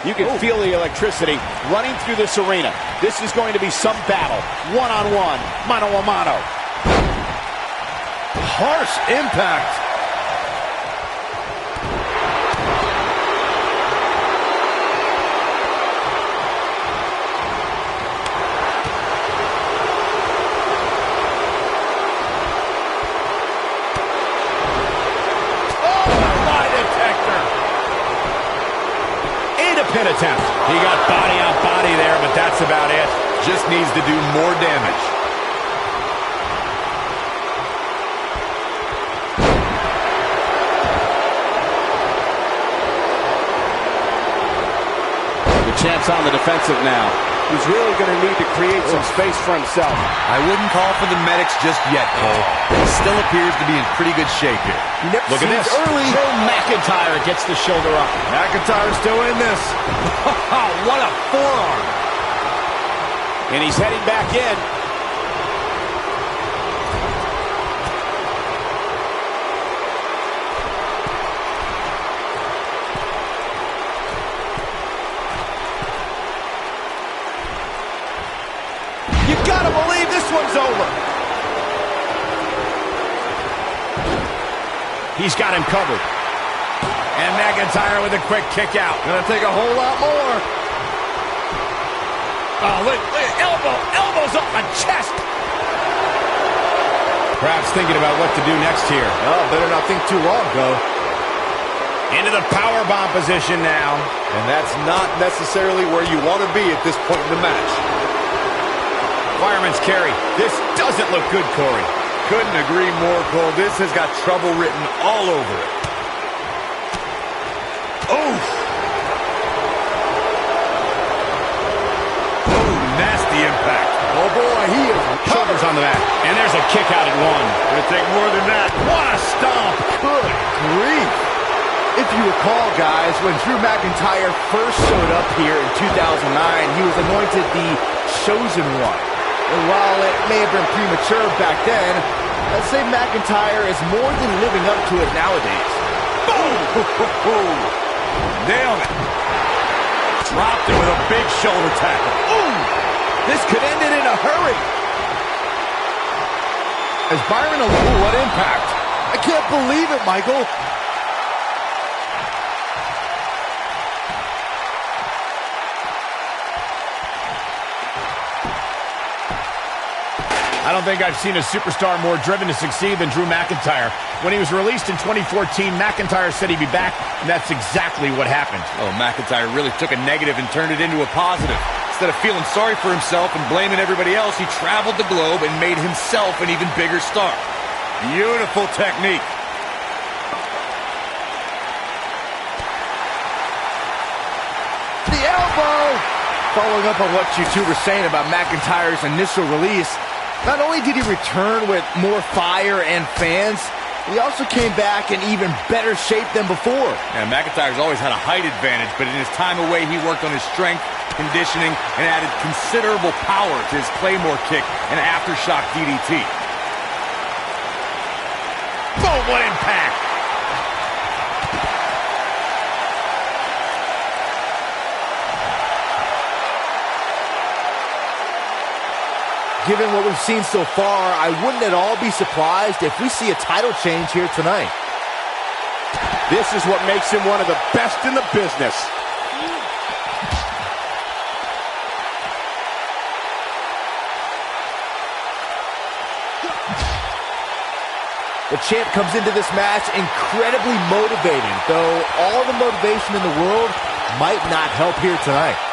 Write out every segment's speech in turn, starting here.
You can feel the electricity running through this arena. This is going to be some battle. One-on-one, mano-a-mano. Harsh impact. Pin attempt. He got body on body there, but that's about it. Just needs to do more damage. The champ's on the defensive now. He's really going to need to create some space for himself. I wouldn't call for the medics just yet, Cole. He still appears to be in pretty good shape here. Look at this. Early. Drew McIntyre gets the shoulder up. McIntyre's still in this. What a forearm. And he's heading back in. You gotta believe this one's over. He's got him covered. And McIntyre with a quick kick out. Gonna take a whole lot more. Oh, look, elbows off the chest. Perhaps thinking about what to do next here. Oh, better not think too long, though. Into the powerbomb position now. And that's not necessarily where you want to be at this point in the match. Fireman's carry. This doesn't look good, Corey. Couldn't agree more, Cole. This has got trouble written all over it. Oh! Oh, nasty impact. Oh, boy, he is Shoulders on the mat. And there's a kick out at one. Gonna take more than that. What a stomp. Good grief. If you recall, guys, when Drew McIntyre first showed up here in 2009, he was anointed the Chosen One. And while it may have been premature back then, I'd say McIntyre is more than living up to it nowadays. Boom! Nailed it. Dropped it with a big shoulder tackle. Ooh! This could end it in a hurry. As Byron, what impact? I can't believe it, Michael. I don't think I've seen a superstar more driven to succeed than Drew McIntyre. When he was released in 2014, McIntyre said he'd be back, and that's exactly what happened. Oh, McIntyre really took a negative and turned it into a positive. Instead of feeling sorry for himself and blaming everybody else, he traveled the globe and made himself an even bigger star. Beautiful technique. The elbow! Following up on what you two were saying about McIntyre's initial release, not only did he return with more fire and fans, he also came back in even better shape than before. Yeah, McIntyre's always had a height advantage, but in his time away, he worked on his strength, conditioning, and added considerable power to his Claymore kick and aftershock DDT. Boom, what impact! Given what we've seen so far, I wouldn't at all be surprised if we see a title change here tonight. This is what makes him one of the best in the business. The champ comes into this match incredibly motivated, though all the motivation in the world might not help here tonight.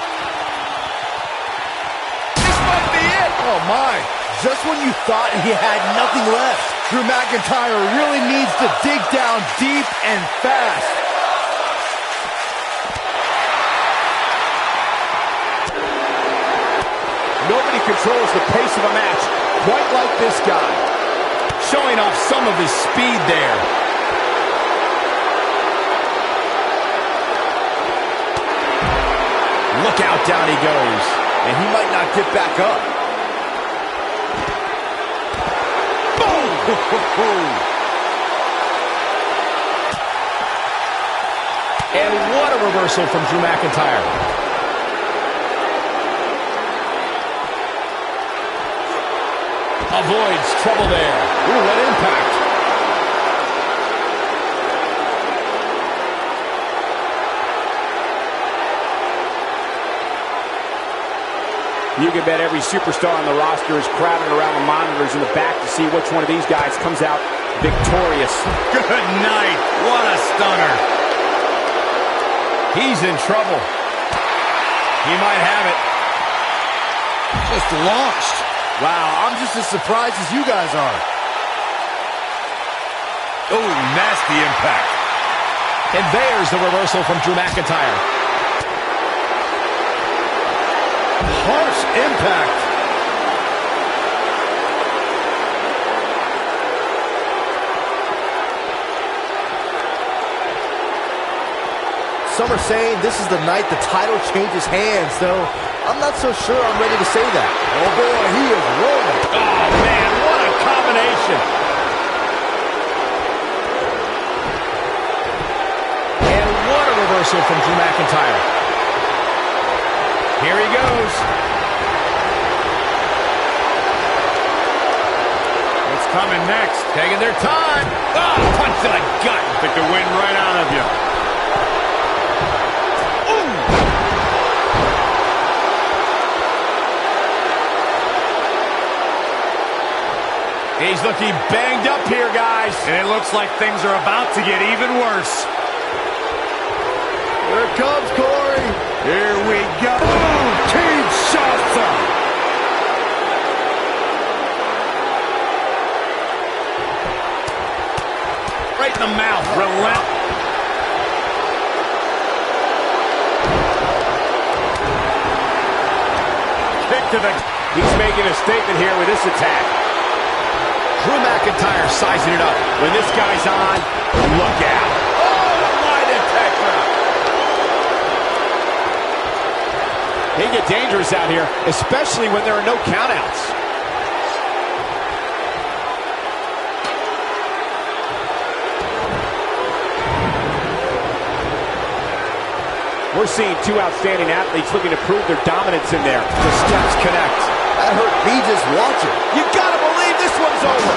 Oh my, just when you thought he had nothing left, Drew McIntyre really needs to dig down deep and fast. Nobody controls the pace of a match quite like this guy. Showing off some of his speed there. Look out, down he goes. And he might not get back up. And what a reversal from Drew McIntyre. Avoids trouble there. Ooh, what impact. You can bet every superstar on the roster is crowding around the monitors in the back to see which one of these guys comes out victorious. Good night. What a stunner. He's in trouble. He might have it. Just launched. Wow, I'm just as surprised as you guys are. Oh, nasty impact. And there's the reversal from Drew McIntyre. Harsh impact. Some are saying this is the night the title changes hands, though I'm not so sure I'm ready to say that. Oh boy, he is rolling. Oh man, what a combination. And what a reversal from Drew McIntyre. Here he goes. What's coming next? Taking their time. Oh, punch to the gut. Took the wind right out of you. Ooh. He's looking banged up here, guys. And it looks like things are about to get even worse. Here it comes, Corey. Here we go. Boom! Kinshasa! Right in the mouth. Relent. Kick to the... He's making a statement here with this attack. Drew McIntyre sizing it up. When this guy's on, look out. Oh, lie detector. They get dangerous out here, especially when there are no countouts. We're seeing two outstanding athletes looking to prove their dominance in there. The steps connect. That hurt me just watching. You gotta believe this one's over.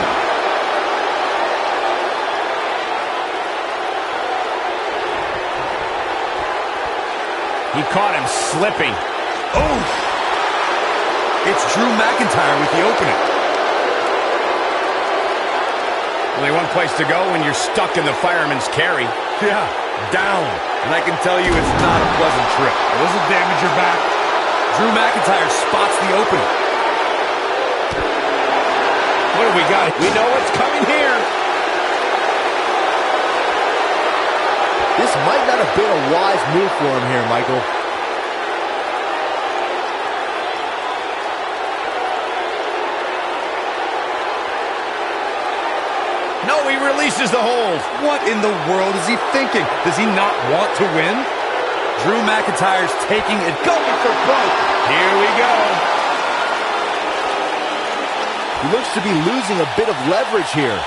He caught him slipping. Oh! It's Drew McIntyre with the opening. Only one place to go when you're stuck in the fireman's carry. Yeah, down. And I can tell you it's not a pleasant trip. This will damage your back. Drew McIntyre spots the opening. What do we got? We know what's coming here. This might not have been a wise move for him here, Michael. No, he releases the hold. What in the world is he thinking? Does he not want to win? Drew McIntyre's taking it, going for broke. Here we go. He looks to be losing a bit of leverage here.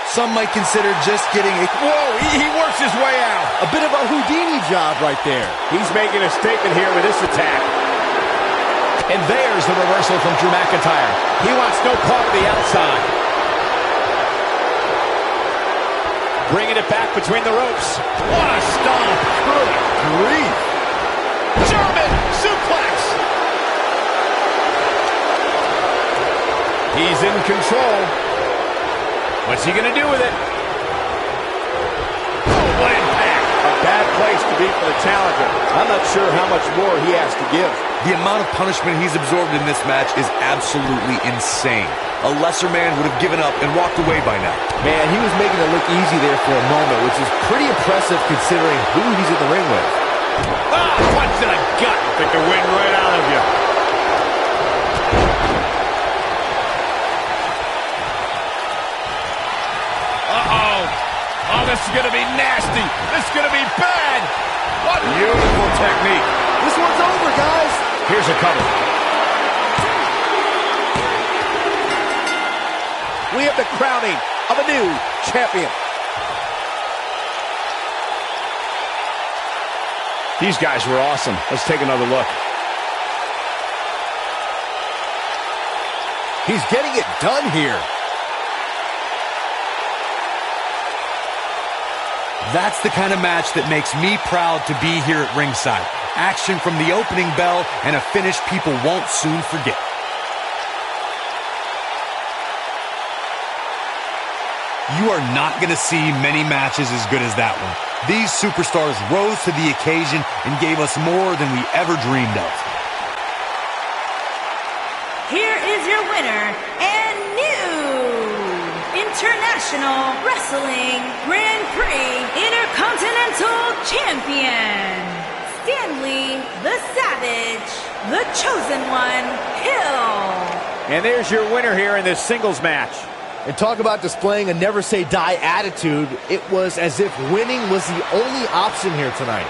Some might consider just getting a... Whoa, he works his way out. A bit of a Houdini job right there. He's making a statement here with this attack. And there's the reversal from Drew McIntyre. He wants no part of the outside. Bringing it back between the ropes. What a stomp. Good grief. German suplex. He's in control. What's he going to do with it? Oh, what impact. A bad place to be for the challenger. I'm not sure how much more he has to give. The amount of punishment he's absorbed in this match is absolutely insane. A lesser man would have given up and walked away by now. Man, he was making it look easy there for a moment, which is pretty impressive considering who he's in the ring with. Ah, punch to the gut. Took the wind right out of you. Uh-oh. Oh, this is going to be nasty. This is going to be bad. What? Beautiful technique. This one's over, guys. Here's a cover. we have the crowning of a new champion. These guys were awesome. Let's take another look. He's getting it done here. That's the kind of match that makes me proud to be here at ringside. Action from the opening bell and a finish people won't soon forget. You are not going to see many matches as good as that one. These superstars rose to the occasion and gave us more than we ever dreamed of. Here is your winner and new International Wrestling Grand Prix Intercontinental Champion, Stanley the Savage, the Chosen One, Hill. And there's your winner here in this singles match. And talk about displaying a never-say-die attitude. It was as if winning was the only option here tonight.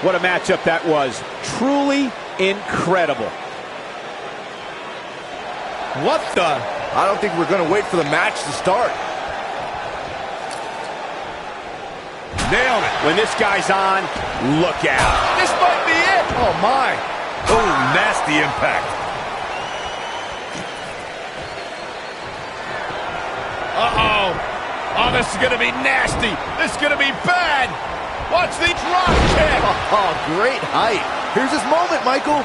What a matchup that was. Truly incredible. What the? I don't think we're going to wait for the match to start. Nailed it. When this guy's on, look out. This might be it. Oh, my. Oh, nasty impact. Uh-oh. Oh, this is going to be nasty. This is going to be bad. Watch the drop kick. Oh, great height. Here's his moment, Michael.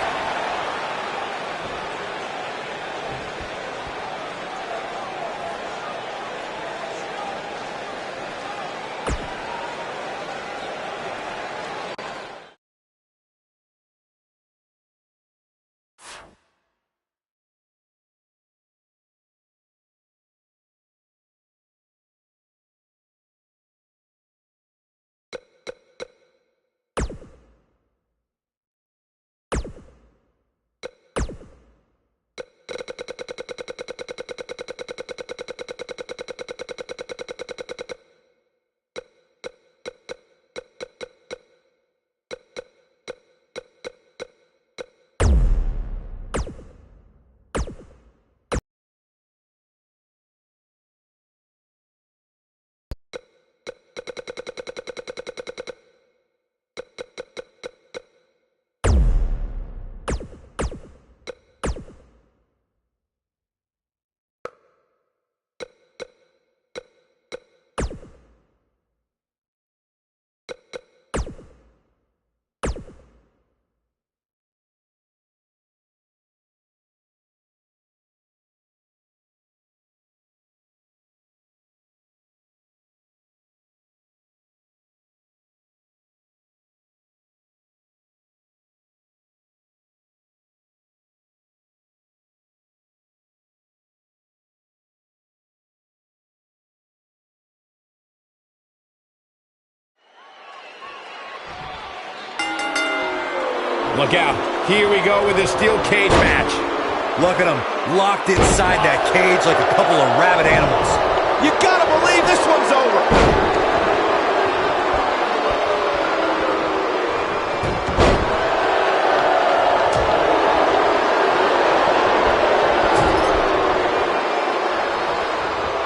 Look out. Here we go with the steel cage match. Look at them, locked inside that cage like a couple of rabid animals. You gotta believe this one's over.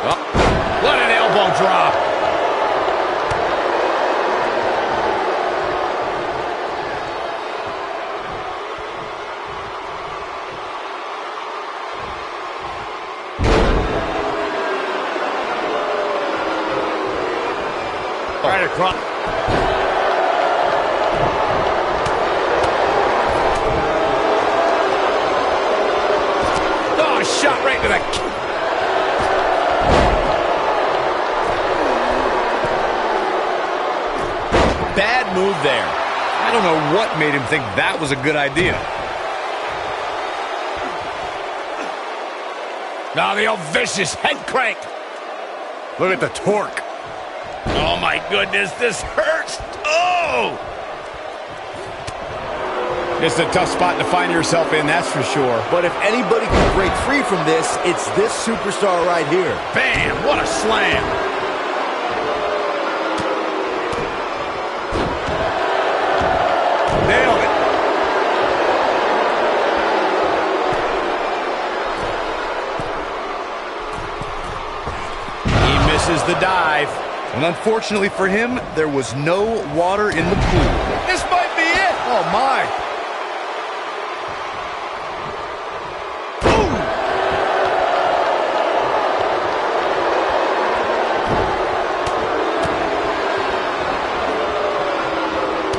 Oh, what an elbow drop. Right across. Oh, shot right to the... Bad move there. I don't know what made him think that was a good idea. Now the old vicious head crank. Look at the torque. Oh, my goodness, this hurts. Oh! It's a tough spot to find yourself in, that's for sure. But if anybody can break free from this, it's this superstar right here. Bam! What a slam! Nailed it. misses the dive. And unfortunately for him, there was no water in the pool. This might be it. Oh, my.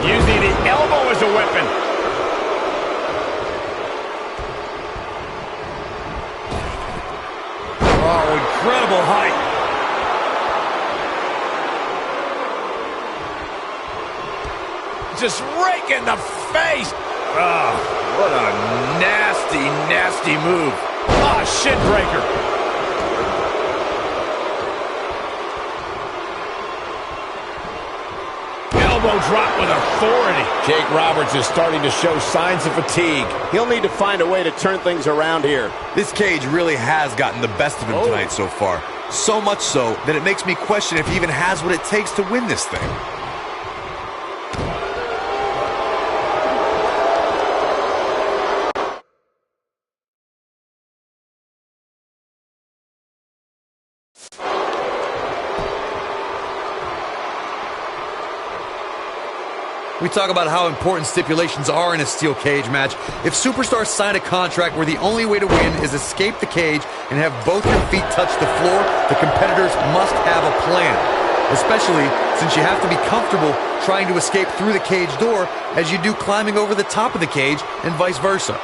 Using the elbow as a weapon. Oh, incredible height. Just rake in the face. Oh, what a nasty, nasty move. Ah, shin breaker. Elbow drop with authority. Jake Roberts is starting to show signs of fatigue. He'll need to find a way to turn things around here. This cage really has gotten the best of him tonight so far. So much so that it makes me question if he even has what it takes to win this thing. We talk about how important stipulations are in a steel cage match. If superstars sign a contract where the only way to win is escape the cage and have both your feet touch the floor, the competitors must have a plan. Especially since you have to be comfortable trying to escape through the cage door as you do climbing over the top of the cage and vice versa.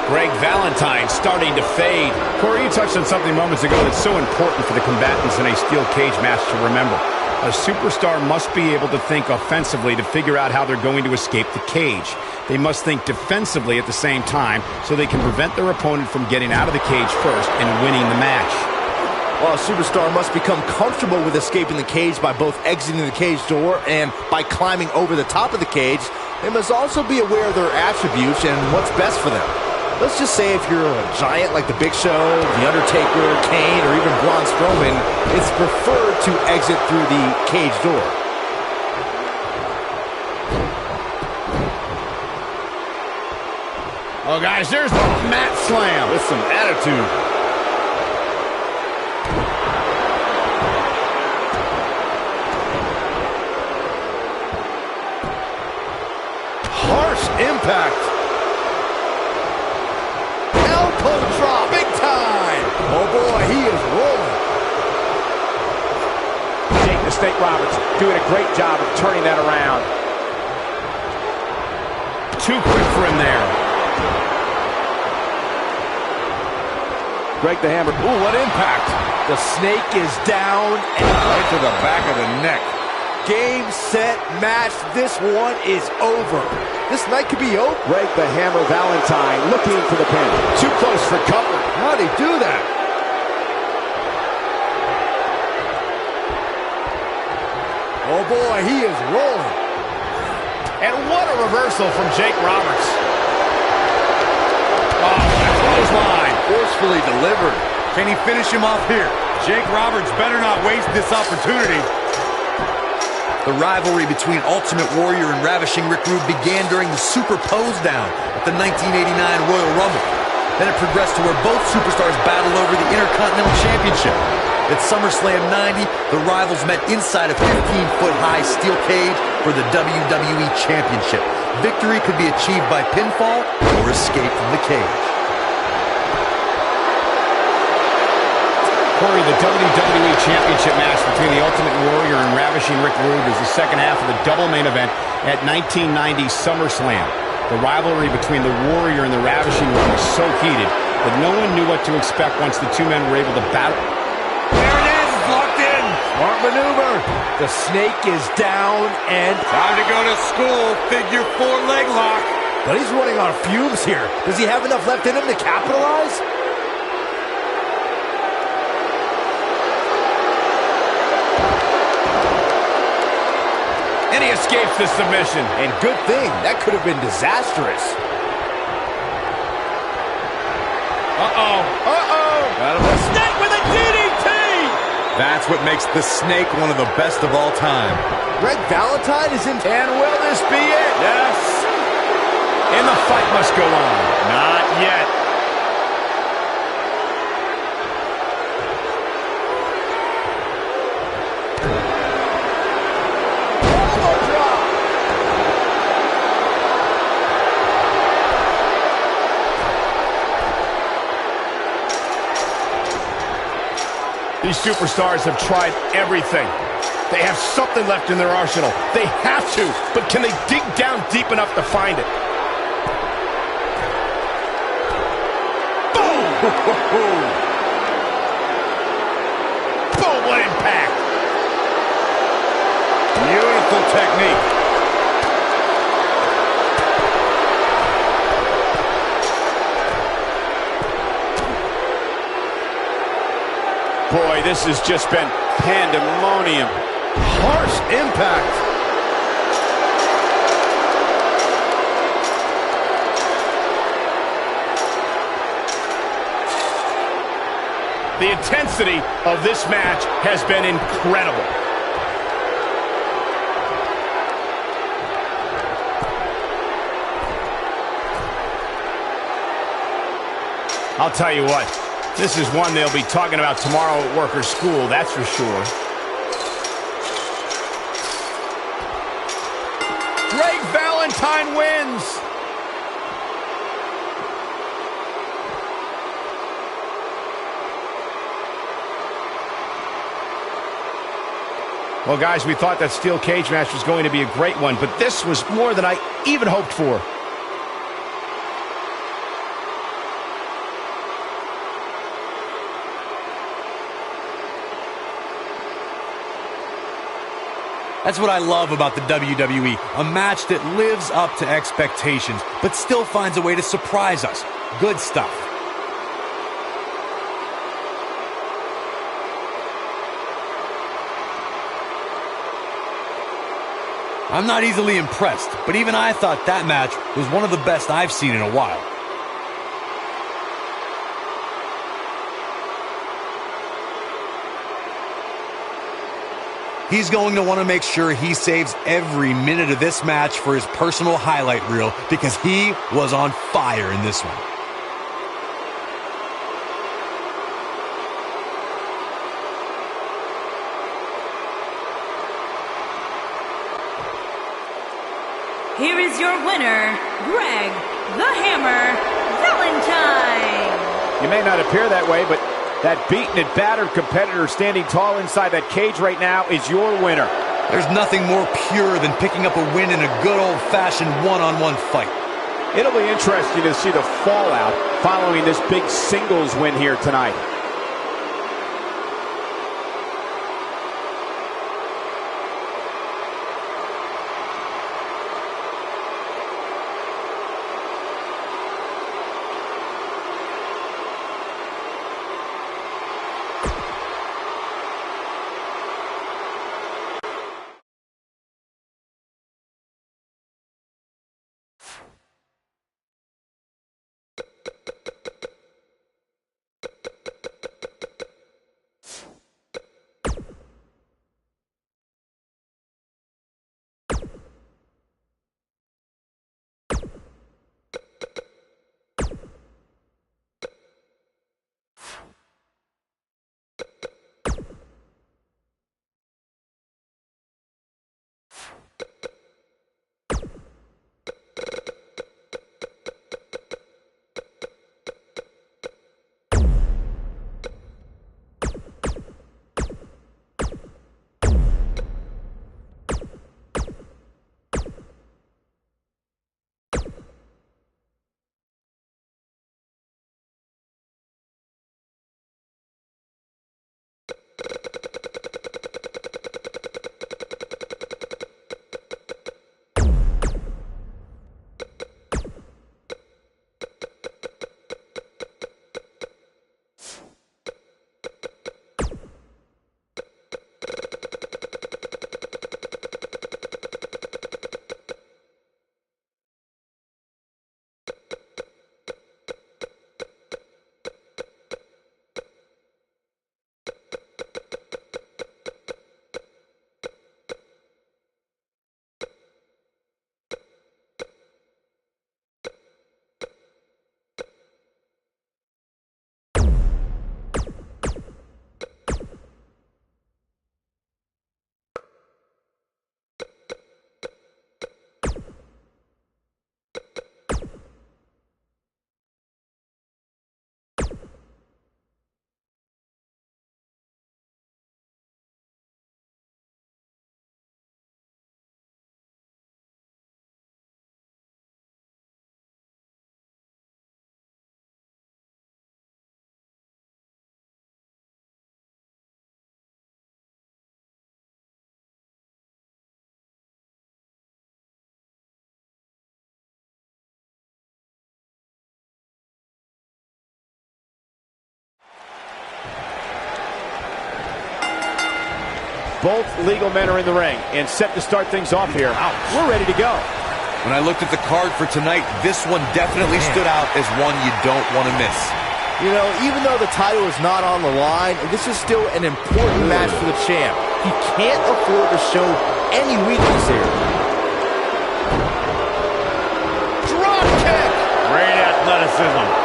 Greg Valentine starting to fade. Corey, you touched on something moments ago that's so important for the combatants in a steel cage match to remember. A superstar must be able to think offensively to figure out how they're going to escape the cage. They must think defensively at the same time so they can prevent their opponent from getting out of the cage first and winning the match. Well, a superstar must become comfortable with escaping the cage by both exiting the cage door and by climbing over the top of the cage. They must also be aware of their attributes and what's best for them. Let's just say if you're a giant like The Big Show, The Undertaker, Kane, or even Braun Strowman, it's preferred to exit through the cage door. Oh, guys, there's the mat slam. With some attitude. Harsh impact. Drop, big time. Oh boy, he is rolling. Jake the Snake Roberts doing a great job of turning that around. Too quick for him there. Greg the Hammer. Ooh, what impact. The Snake is down and Right to the back of the neck. game, set, match. This one is over. This night could be over. Greg the Hammer Valentine looking for the pin. Too close for cover. How'd he do that? Oh boy, he is rolling. And what a reversal from Jake Roberts. Oh, clothesline. Forcefully delivered. Can he finish him off here? Jake Roberts better not waste this opportunity. The rivalry between Ultimate Warrior and Ravishing Rick Rude began during the Super Pose Down at the 1989 Royal Rumble. Then it progressed to where both superstars battled over the Intercontinental Championship. At SummerSlam 90, the rivals met inside a 15-foot-high steel cage for the WWE Championship. Victory could be achieved by pinfall or escape from the cage. Corey, the WWE Championship match between the Ultimate Warrior and Ravishing Rick Rude is the second half of the double main event at 1990 SummerSlam. The rivalry between the Warrior and the Ravishing One was so heated that no one knew what to expect once the two men were able to battle. There it is, it's locked in. Smart maneuver. The Snake is down and Time to go to school, figure four leg lock. but he's running on fumes here. Does he have enough left in him to capitalize? And he escapes the submission. And good thing. That could have been disastrous. Uh-oh. Uh-oh. The Snake with a DDT! That's what makes the Snake one of the best of all time. Greg Valentine is in. And will this be it? Yes. And the fight must go on. Not yet. These superstars have tried everything. They have something left in their arsenal. They have to, but can they dig down deep enough to find it? Boom! Boom, what impact! Beautiful technique. Boy, this has just been pandemonium. Harsh impact. The intensity of this match has been incredible. I'll tell you what, this is one they'll be talking about tomorrow at work or school, that's for sure. Greg Valentine wins. Well, guys, we thought that steel cage match was going to be a great one, but this was more than I even hoped for. That's what I love about the WWE, a match that lives up to expectations, but still finds a way to surprise us. Good stuff. I'm not easily impressed, but even I thought that match was one of the best I've seen in a while. He's going to want to make sure he saves every minute of this match for his personal highlight reel because he was on fire in this one. Here is your winner, Greg the Hammer Valentine. You may not appear that way, but that beaten and battered competitor standing tall inside that cage right now is your winner. There's nothing more pure than picking up a win in a good old-fashioned one-on-one fight. It'll be interesting to see the fallout following this big singles win here tonight. Both legal men are in the ring and set to start things off here. We're ready to go. When I looked at the card for tonight, this one definitely stood out as one you don't want to miss. You know, even though the title is not on the line, this is still an important match for the champ. He can't afford to show any weakness here. Drop kick! Great athleticism.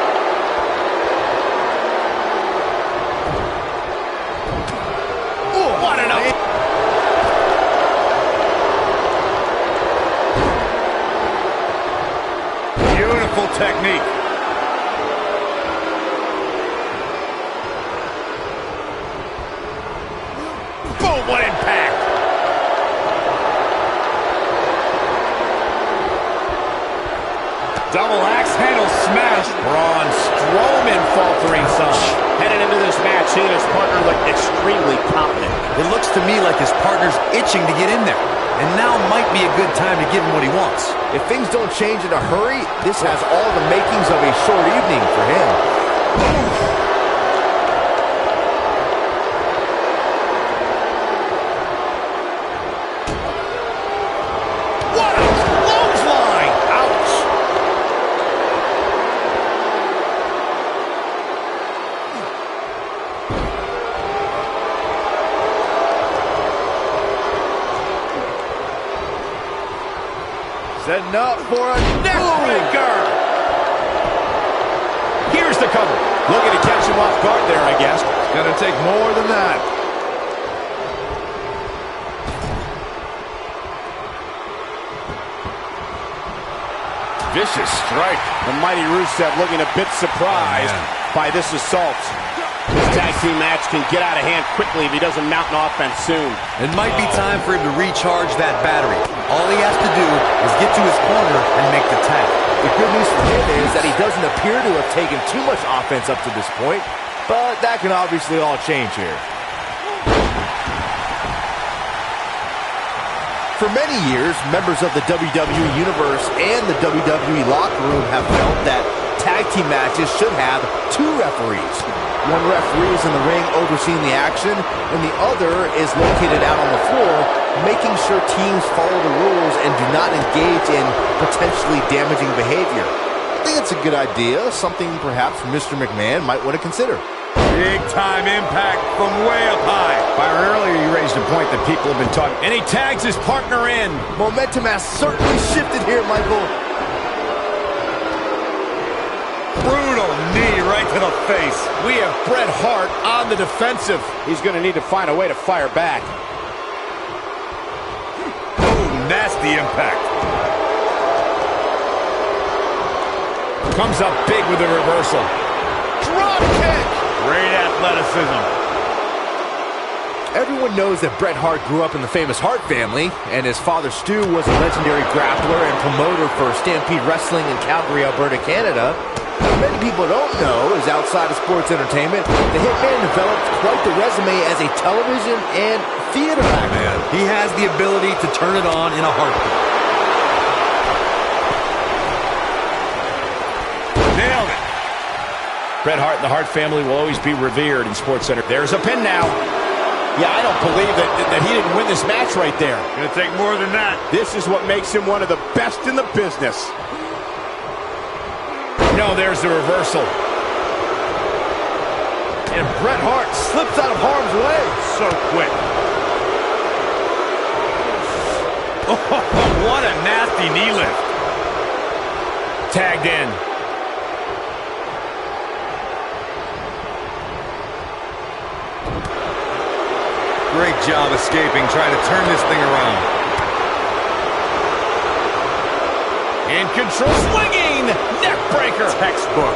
Technique. Boom, what impact. Double axe handle smash. Braun Strowman faltering some. Headed into this match, he and his partner look extremely confident. It looks to me like his partner's itching to get in there. And now might be a good time to give him what he wants. If things don't change in a hurry, this has all the makings of a short evening for him. What a clothesline! Ouch! Setting up for a neckbreaker. Here's the cover. Looking to catch him off guard there, I guess. It's going to take more than that. Vicious strike. The mighty Rusev looking a bit surprised by this assault. This tag team match can get out of hand quickly if he doesn't mount an offense soon. It might be time for him to recharge that battery. All he has to do is get to his corner and make the tag. The good news for him is that he doesn't appear to have taken too much offense up to this point, but that can obviously all change here. For many years, members of the WWE Universe and the WWE locker room have felt that tag team matches should have two referees. One referee is in the ring overseeing the action, and the other is located out on the floor, making sure teams follow the rules and do not engage in potentially damaging behavior. I think it's a good idea, something perhaps Mr. McMahon might want to consider. Big time impact from way up high. Byron, earlier you raised a point that people have been talking. And he tags his partner in. Momentum has certainly shifted here, Michael. Brutal knee right to the face. We have Bret Hart on the defensive. He's going to need to find a way to fire back. Oh, nasty impact. Comes up big with a reversal. Drop kick! Great athleticism. Everyone knows that Bret Hart grew up in the famous Hart family, and his father Stu was a legendary grappler and promoter for Stampede Wrestling in Calgary, Alberta, Canada. What many people don't know is outside of sports entertainment, the Hitman developed quite the resume as a television and theater actor. He has the ability to turn it on in a heartbeat. Nailed it. Bret Hart and the Hart family will always be revered in SportsCenter. There's a pin now. Yeah, I don't believe that he didn't win this match right there. Gonna take more than that. This is what makes him one of the best in the business. No, there's the reversal. And Bret Hart slips out of harm's way. So quick. Oh, what a nasty knee lift. Tagged in. Great job escaping, trying to turn this thing around. In control, swinging, neck breaker. Textbook.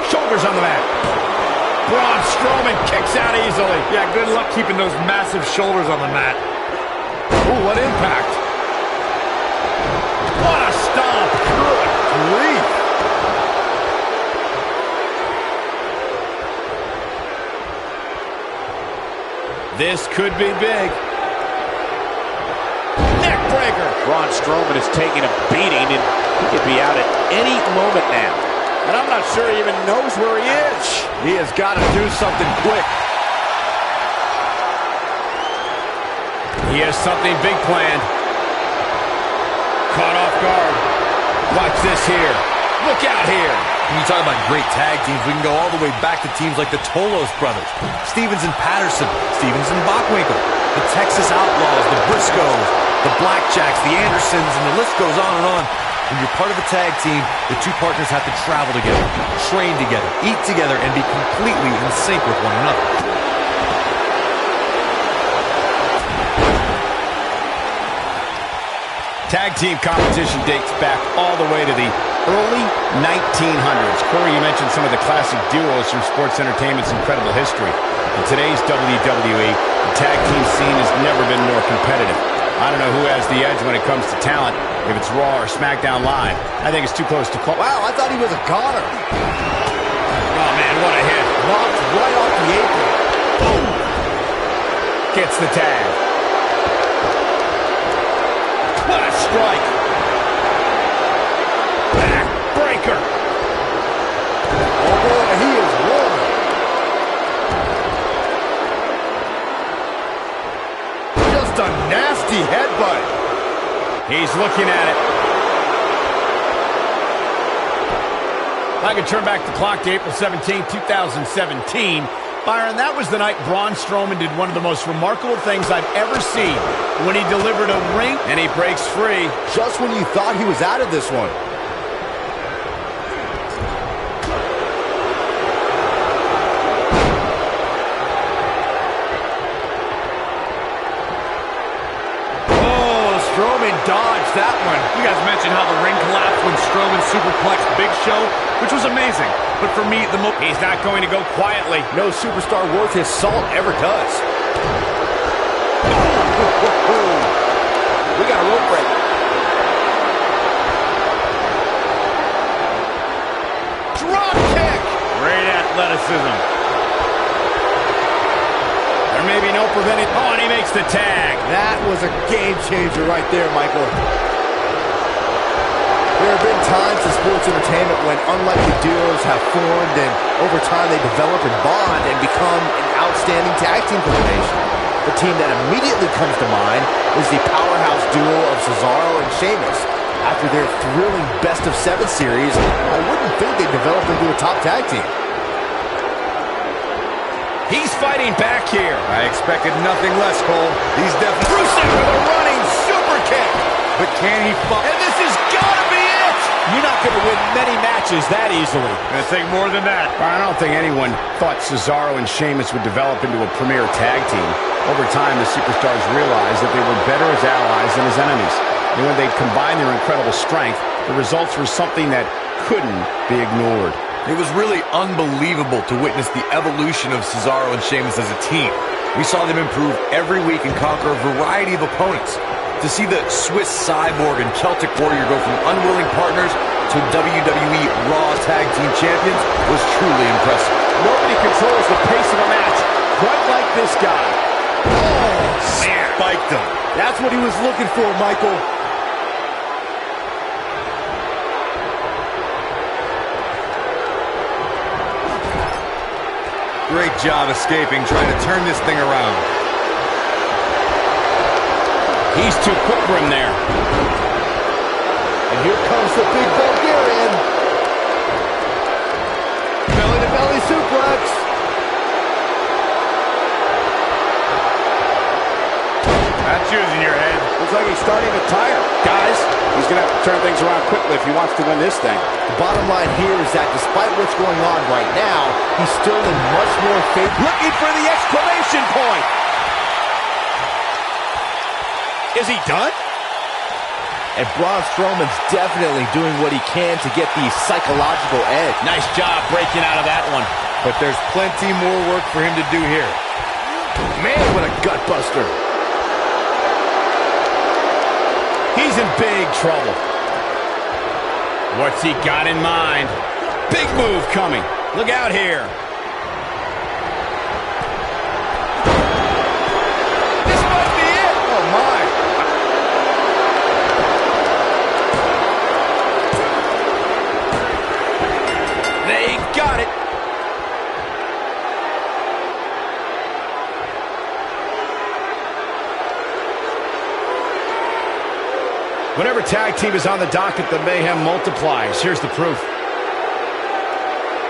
Shoulders on the mat. Braun Strowman kicks out easily. Yeah, good luck keeping those massive shoulders on the mat. Ooh, what impact. What a stomp. Good grief. This could be big. Neck breaker. Braun Strowman is taking a beating, and he could be out at any moment now. And I'm not sure he even knows where he is. He has got to do something quick. He has something big planned. Caught off guard. Watch this here. Look out here. When you talk about great tag teams, we can go all the way back to teams like the Tolos brothers, Stevens and Patterson, Stevens and Bockwinkel, the Texas Outlaws, the Briscoes, the Blackjacks, the Andersons, and the list goes on and on. When you're part of a tag team, the two partners have to travel together, train together, eat together, and be completely in sync with one another. Tag team competition dates back all the way to the early 1900s. Corey, you mentioned some of the classic duos from sports entertainment's incredible history. In today's WWE, the tag team scene has never been more competitive. I don't know who has the edge when it comes to talent, if it's Raw or SmackDown Live. I think it's too close to call. Wow, I thought he was a goner. Oh, man, what a hit. Knocked right off the apron. Boom. Gets the tag. What a strike. Backbreaker. Oh, boy, he is rolling. Just a nasty headbutt. He's looking at it. If I could turn back the clock to April 17, 2017, Byron, that was the night Braun Strowman did one of the most remarkable things I've ever seen when he delivered a ring and he breaks free. Just when you thought he was out of this one. Strowman dodged that one. You guys mentioned how the ring collapsed when Strowman superplexed Big Show, which was amazing. But for me, he's not going to go quietly. No superstar worth his salt ever does. We got a rope break. Drop kick. Great athleticism. There may be no preventing. Oh, and he makes the tag. That was a game changer right there, Michael. There have been times in sports entertainment when unlikely duos have formed and over time they develop and bond and become an outstanding tag team combination. The team that immediately comes to mind is the powerhouse duo of Cesaro and Sheamus. After their thrilling best-of-7 series, I wouldn't think they'd develop into a top tag team. He's fighting back here. I expected nothing less, Cole. He's definitely... Rusev with a running super kick. But can he... And this has got to be it. You're not going to win many matches that easily. Gonna take more than that. I don't think anyone thought Cesaro and Sheamus would develop into a premier tag team. Over time, the superstars realized that they were better as allies than as enemies. And when they combined their incredible strength, the results were something that couldn't be ignored. It was really unbelievable to witness the evolution of Cesaro and Sheamus as a team. We saw them improve every week and conquer a variety of opponents. To see the Swiss Cyborg and Celtic Warrior go from unwilling partners to WWE Raw Tag Team Champions was truly impressive. Nobody controls the pace of a match quite like this guy. Oh, Spiked him. that's what he was looking for, Michael. Great job escaping, trying to turn this thing around. He's too quick for him there. And here comes the big Bulgarian. Belly-to-belly suplex. That's using your head. Looks like he's starting to tire. Guys, he's going to have to turn things around quickly if he wants to win this thing. The bottom line here is that despite what's going on right now, he's still in much more favor. Looking for the exclamation point. Is he done? And Braun Strowman's definitely doing what he can to get the psychological edge. Nice job breaking out of that one. But there's plenty more work for him to do here. Man, what a gut buster. He's in big trouble. What's he got in mind? Big move coming. Look out here. This might be it. Oh, my. They got it. Whenever tag team is on the docket, the mayhem multiplies. Here's the proof.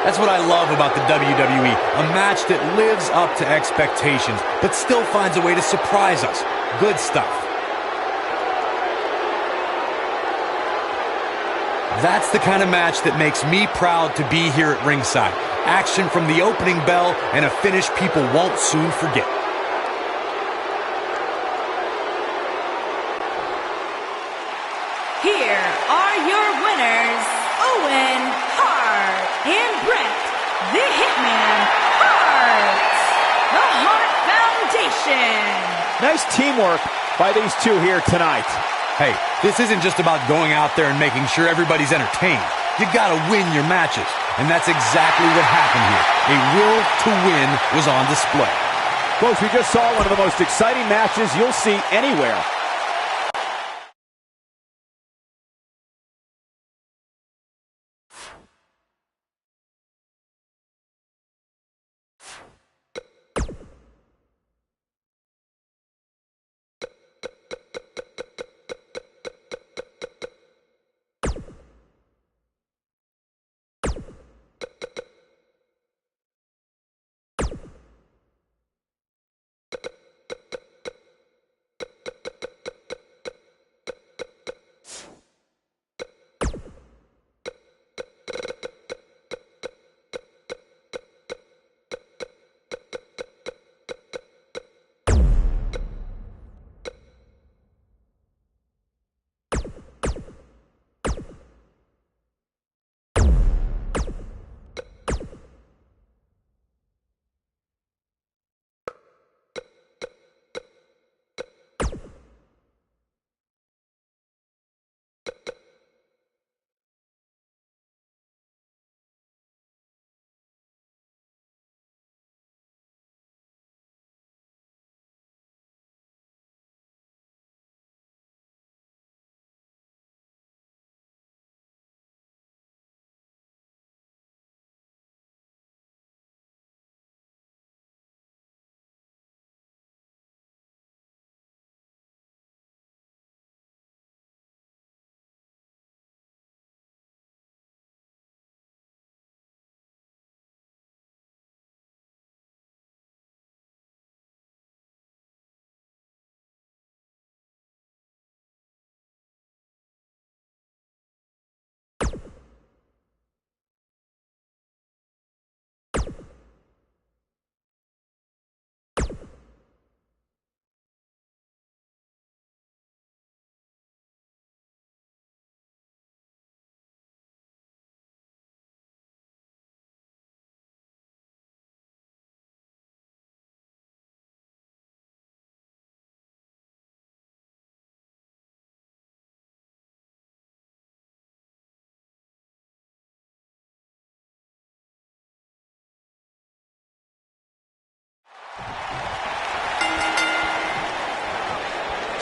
That's what I love about the WWE. A match that lives up to expectations, but still finds a way to surprise us. Good stuff. That's the kind of match that makes me proud to be here at ringside. Action from the opening bell and a finish people won't soon forget. Here are your winners, Owen Hart and Bret the Hitman Hart. The Hart Foundation. Nice teamwork by these two here tonight. Hey, this isn't just about going out there and making sure everybody's entertained. You gotta win your matches, and that's exactly what happened here. A will to win was on display. Folks, we just saw one of the most exciting matches you'll see anywhere.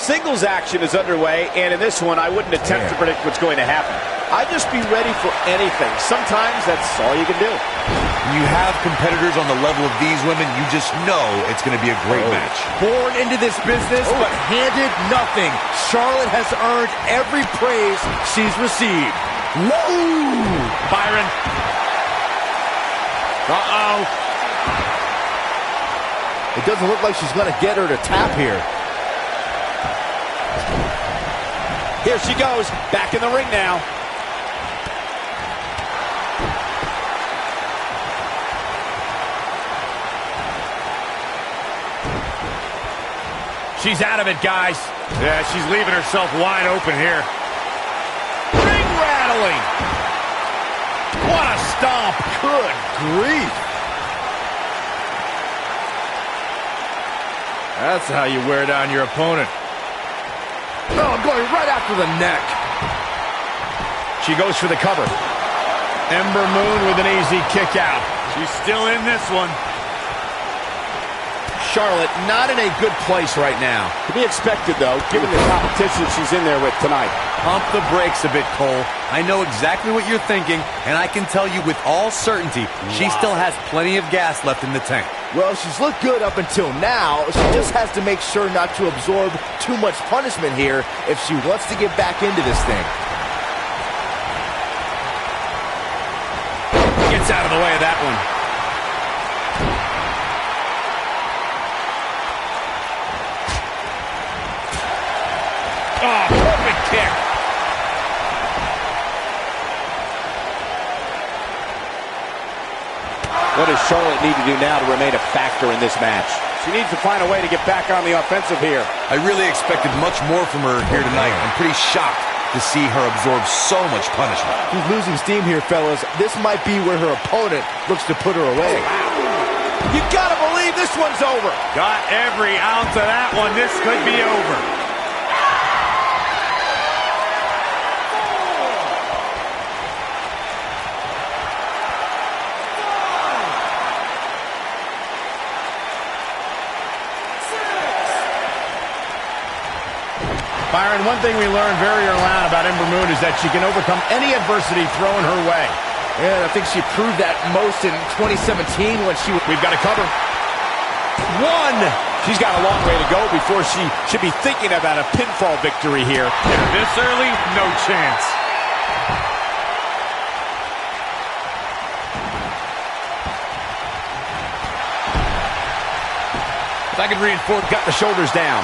Singles action is underway, and in this one, I wouldn't attempt to predict what's going to happen. I'd just be ready for anything. Sometimes that's all you can do. You have competitors on the level of these women, you just know it's going to be a great match. Born into this business, but handed nothing. Charlotte has earned every praise she's received. Woo! Byron. Uh-oh. It doesn't look like she's going to get her to tap here. Here she goes, back in the ring now. She's out of it, guys. Yeah, she's leaving herself wide open here. Ring rattling. What a stomp. Good grief. That's how you wear down your opponent. Oh, going right after the neck. She goes for the cover. Ember Moon with an easy kick out. She's still in this one. Charlotte not in a good place right now. To be expected, though, given the competition she's in there with tonight. Pump the brakes a bit, Cole. I know exactly what you're thinking, and I can tell you with all certainty, she still has plenty of gas left in the tank. Well, she's looked good up until now. She just has to make sure not to absorb too much punishment here if she wants to get back into this thing. Gets out of the way of that one. Oh, perfect kick. What does Charlotte need to do now to remain a factor in this match? She needs to find a way to get back on the offensive here. I really expected much more from her here tonight. I'm pretty shocked to see her absorb so much punishment. She's losing steam here, fellas. This might be where her opponent looks to put her away. You gotta believe this one's over. Got every ounce of that one. This could be over. Byron, one thing we learned very early on about Ember Moon is that she can overcome any adversity thrown her way. And I think she proved that most in 2017 when she... We've got to cover. One! She's got a long way to go before she should be thinking about a pinfall victory here. This early, no chance. If I could reinforce, got the shoulders down.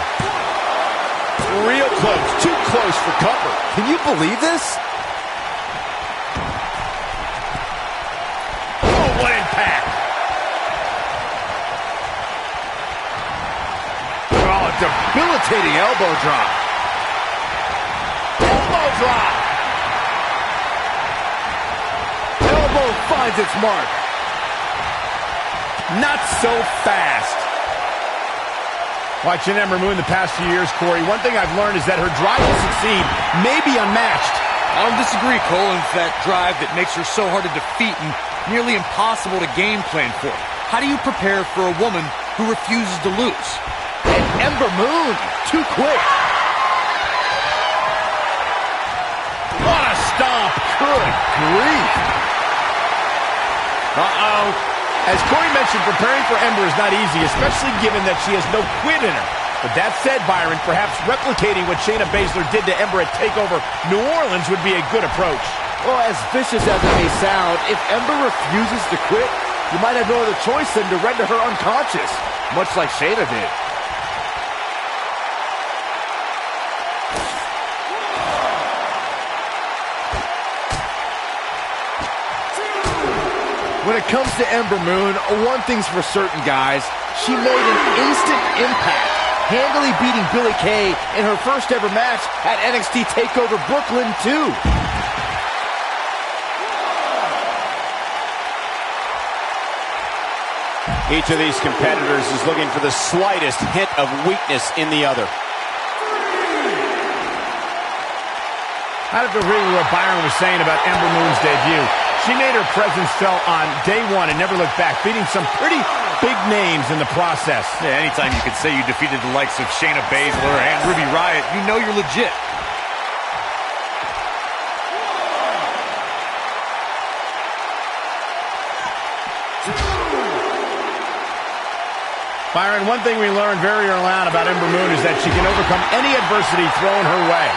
Real close, too close for cover. Can you believe this? Oh, what impact! Oh, a debilitating elbow drop. Elbow drop. Elbow finds its mark. Not so fast. Watching Ember Moon the past few years, Corey, one thing I've learned is that her drive to succeed may be unmatched. I don't disagree, Cole. It's that drive that makes her so hard to defeat and nearly impossible to game plan for. How do you prepare for a woman who refuses to lose? And Ember Moon, too quick. What a stomp! Good grief. Uh-oh. As Corey mentioned, preparing for Ember is not easy, especially given that she has no quit in her. But that said, Byron, perhaps replicating what Shayna Baszler did to Ember at TakeOver New Orleans would be a good approach. Well, as vicious as it may sound, if Ember refuses to quit, you might have no other choice than to render her unconscious, much like Shayna did. When it comes to Ember Moon, one thing's for certain, guys. She made an instant impact, handily beating Billie Kay in her first ever match at NXT TakeOver Brooklyn 2. Each of these competitors is looking for the slightest hint of weakness in the other. I'd have to agree with what Byron was saying about Ember Moon's debut. She made her presence felt on day one and never looked back, beating some pretty big names in the process. Yeah, anytime you could say you defeated the likes of Shayna Baszler and Ruby Riott, you know you're legit. Byron, one thing we learned very early on about Ember Moon is that she can overcome any adversity thrown her way.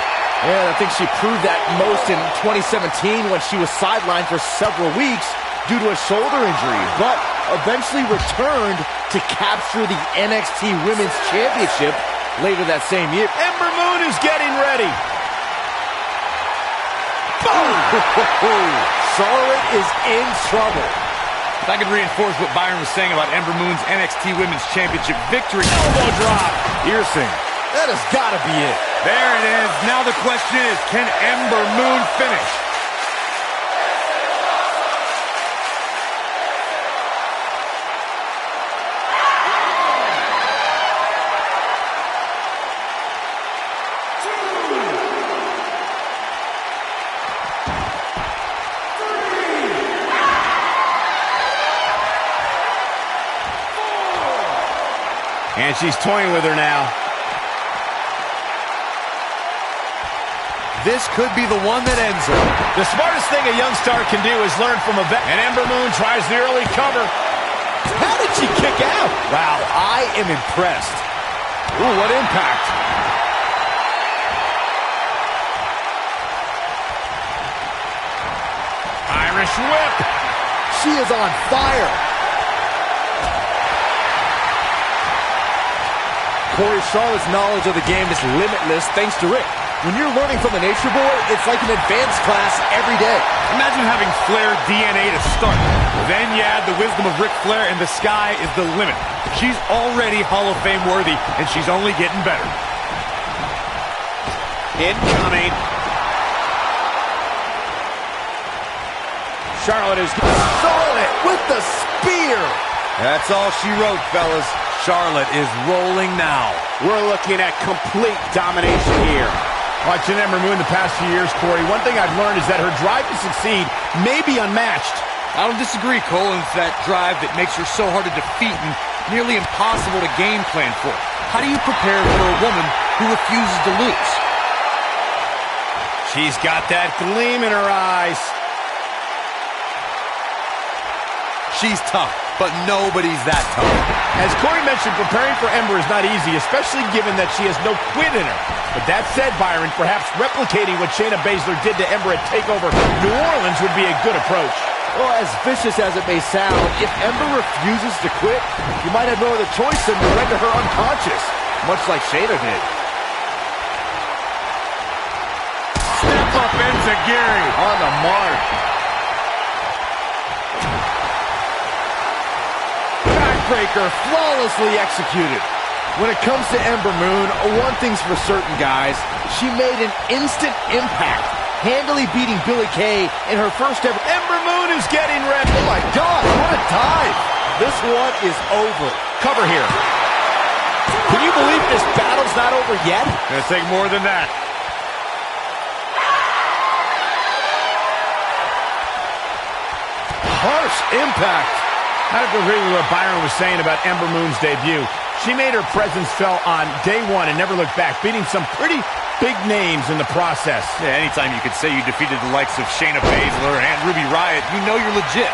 Yeah, I think she proved that most in 2017 when she was sidelined for several weeks due to a shoulder injury, but eventually returned to capture the NXT Women's Championship later that same year. Ember Moon is getting ready. Boom! Charlotte is in trouble. If I could reinforce what Byron was saying about Ember Moon's NXT Women's Championship victory. Elbow drop. Piercing. That has got to be it. There it is. Now the question is, can Ember Moon finish? And she's toying with her now. This could be the one that ends her. The smartest thing a young star can do is learn from a vet. And Ember Moon tries the early cover. How did she kick out. Wow, I am impressed. Ooh, what impact. Irish whip. She is on fire. Corey, Charlotte's knowledge of the game is limitless thanks to Rick. When you're learning from the Nature Boy, it's like an advanced class every day. Imagine having Flair DNA to start. Then you add the wisdom of Ric Flair, and the sky is the limit. She's already Hall of Fame worthy, and she's only getting better. Incoming. Charlotte is... Charlotte with the spear. That's all she wrote, fellas. Charlotte is rolling now. We're looking at complete domination here. Watching Ember Moon the past few years, Corey, one thing I've learned is that her drive to succeed may be unmatched. I don't disagree, Cole. It's that drive that makes her so hard to defeat and nearly impossible to game plan for. How do you prepare for a woman who refuses to lose? She's got that gleam in her eyes. She's tough, but nobody's that tough. As Corey mentioned, preparing for Ember is not easy, especially given that she has no quit in her. But that said, Byron, perhaps replicating what Shayna Baszler did to Ember at TakeOver New Orleans would be a good approach. Well, as vicious as it may sound, if Ember refuses to quit, you might have no other choice than to render her unconscious, much like Shayna did. Step up into Gary. On the mark. Backbreaker flawlessly executed. When it comes to Ember Moon, one thing's for certain, guys. She made an instant impact, handily beating Billie Kay in her first ever. Ember Moon is getting ready. Oh my God, what a dive. This one is over. Cover here. Can you believe this battle's not over yet? Gonna take more than that. Harsh impact. I have to agree with what Byron was saying about Ember Moon's debut. She made her presence felt on day one and never looked back, beating some pretty big names in the process. Yeah, anytime you could say you defeated the likes of Shayna Baszler and Ruby Riott, you know you're legit.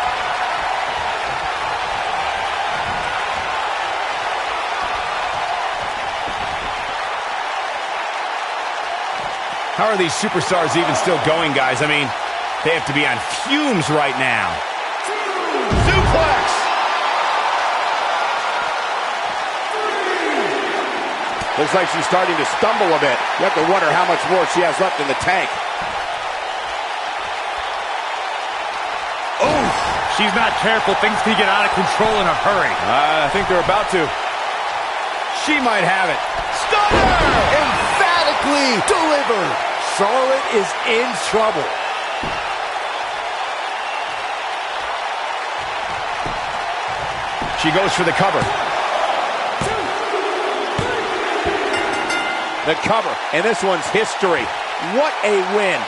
How are these superstars even still going, guys? I mean, they have to be on fumes right now. Suplex! Looks like she's starting to stumble a bit. You have to wonder how much more she has left in the tank. Oh, she's not careful. Things can get out of control in a hurry. I think they're about to. She might have it. Stunner! Emphatically delivered. Charlotte is in trouble. She goes for the cover. The cover, and this one's history. What a win.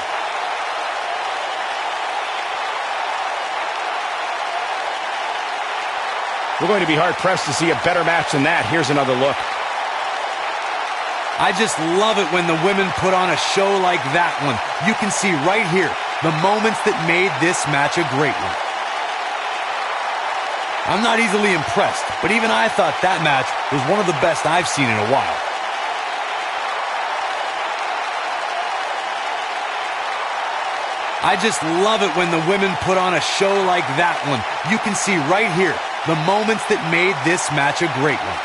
We're going to be hard-pressed to see a better match than that. Here's another look. I just love it when the women put on a show like that one. You can see right here the moments that made this match a great one. I'm not easily impressed, but even I thought that match was one of the best I've seen in a while. I just love it when the women put on a show like that one. You can see right here the moments that made this match a great one.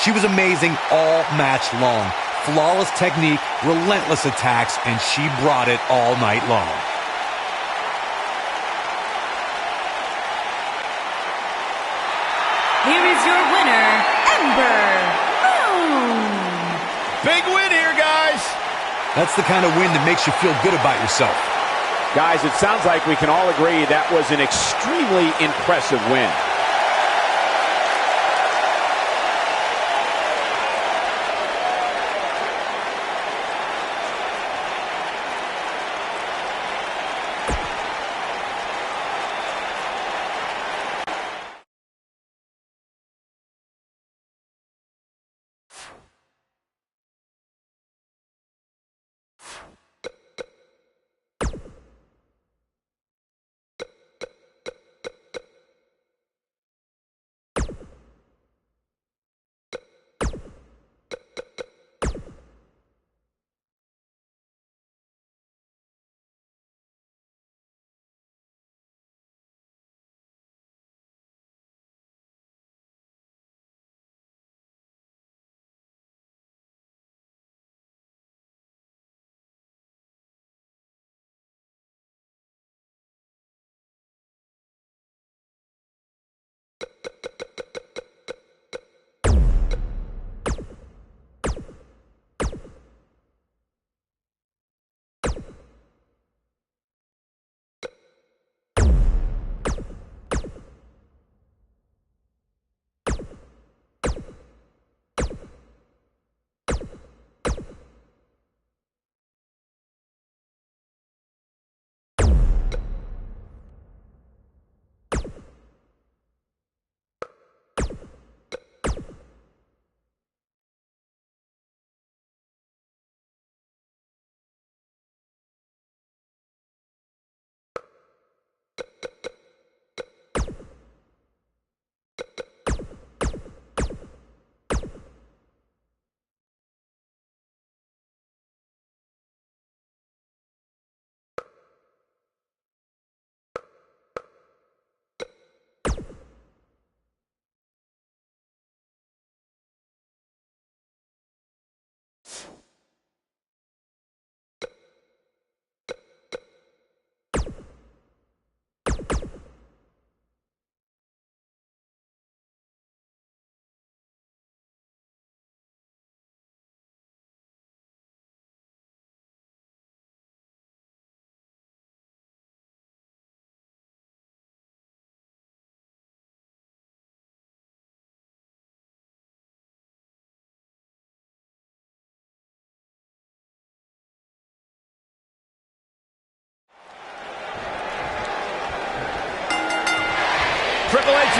She was amazing all match long. Flawless technique, relentless attacks, and she brought it all night long. Here is your winner, Ember Moon. Big win here, guys. That's the kind of win that makes you feel good about yourself. Guys, it sounds like we can all agree that was an extremely impressive win.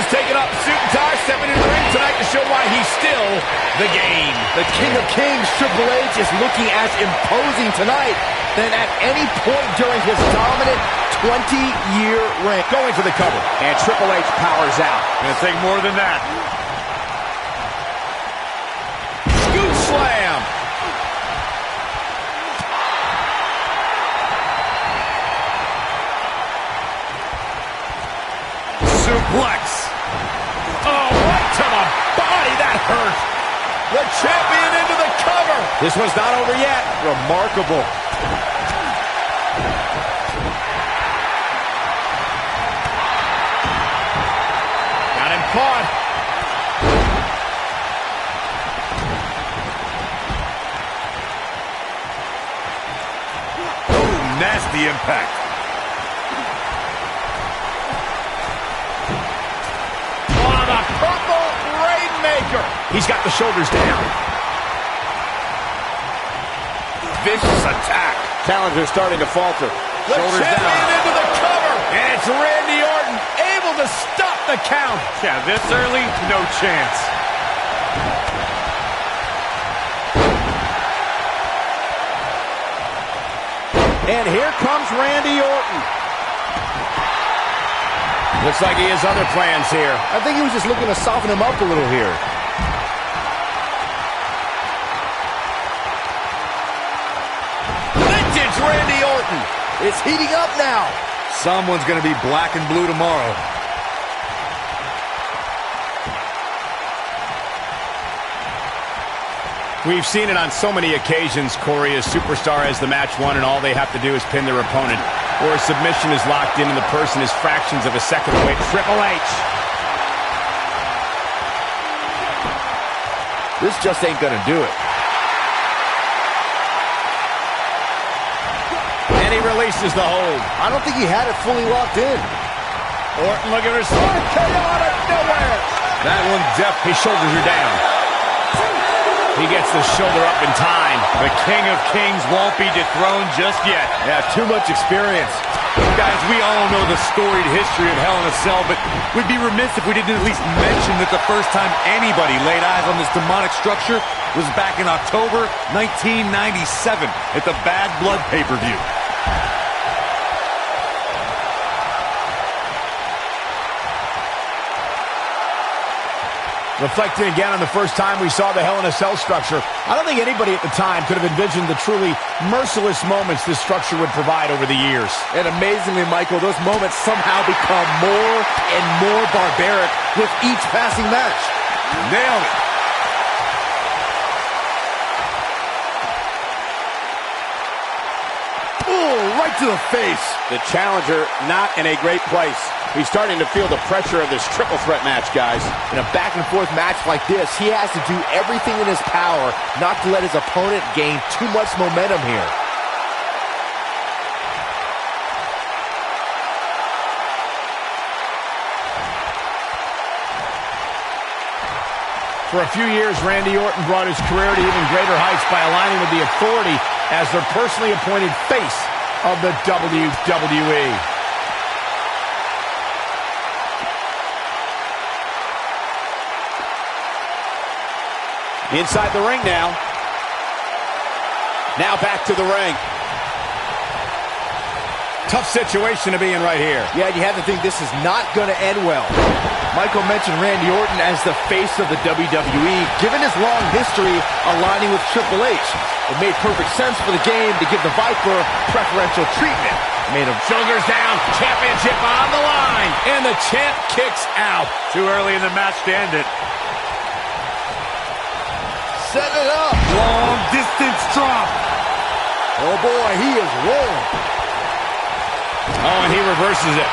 is taking off suit and tie, stepping into the ring tonight to show why he's still the game. The King of Kings, Triple H, is looking as imposing tonight than at any point during his dominant 20-year reign. Going for the cover. And Triple H powers out. Gonna take more than that. Scoop slam. Suplex. Oh, right to the body. That hurt. The champion into the cover. This one's not over yet. Remarkable. Got him caught. Oh, nasty impact. Oh, the purple rainmaker. He's got the shoulders down. Vicious attack. Challenger starting to falter. The Shoulders champion down. into the cover. And it's Randy Orton able to stop the count. Yeah, this early, no chance. And here comes Randy Orton. Looks like he has other plans here. I think he was just looking to soften him up a little here. Vintage Randy Orton. It's heating up now. Someone's going to be black and blue tomorrow. We've seen it on so many occasions, Corey. A superstar has the match won, and all they have to do is pin their opponent. Or a submission is locked in, and the person is fractions of a second away. Triple H. This just ain't gonna do it. And he releases the hold. I don't think he had it fully locked in. Orton looking for some KO out of nowhere. That one His shoulders are down. He gets the shoulder up in time. The King of Kings won't be dethroned just yet. Yeah, too much experience. Guys, we all know the storied history of Hell in a Cell, but we'd be remiss if we didn't at least mention that the first time anybody laid eyes on this demonic structure was back in October 1997 at the Bad Blood pay-per-view. Reflecting again on the first time we saw the Hell in a Cell structure, I don't think anybody at the time could have envisioned the truly merciless moments this structure would provide over the years. And amazingly, Michael, those moments somehow become more and more barbaric with each passing match. Nailed it. Oh, right to the face. The challenger not in a great place. He's starting to feel the pressure of this triple threat match, guys. In a back-and-forth match like this, he has to do everything in his power not to let his opponent gain too much momentum here. For a few years, Randy Orton brought his career to even greater heights by aligning with the Authority as their personally appointed face of the WWE. Inside the ring now. Now back to the ring. Tough situation to be in right here. Yeah, you have to think this is not going to end well. Michael mentioned Randy Orton as the face of the WWE, given his long history aligning with Triple H. It made perfect sense for the game to give the Viper preferential treatment. Made him Shoulders down, championship on the line, and the champ kicks out. Too early in the match to end it. set it up. Long distance drop. Oh boy, he is rolling. Oh, and he reverses it.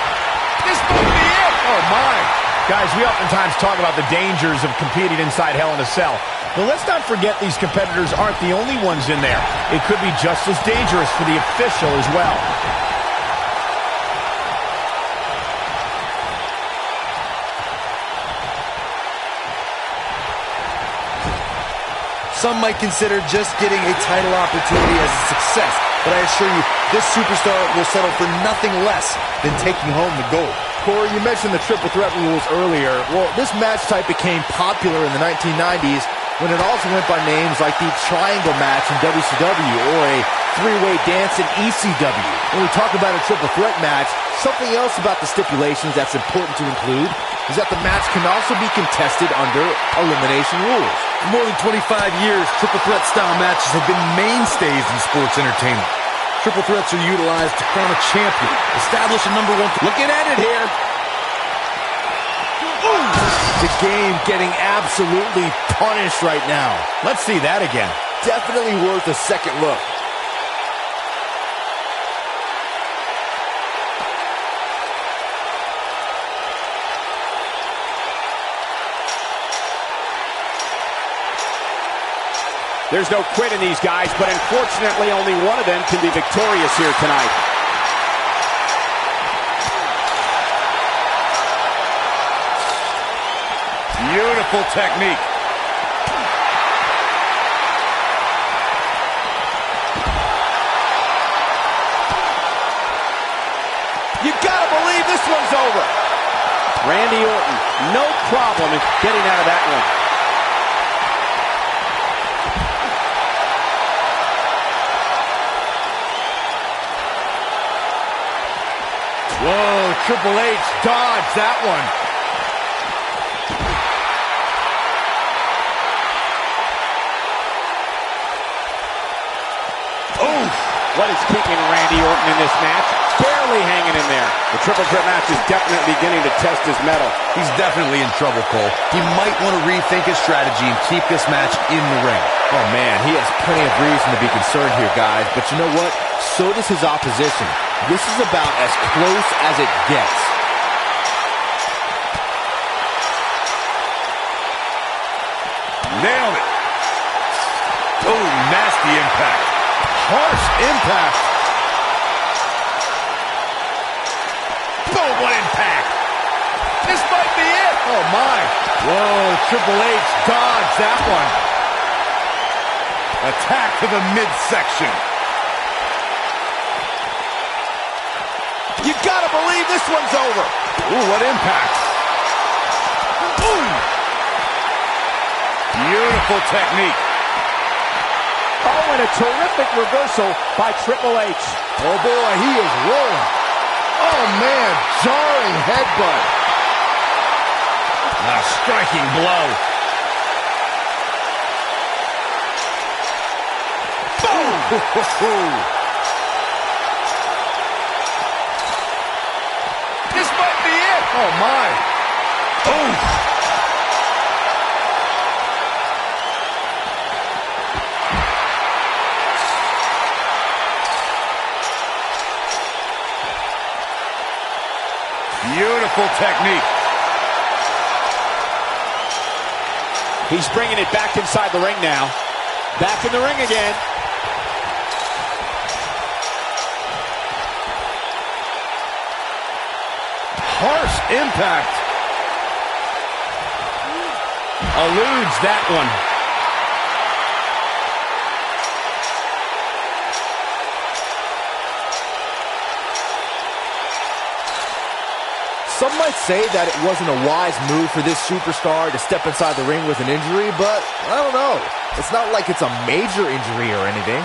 This might be it. Oh my. Guys, we oftentimes talk about the dangers of competing inside Hell in a Cell. But let's not forget these competitors aren't the only ones in there. It could be just as dangerous for the official as well. Some might consider just getting a title opportunity as a success, but I assure you, this superstar will settle for nothing less than taking home the gold. Corey, you mentioned the triple threat rules earlier. Well, this match type became popular in the 1990s when it also went by names like the triangle match in WCW or a three-way dance in ECW. When we talk about a triple threat match, something else about the stipulations that's important to include is that the match can also be contested under elimination rules. For more than 25 years, triple threat style matches have been mainstays in sports entertainment. Triple threats are utilized to crown a champion, establish a #1. Looking at it here. The game getting absolutely punished right now. Let's see that again. Definitely worth a second look. There's no quit in these guys, but unfortunately only one of them can be victorious here tonight. Beautiful technique. You gotta believe this one's over. Randy Orton, no problem in getting out of that one. Whoa, Triple H dodged that one. What is keeping Randy Orton in this match? Barely hanging in there. The triple threat match is definitely beginning to test his mettle. He's definitely in trouble, Cole. He might want to rethink his strategy and keep this match in the ring. Oh, man, he has plenty of reason to be concerned here, guys. But you know what? So does his opposition. This is about as close as it gets. Nailed it. Oh, nasty impact. Harsh impact. Boom, what impact. This might be it. Oh, my. Whoa, Triple H dodged that one. Attack to the midsection. You gotta believe this one's over. Ooh, what impact. Boom. Beautiful technique. Oh, and a terrific reversal by Triple H. Oh, boy, he is rolling. Oh, man, jarring headbutt. A striking blow. Boom! This might be it. Oh, my. Oh! Beautiful technique. He's bringing it back inside the ring now. Back in the ring again. Harsh impact. Eludes that one. Some might say that it wasn't a wise move for this superstar to step inside the ring with an injury, but I don't know. It's not like it's a major injury or anything.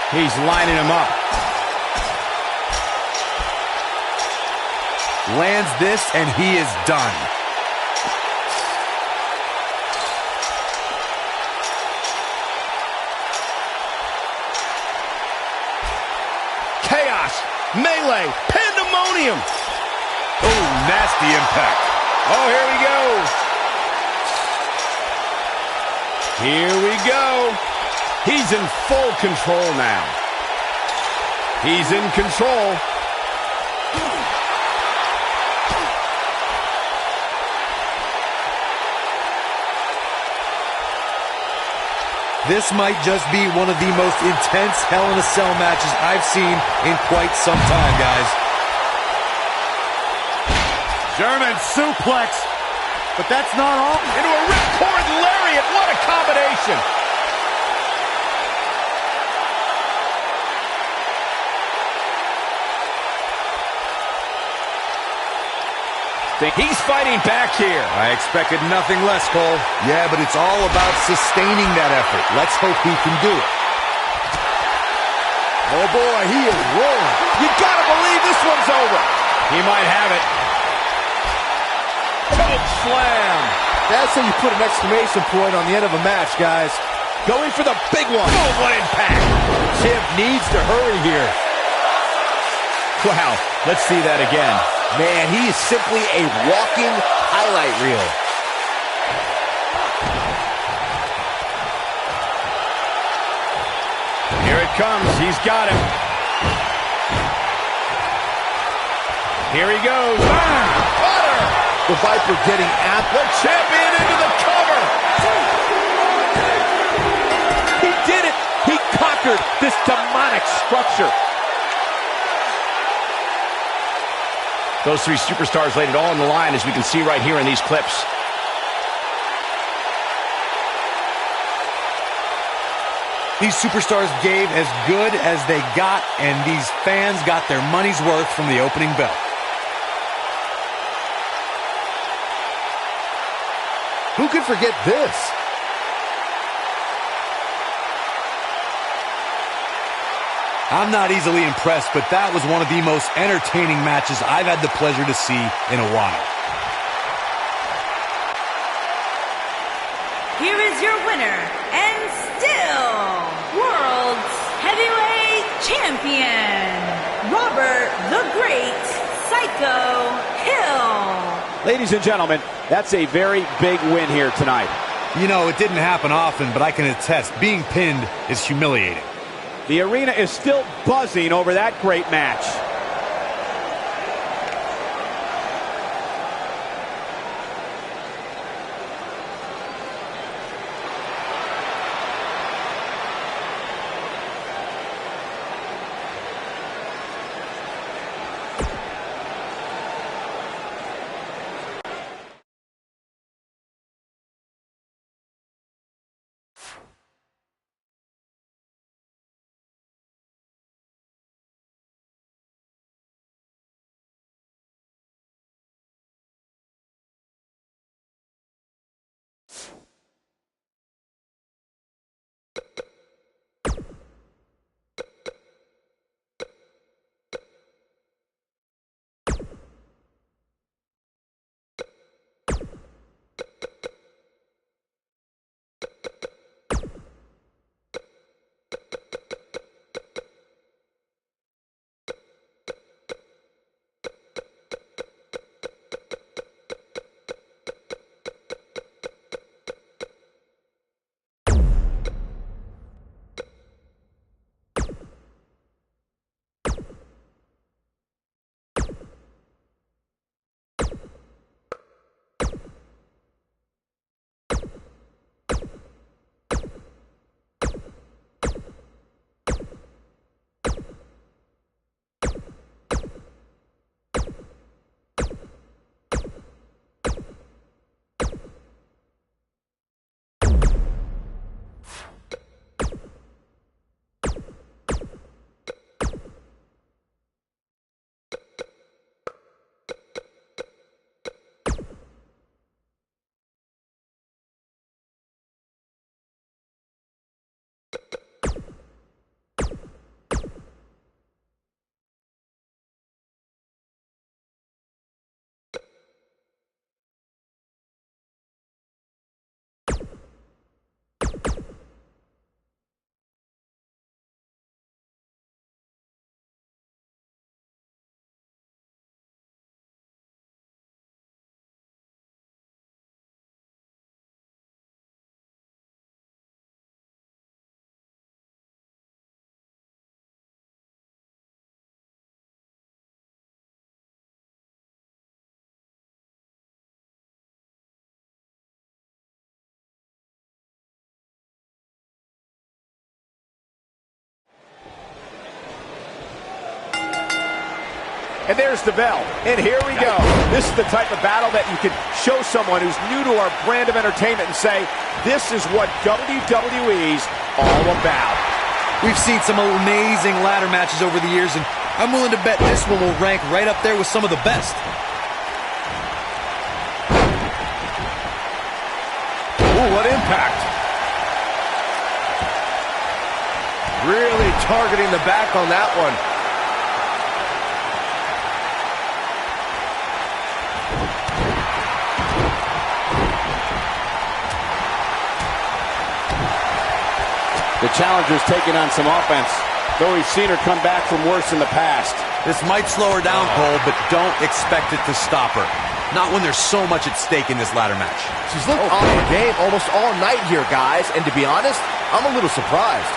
He's lining him up. Lands this, and he is done. Chaos, melee, pandemonium. Oh, nasty impact. Oh, here we go. Here we go. He's in full control now. He's in control. This might just be one of the most intense Hell in a Cell matches I've seen in quite some time, guys. German suplex. But that's not all. Into a ripcord lariat. What a combination. He's fighting back here. I expected nothing less, Cole. Yeah, but it's all about sustaining that effort. Let's hope he can do it. Oh, boy, he is rolling. You gotta believe this one's over. He might have it. Choke slam. That's how you put an exclamation point on the end of a match, guys. Going for the big one. Oh, what impact. Champ needs to hurry here. Wow, let's see that again. Man, he is simply a walking highlight reel. Here it comes. He's got him. Here he goes. Butter. The Viper getting at The champion into the cover. He did it. He conquered this demonic structure. Those three superstars laid it all on the line, as we can see right here in these clips. These superstars gave as good as they got, and these fans got their money's worth from the opening bell. Who could forget this? I'm not easily impressed, but that was one of the most entertaining matches I've had the pleasure to see in a while. Here is your winner, and still World's Heavyweight Champion, Robert the Great Psycho Hill. Ladies and gentlemen, that's a very big win here tonight. You know, it didn't happen often, but I can attest, being pinned is humiliating. The arena is still buzzing over that great match. And there's the bell. And here we go. This is the type of battle that you can show someone who's new to our brand of entertainment and say, this is what WWE's all about. We've seen some amazing ladder matches over the years, and I'm willing to bet this one will rank right up there with some of the best. impact. Really targeting the back on that one. The challenger's taking on some offense, though we've seen her come back from worse in the past. This might slow her down, Cole, but don't expect it to stop her. Not when there's so much at stake in this ladder match. She's looked on her game almost all night here, guys, and to be honest, I'm a little surprised.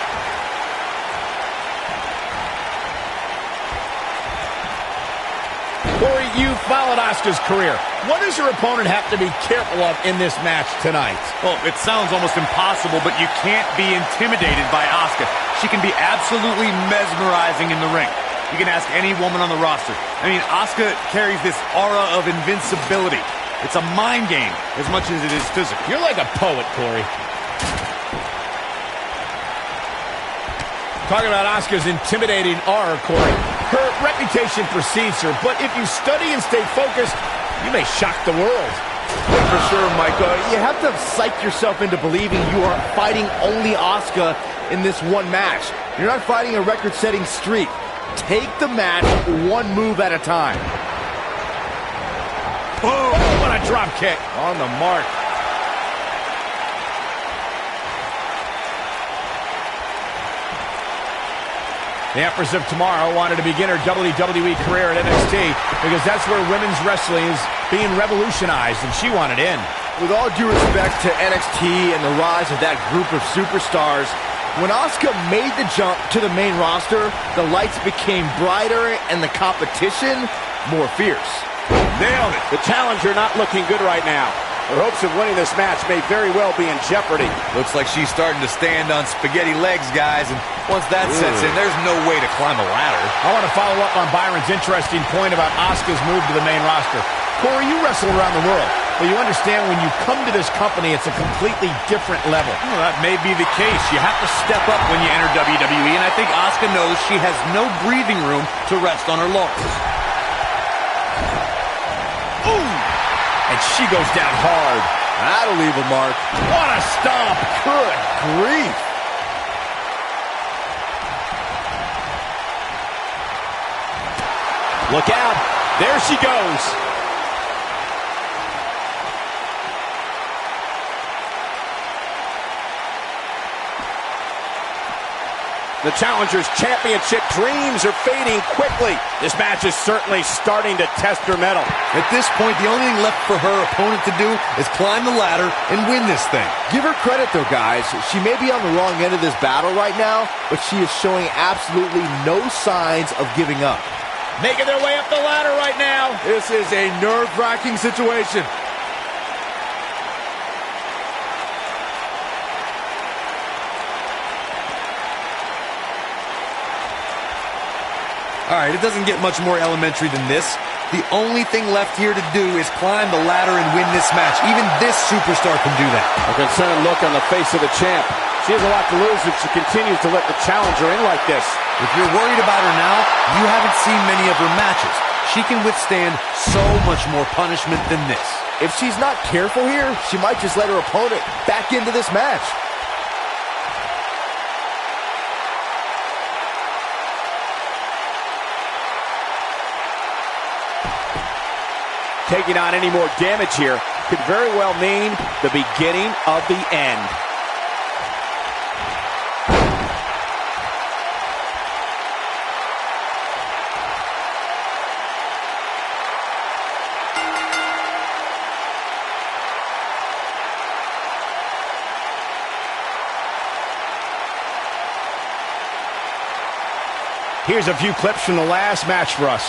Corey, you followed Asuka's career. What does her opponent have to be careful of in this match tonight? Well, it sounds almost impossible, but you can't be intimidated by Asuka. She can be absolutely mesmerizing in the ring. You can ask any woman on the roster. I mean, Asuka carries this aura of invincibility. It's a mind game as much as it is physical. You're like a poet, Corey. Talking about Asuka's intimidating aura, Corey. Her reputation precedes her, but if you study and stay focused, you may shock the world. Yeah, for sure, Micah. You have to psych yourself into believing you are fighting only Asuka in this one match. You're not fighting a record-setting streak. Take the match one move at a time. Boom! What a drop kick. On the mark. The Empress of Tomorrow wanted to begin her WWE career at NXT because that's where women's wrestling is being revolutionized, and she wanted in. With all due respect to NXT and the rise of that group of superstars, when Asuka made the jump to the main roster, the lights became brighter and the competition more fierce. Nailed it. The challenger not looking good right now. Her hopes of winning this match may very well be in jeopardy. Looks like she's starting to stand on spaghetti legs, guys, and once that sets in, there's no way to climb a ladder. I want to follow up on Byron's interesting point about Asuka's move to the main roster. Corey, you wrestle around the world, but you understand when you come to this company, it's a completely different level. Well, that may be the case. You have to step up when you enter WWE, and I think Asuka knows she has no breathing room to rest on her laurels. Ooh! And she goes down hard. That'll leave a mark. What a stomp! Good grief. Look out. There she goes. The challenger's championship dreams are fading quickly. This match is certainly starting to test her mettle. At this point, the only thing left for her opponent to do is climb the ladder and win this thing. Give her credit, though, guys. She may be on the wrong end of this battle right now, but she is showing absolutely no signs of giving up. Making their way up the ladder right now. This is a nerve-wracking situation. All right, it doesn't get much more elementary than this. The only thing left here to do is climb the ladder and win this match. Even this superstar can do that. A concerned look on the face of the champ. She has a lot to lose if she continues to let the challenger in like this. If you're worried about her now, you haven't seen many of her matches. She can withstand so much more punishment than this. If she's not careful here, she might just let her opponent back into this match. Taking on any more damage here could very well mean the beginning of the end. Here's a few clips from the last match for us.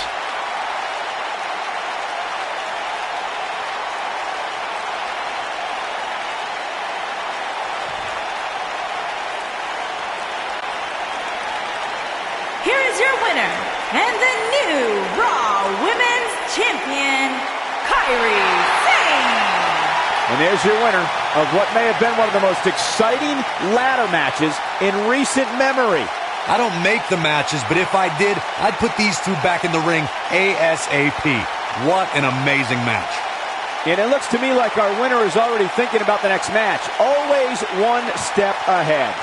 Here is your winner, and the new Raw Women's Champion, Kairi Sane. And there's your winner of what may have been one of the most exciting ladder matches in recent memory. I don't make the matches, but if I did, I'd put these two back in the ring ASAP. What an amazing match. And it looks to me like our winner is already thinking about the next match. Always one step ahead.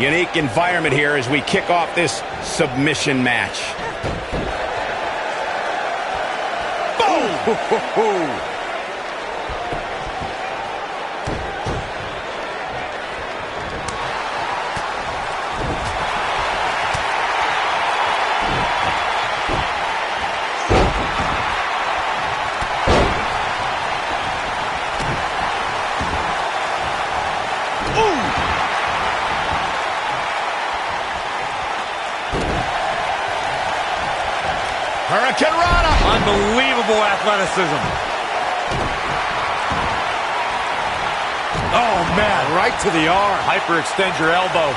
Unique environment here as we kick off this submission match. Boom! Hurricane Rana! Unbelievable athleticism. Oh, man, right to the arm. Hyperextend your elbow.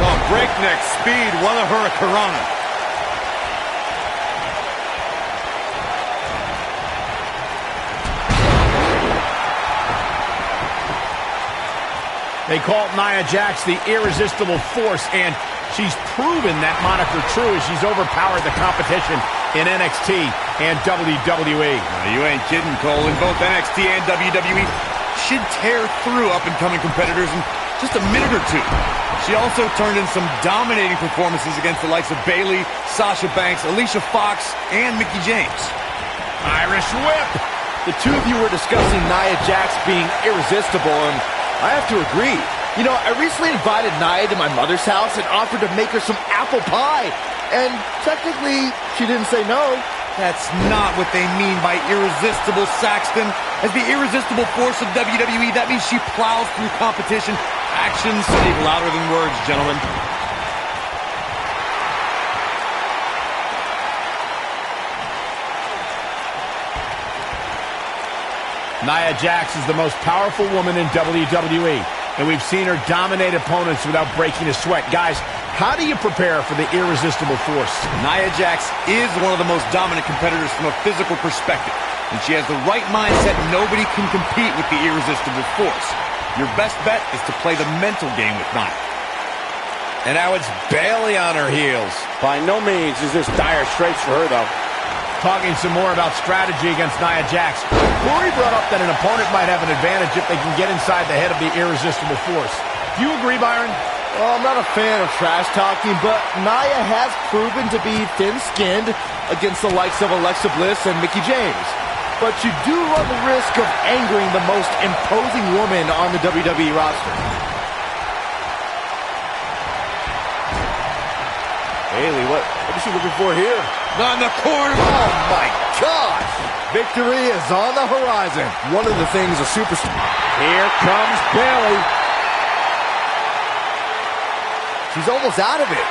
Oh, breakneck speed. What a Hurricane Rana. They call Nia Jax the irresistible force, and she's proven that moniker true as she's overpowered the competition in NXT and WWE. You ain't kidding, Cole. In both NXT and WWE, she'd tear through up-and-coming competitors in just a minute or two. She also turned in some dominating performances against the likes of Bayley, Sasha Banks, Alicia Fox, and Mickie James. Irish whip! The two of you were discussing Nia Jax being irresistible, and I have to agree. You know, I recently invited Nia to my mother's house and offered to make her some apple pie. And technically, she didn't say no. That's not what they mean by irresistible, Saxton. As the irresistible force of WWE, that means she plows through competition. Actions speak louder than words, gentlemen. Nia Jax is the most powerful woman in WWE, and we've seen her dominate opponents without breaking a sweat. Guys, how do you prepare for the irresistible force? Nia Jax is one of the most dominant competitors from a physical perspective, and she has the right mindset. Nobody can compete with the irresistible force. Your best bet is to play the mental game with Nia. And now it's Bayley on her heels. By no means is this dire straits for her, though. Talking some more about strategy against Nia Jax. Corey brought up that an opponent might have an advantage if they can get inside the head of the irresistible force. Do you agree, Byron? Well, I'm not a fan of trash talking, but Nia has proven to be thin-skinned against the likes of Alexa Bliss and Mickie James. But you do run the risk of angering the most imposing woman on the WWE roster. Bayley, what is she looking for here? On the corner. Oh, my gosh. Victory is on the horizon. One of the things a superstar... Here comes Bayley. She's almost out of it.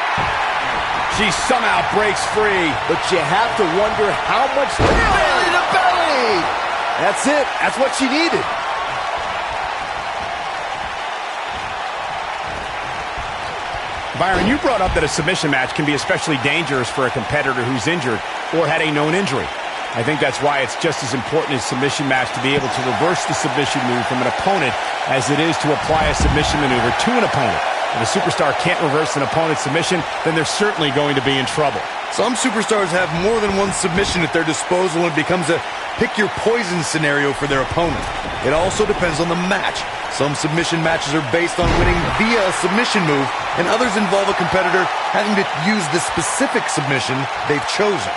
She somehow breaks free. But you have to wonder how much... Bayley to belly! That's it. That's what she needed. Byron, you brought up that a submission match can be especially dangerous for a competitor who's injured or had a known injury. I think that's why it's just as important as submission match to be able to reverse the submission move from an opponent as it is to apply a submission maneuver to an opponent. If a superstar can't reverse an opponent's submission, then they're certainly going to be in trouble. Some superstars have more than one submission at their disposal, and it becomes a pick-your-poison scenario for their opponent. It also depends on the match. Some submission matches are based on winning via a submission move, and others involve a competitor having to use the specific submission they've chosen.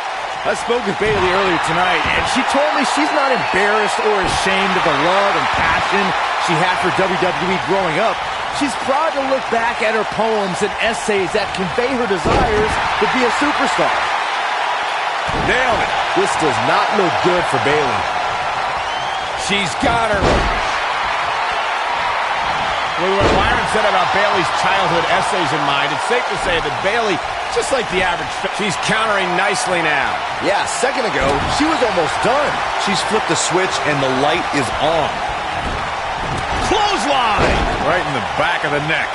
I spoke with Bayley earlier tonight, and she told me she's not embarrassed or ashamed of the love and passion she had for WWE growing up. She's proud to look back at her poems and essays that convey her desires to be a superstar. Nailed it. This does not look good for Bayley. She's got her. With what Byron said about Bayley's childhood essays in mind, it's safe to say that Bayley, just like the average, she's countering nicely now. Yeah, a second ago, she was almost done. She's flipped the switch, and the light is on. Clothesline! Right in the back of the neck.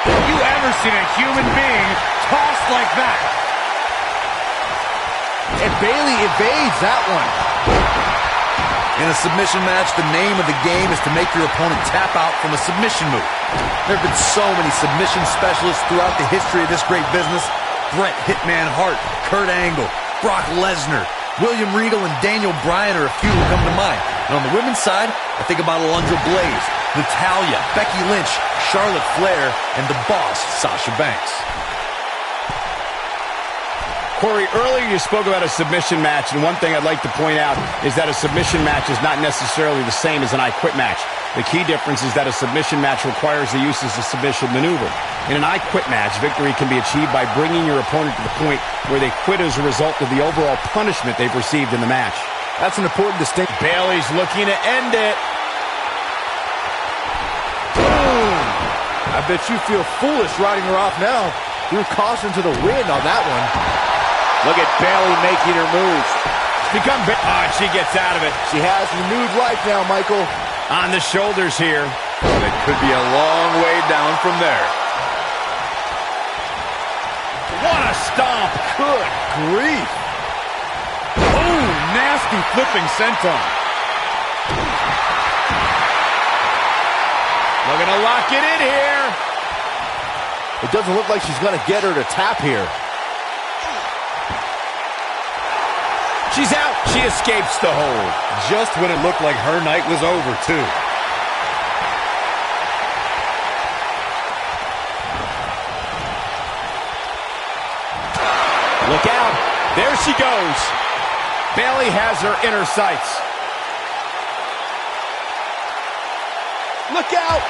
Have you ever seen a human being tossed like that? And Bayley evades that one. In a submission match, the name of the game is to make your opponent tap out from a submission move. There have been so many submission specialists throughout the history of this great business. Bret Hitman Hart, Kurt Angle, Brock Lesnar, William Regal, and Daniel Bryan are a few who come to mind. And on the women's side, I think about Alundra Blaze, Natalya, Becky Lynch, Charlotte Flair, and the boss, Sasha Banks. Corey, earlier you spoke about a submission match, and one thing I'd like to point out is that a submission match is not necessarily the same as an I Quit match. The key difference is that a submission match requires the use of a submission maneuver. In an I Quit match, victory can be achieved by bringing your opponent to the point where they quit as a result of the overall punishment they've received in the match. That's an important distinction. Bayley's looking to end it. Boom! I bet you feel foolish riding her off now. Threw caution to the wind on that one. Look at Bayley making her moves. She gets out of it. She has renewed life now, Michael. On the shoulders here. It could be a long way down from there. What a stomp. Good grief. Oh, nasty flipping senton. Looking to lock it in here. It doesn't look like she's going to get her to tap here. She's out. She escapes the hold. Just when it looked like her night was over, too. Look out. There she goes. Bayley has her inner sights. Look out.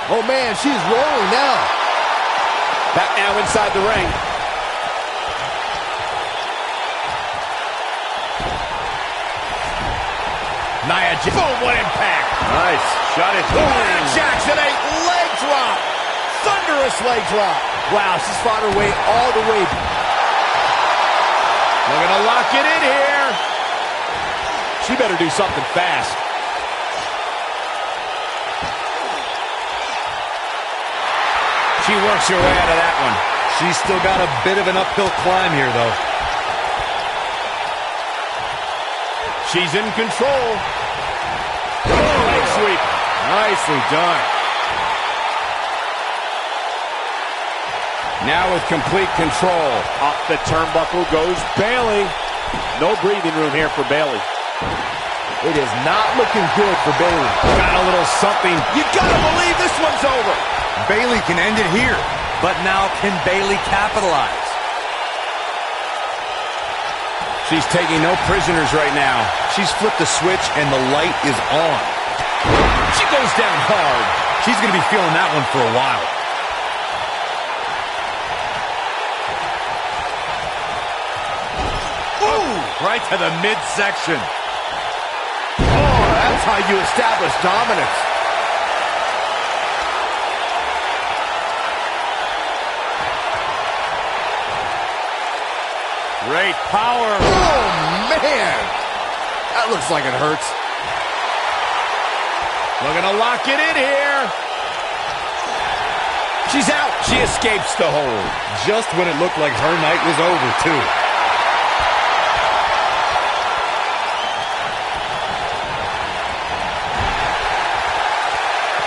Oh, man, she's rolling now. Back now inside the ring. Nia Jax. Boom, what impact. Nice. Shot it. Nia Jax and a leg drop. Thunderous leg drop. Wow, she's fought her way all the way. Looking to lock it in here. She better do something fast. She works her way out of that one. She's still got a bit of an uphill climb here, though. She's in control. Leg sweep. Nicely done. Now with complete control. Up the turnbuckle goes Bayley. No breathing room here for Bayley. It is not looking good for Bayley. Got a little something. You gotta believe this one's over. Bayley can end it here, but now can Bayley capitalize? She's taking no prisoners right now. She's flipped the switch, and the light is on. She goes down hard. She's going to be feeling that one for a while. Ooh, right to the midsection. Oh, that's how you establish dominance. Great power. Oh, man. That looks like it hurts. Looking to lock it in here. She's out. She escapes the hold. Just when it looked like her night was over, too.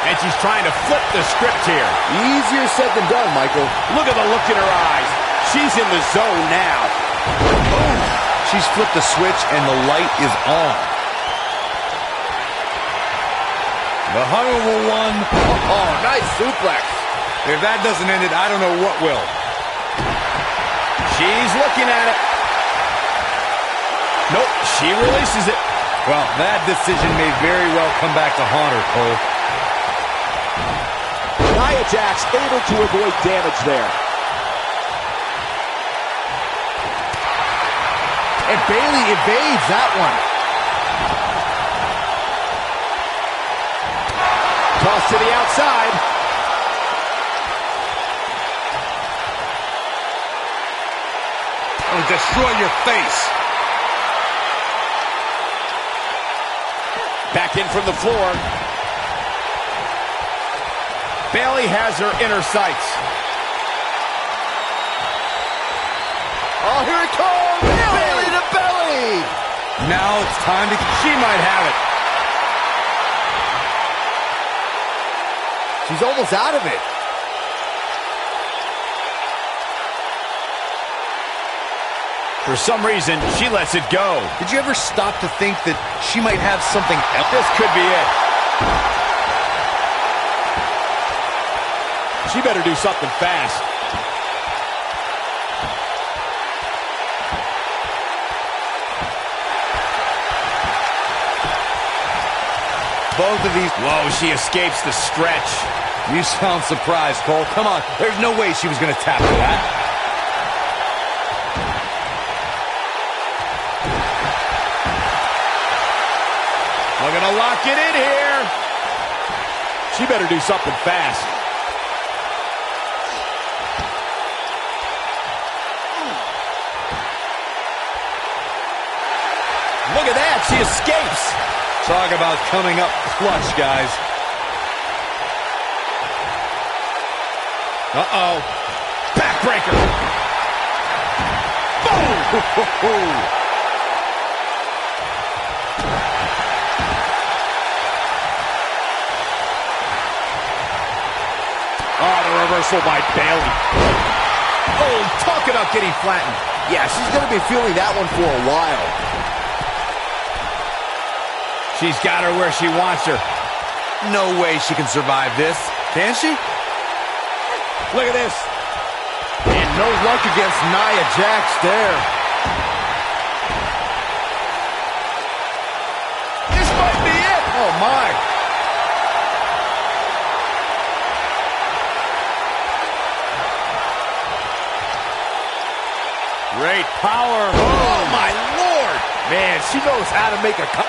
And she's trying to flip the script here. Easier said than done, Michael. Look at the look in her eyes. She's in the zone now. Boom! She's flipped the switch and the light is on. The Honorable One. Oh, nice suplex. If that doesn't end it, I don't know what will. She's looking at it. Nope, she releases it. Well, that decision may very well come back to haunt her, Cole. Nia Jax able to avoid damage there. And Bayley evades that one. Toss to the outside. It'll destroy your face. Back in from the floor. Bayley has her inner sights. Oh, here it comes. Bayley to belly. Now it's time to... She might have it. She's almost out of it. For some reason, she lets it go. Did you ever stop to think that she might have something else? This could be it. She better do something fast. Both of these... Whoa, she escapes the stretch. You sound surprised, Cole. Come on. There's no way she was going to tap for that. We're going to lock it in here. She better do something fast. Look at that. She escapes. Talk about coming up clutch, guys. Uh-oh. Backbreaker. Boom! Oh, the reversal by Bayley. Oh, talk about getting flattened. Yeah, she's going to be feeling that one for a while. She's got her where she wants her. No way she can survive this. Can she? Look at this. And no luck against Nia Jax there. This might be it. Oh, my. Great power. Oh, my Lord. Man, she knows how to make a cut.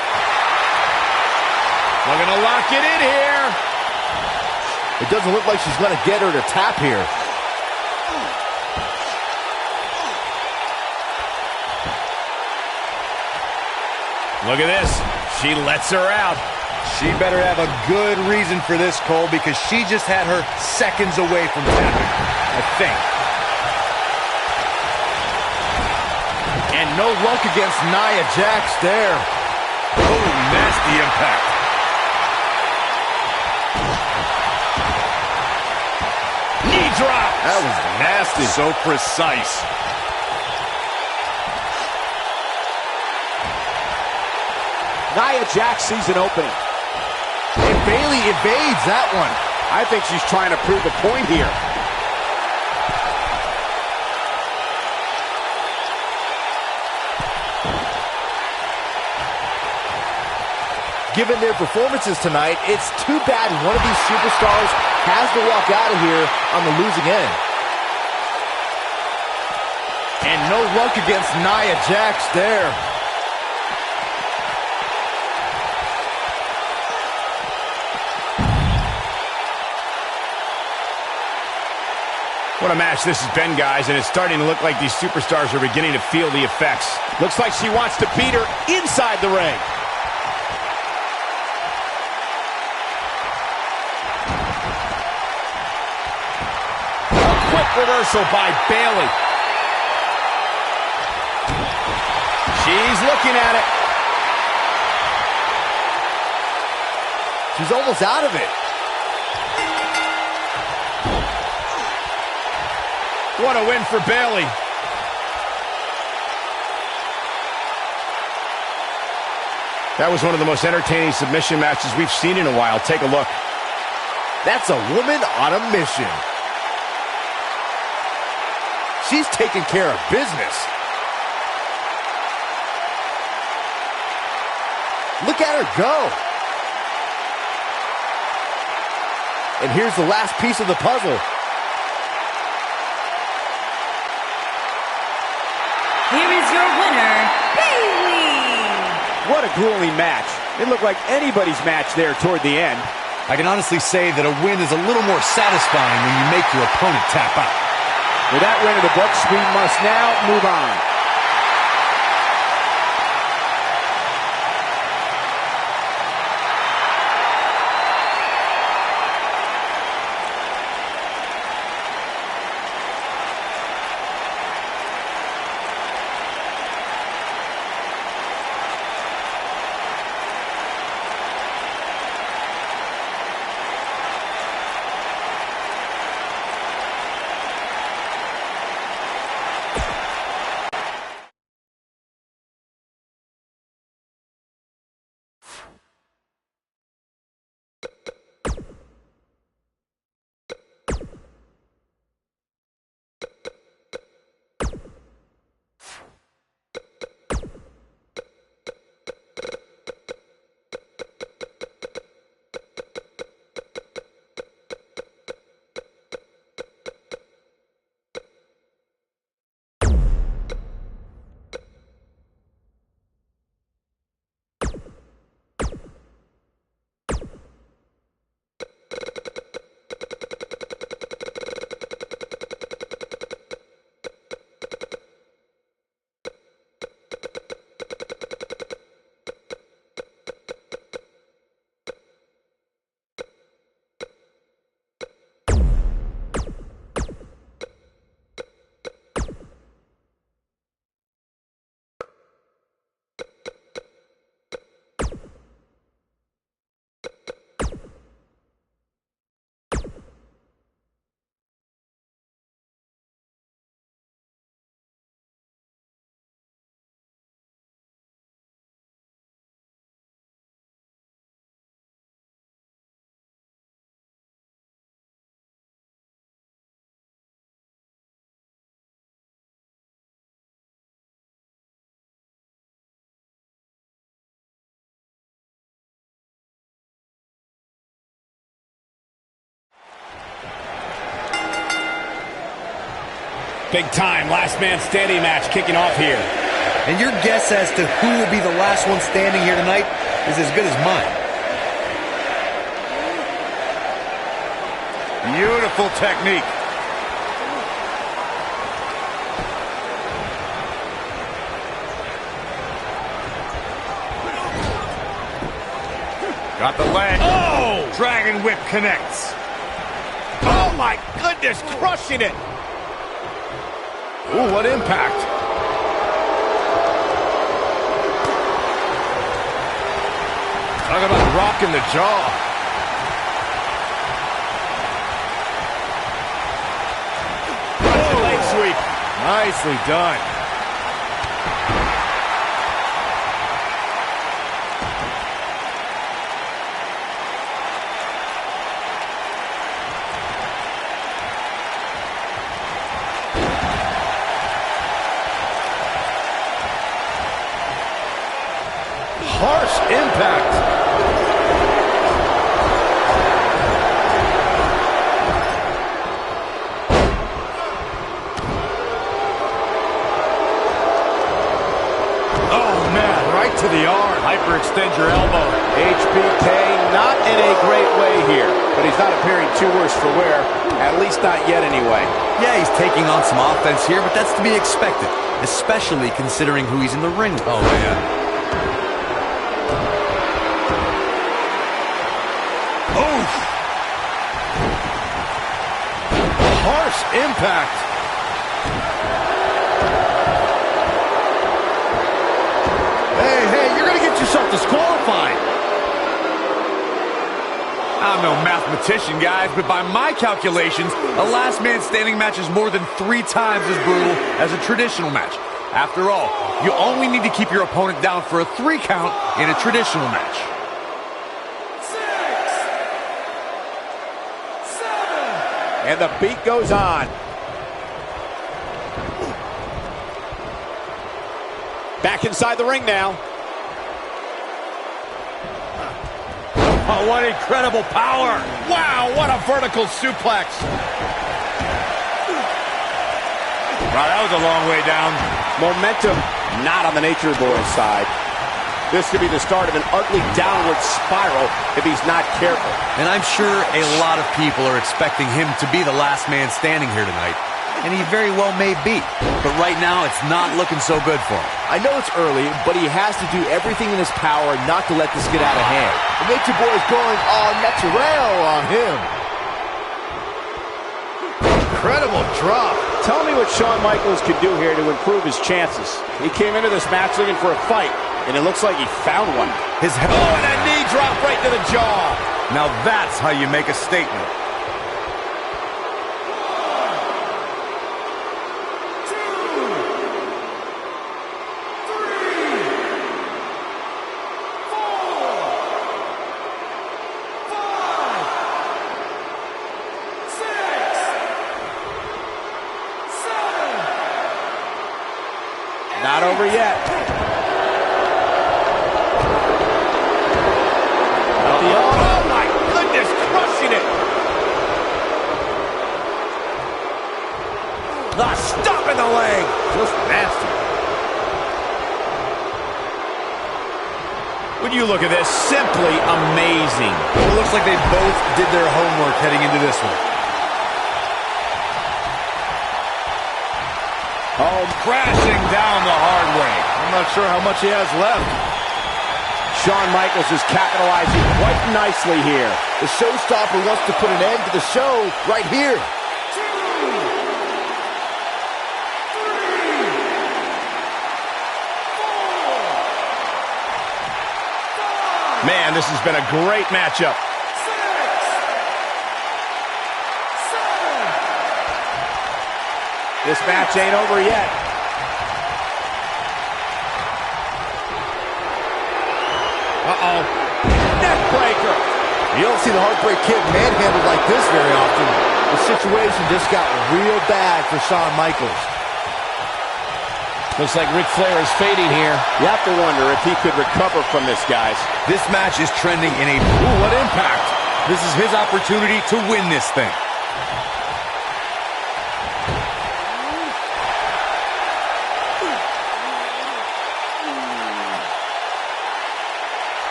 We're going to lock it in here. It doesn't look like she's going to get her to tap here. Look at this. She lets her out. She better have a good reason for this, Cole, because she just had her seconds away from tapping, I think. And no luck against Nia Jax there. Oh, nasty impact. Knee drop. That was nasty. So precise. Nia Jax sees an opening. And Bayley evades that one. I think she's trying to prove a point here. Given their performances tonight, it's too bad one of these superstars has to walk out of here on the losing end. And no luck against Nia Jax there. What a match this has been, guys, and it's starting to look like these superstars are beginning to feel the effects. Looks like she wants to beat her inside the ring. reversal by Bayley. She's looking at it. She's almost out of it. What a win for Bayley. That was one of the most entertaining submission matches we've seen in a while. Take a look. That's a woman on a mission. She's taking care of business. Look at her go. And here's the last piece of the puzzle. Here is your winner, Bayley. What a grueling match. It looked like anybody's match there toward the end. I can honestly say that a win is a little more satisfying when you make your opponent tap out. With that win in the books, we must now move on. Big time last man standing match kicking off here. And your guess as to who will be the last one standing here tonight is as good as mine. Beautiful technique. Got the leg. Oh! Dragon whip connects. Oh my goodness, crushing it. Ooh, what impact. Talk about rocking the jaw. Oh. Leg sweep. Nicely done. Harsh impact. Oh man, right to the arm. Hyperextend your elbow. HBK not in a great way here, but he's not appearing too worse for wear, at least not yet anyway. Yeah, he's taking on some offense here, but that's to be expected, especially considering who he's in the ring with. Oh, yeah. harsh impact. Hey, you're going to get yourself disqualified. I'm no mathematician, guys, but by my calculations, a last man standing match is more than 3 times as brutal as a traditional match. After all, you only need to keep your opponent down for a 3 count in a traditional match. 6, 7. And the beat goes on. Back inside the ring now. Oh, what incredible power. Wow, what a vertical suplex. Wow, that was a long way down. Momentum not on the Nature Boy's side. This could be the start of an ugly downward spiral if he's not careful. And I'm sure a lot of people are expecting him to be the last man standing here tonight. And he very well may be. But right now, it's not looking so good for him. I know it's early, but he has to do everything in his power not to let this get out of hand. The Nature Boy is going all natural on him. Incredible drop. Tell me what Shawn Michaels can do here to improve his chances. He came into this match looking for a fight, and it looks like he found one. His head. Oh, and that knee drop right to the jaw. Now that's how you make a statement. 2, 3, 4, 5, 6, 7. Not over yet. Oh my goodness, crushing it. The stop in the leg. Just nasty. When you look at this, simply amazing. It looks like they both did their homework heading into this one. Oh, crashing down the hard way. I'm not sure how much he has left. Shawn Michaels is capitalizing quite nicely here. The showstopper wants to put an end to the show right here. 2, 3, 4, 5, Man, this has been a great matchup. 6, 7. This match ain't over yet. Uh-oh. Neck breaker. You don't see the Heartbreak Kid manhandled like this very often. The situation just got real bad for Shawn Michaels. Looks like Ric Flair is fading here. You have to wonder if he could recover from this, guys. This match is trending in a... Ooh, what impact. This is his opportunity to win this thing.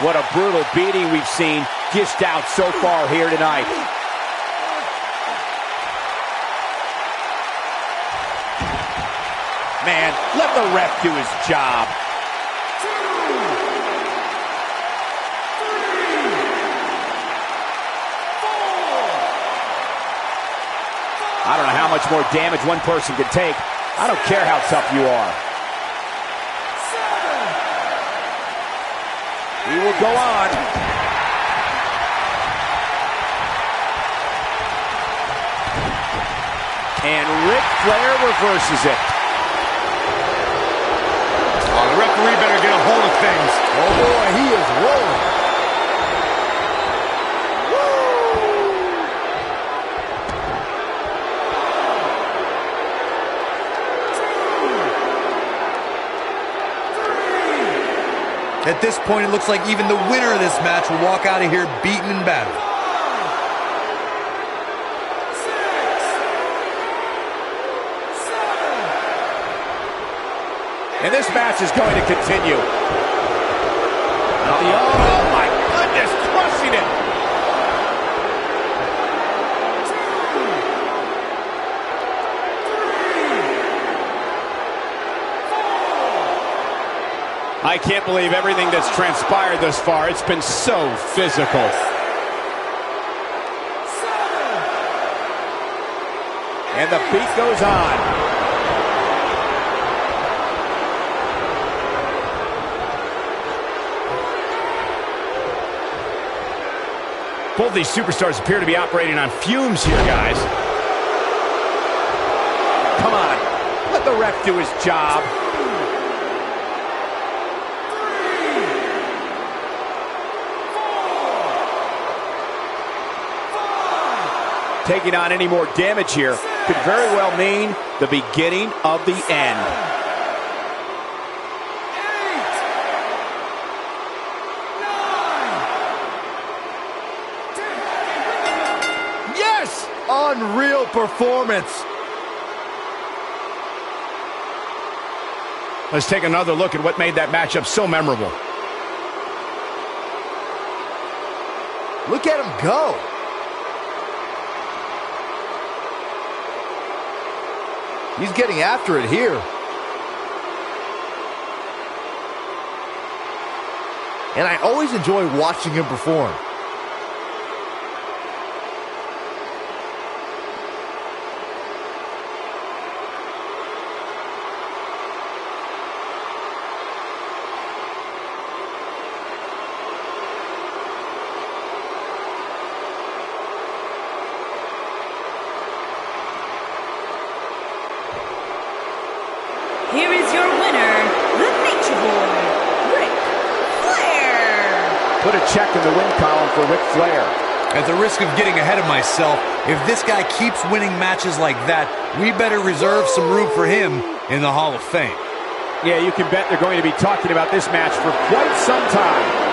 What a brutal beating we've seen dished out so far here tonight. Man, let the ref do his job. 2, 3, 4, 5. I don't know how much more damage one person can take. I don't care how tough you are. 7. He will go on. And Ric Flair reverses it. Oh, the referee better get a hold of things. Oh boy, he is rolling. At this point, it looks like even the winner of this match will walk out of here beaten and battered. 6, 7. And this match is going to continue. Oh my goodness, crushing it. 2, 3, 4. I can't believe everything that's transpired thus far. It's been so physical. And the beat goes on. Both these superstars appear to be operating on fumes here, guys. Come on, let the ref do his job. Taking on any more damage here could very well mean the beginning of the end. 8, 9, 10. Yes! Unreal performance. Let's take another look at what made that matchup so memorable. Look at him go. He's getting after it here. And I always enjoy watching him perform. Here is your winner, the Nature Boy, Ric Flair. Put a check in the win column for Ric Flair. At the risk of getting ahead of myself, if this guy keeps winning matches like that, we better reserve some room for him in the Hall of Fame. Yeah, you can bet they're going to be talking about this match for quite some time.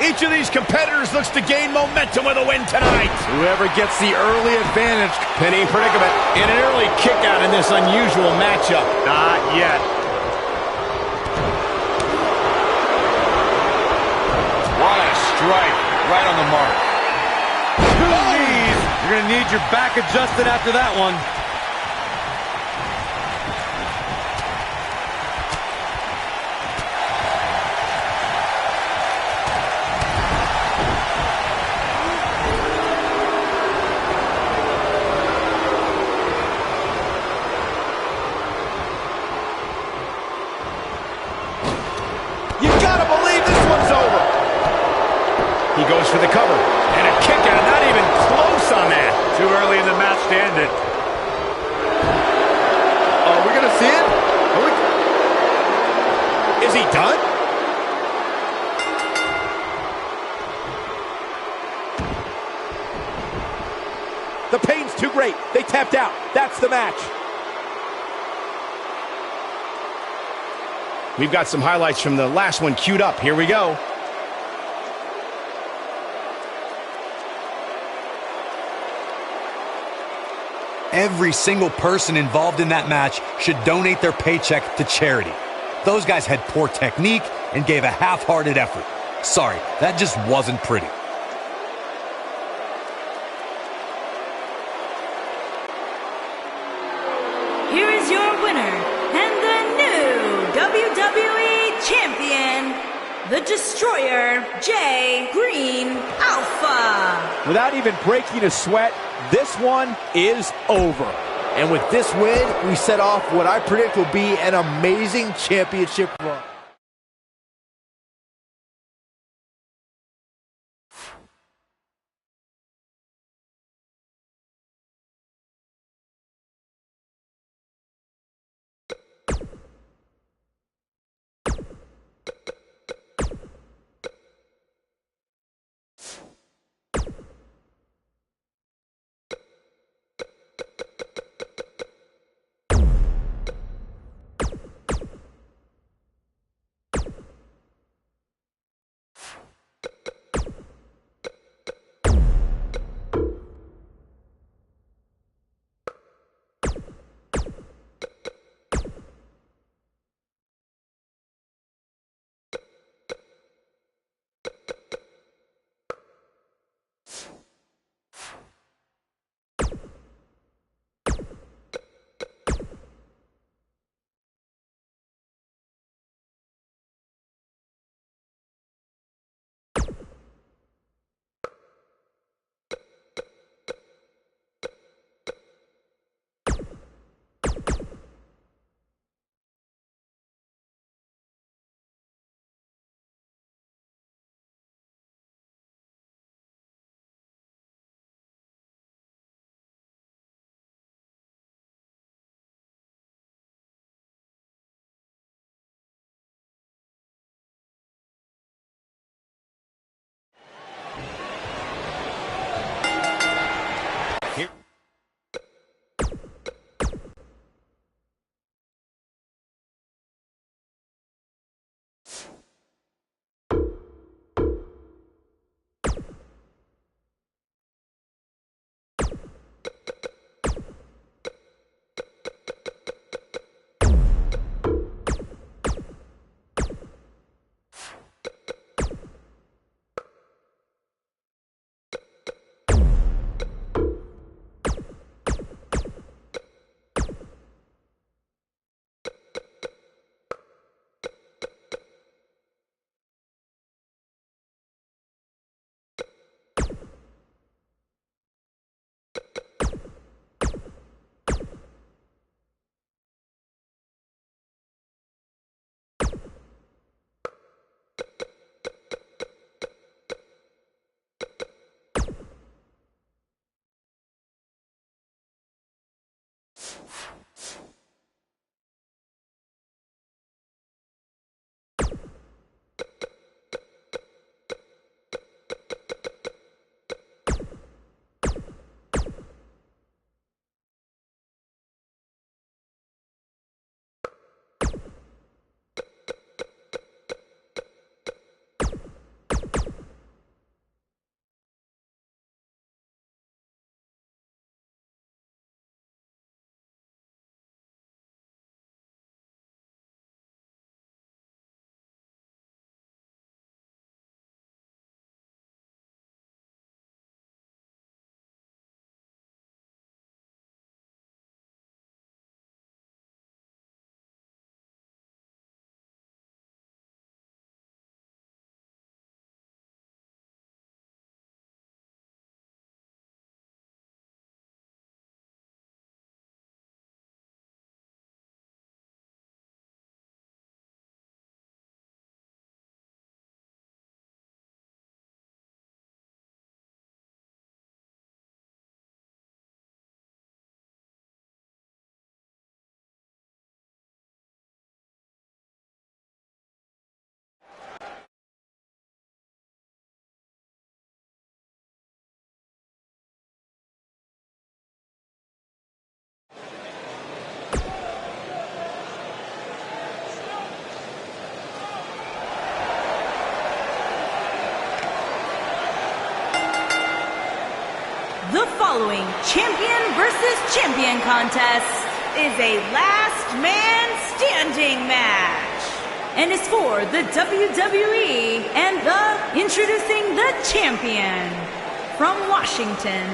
Each of these competitors looks to gain momentum with a win tonight. Whoever gets the early advantage. Penny predicament. And an early kick out in this unusual matchup. Not yet. What a strike. Right on the mark. Two knees. You're going to need your back adjusted after that one. He goes for the cover. And a kick out. Not even close on that. Too early in the match to end it. Are we going to see it? Is he done? The pain great. They tapped out. That's the match. We've got some highlights from the last one queued up. Here we go. Every single person involved in that match should donate their paycheck to charity. Those guys had poor technique and gave a half-hearted effort. Sorry, that just wasn't pretty. Here is your winner, and the new WWE Champion, the Destroyer, Jay Green Alpha. Without even breaking a sweat, this one is over. And with this win, we set off what I predict will be an amazing championship run. following champion versus champion contest is a last man standing match and is for the WWE and introducing the champion from Washington,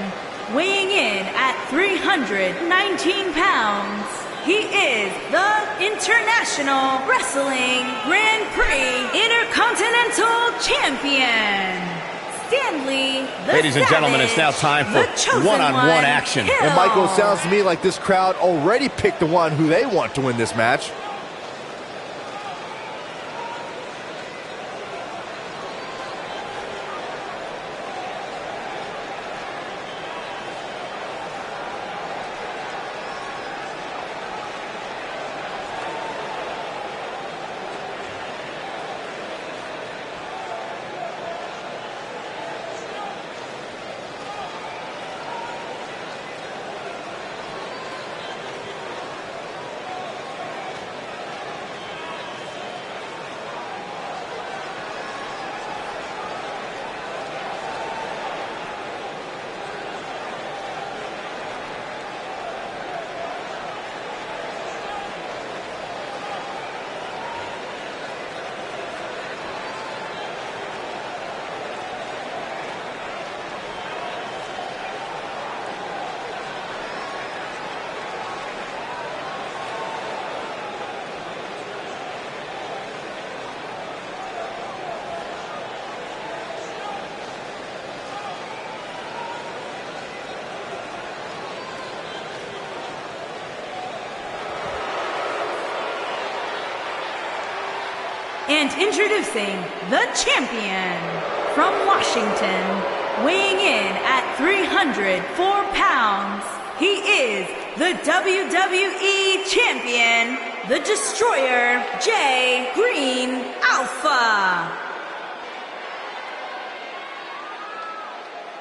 weighing in at 319 pounds. He is the International Wrestling Grand Prix Intercontinental Champion, Stanley the Ladies and gentlemen, it's now time for one-on-one action. Hill. And Michael, it sounds to me like this crowd already picked the one who they want to win this match. And introducing the champion from Washington, weighing in at 304 pounds, he is the WWE Champion, the Destroyer, Jay Green Alpha.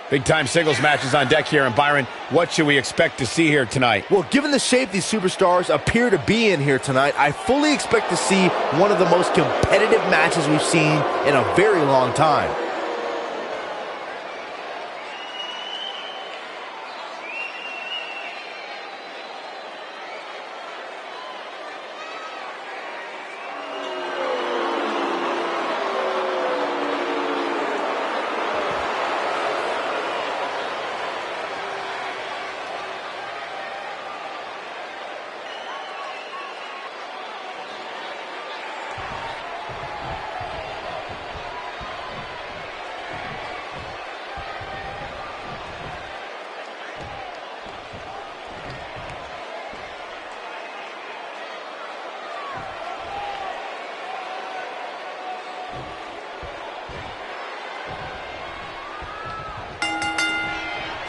Big-time singles matches on deck here, and Byron, what should we expect to see here tonight? Well, given the shape these superstars appear to be in here tonight, I fully expect to see one of the most competitive matches we've seen in a very long time.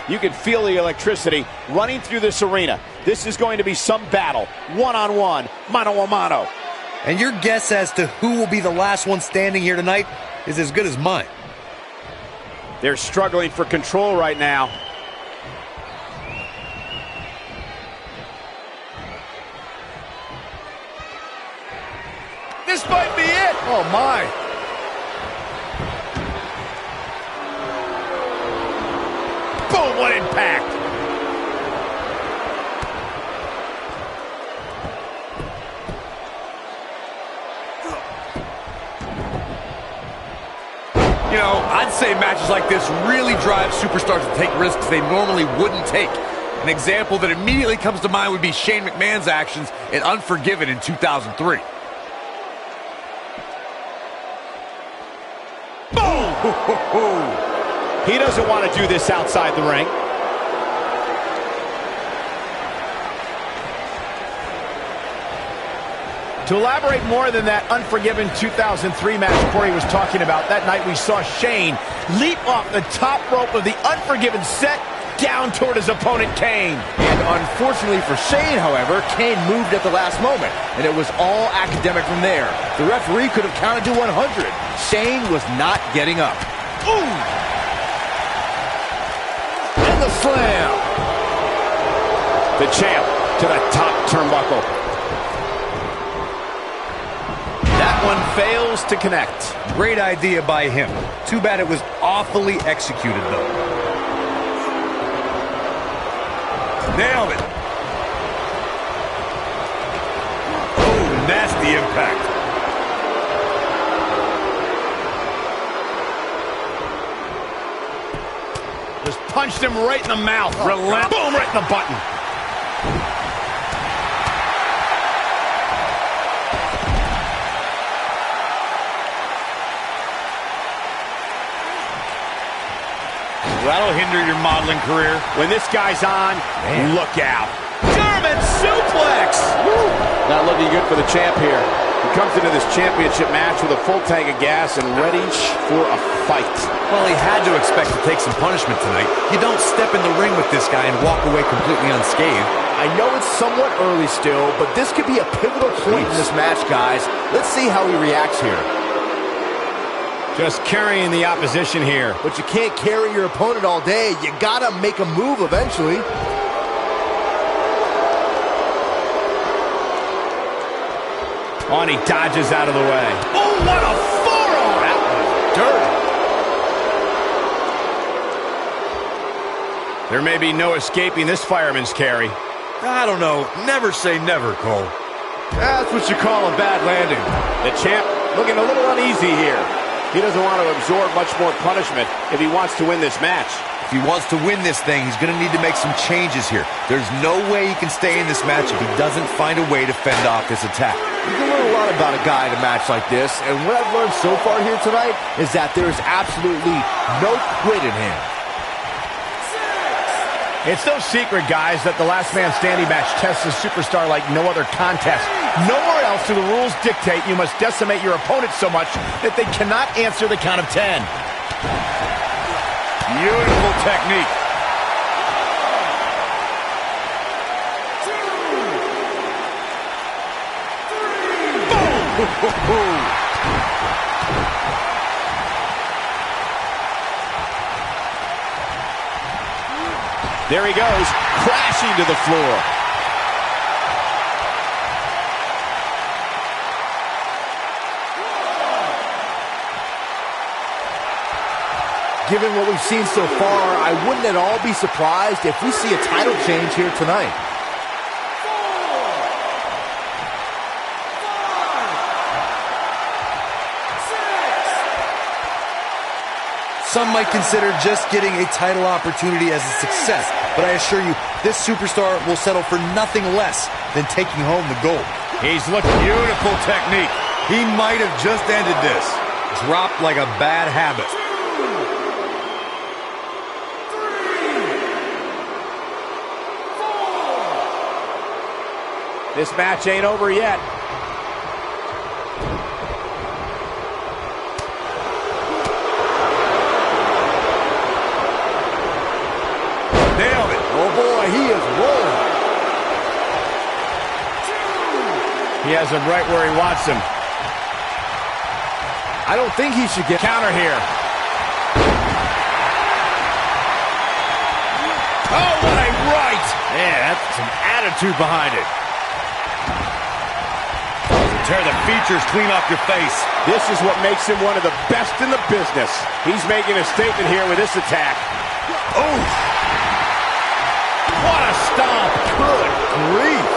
You can feel the electricity running through this arena. This is going to be some battle. One-on-one, mano-a-mano. And your guess as to who will be the last one standing here tonight is as good as mine. They're struggling for control right now. This might be it. Oh, my. Boom, what impact. You know, I'd say matches like this really drive superstars to take risks they normally wouldn't take. An example that immediately comes to mind would be Shane McMahon's actions in Unforgiven in 2003. Boom! He doesn't want to do this outside the ring. To elaborate more than that Unforgiven 2003 match Corey was talking about, that night we saw Shane leap off the top rope of the Unforgiven set down toward his opponent, Kane. And unfortunately for Shane, however, Kane moved at the last moment, and it was all academic from there. The referee could have counted to 100. Shane was not getting up. Ooh! And the slam. The champ to the top turnbuckle. That one fails to connect. Great idea by him. Too bad it was awfully executed, though. Nailed it. Oh, nasty impact. Just punched him right in the mouth. Relent. Boom, right in the button. That'll hinder your modeling career. When this guy's on, look out. German suplex! Woo. Not looking good for the champ here. He comes into this championship match with a full tank of gas and ready for a fight. Well, he had to expect to take some punishment tonight. You don't step in the ring with this guy and walk away completely unscathed. I know it's somewhat early still, but this could be a pivotal point in this match, guys. Let's see how he reacts here. Just carrying the opposition here. But you can't carry your opponent all day. You gotta make a move eventually. Oh, and he dodges out of the way. Oh, what a forearm! That was dirty. There may be no escaping this fireman's carry. I don't know. Never say never, Cole. That's what you call a bad landing. The champ looking a little uneasy here. He doesn't want to absorb much more punishment if he wants to win this match. If he wants to win this thing, he's going to need to make some changes here. There's no way he can stay in this match if he doesn't find a way to fend off this attack. You can learn a lot about a guy in a match like this, and what I've learned so far here tonight is that there's absolutely no quit in him. It's no secret, guys, that the last man standing match tests a superstar like no other contest. Nowhere else do the rules dictate you must decimate your opponent so much that they cannot answer the count of 10. Beautiful technique. There he goes, crashing to the floor. Given what we've seen so far, I wouldn't at all be surprised if we see a title change here tonight. Some might consider just getting a title opportunity as a success, but I assure you, this superstar will settle for nothing less than taking home the gold. He's looking beautiful technique. He might have just ended this. Dropped like a bad habit. This match ain't over yet. Nailed it. Oh boy, he is rolling. He has him right where he wants him. I don't think he should get Counter here. Oh, what a right! Yeah, that's some attitude behind it. Tear the features clean off your face. This is what makes him one of the best in the business. He's making a statement here with this attack. Oh! What a stomp! Good grief!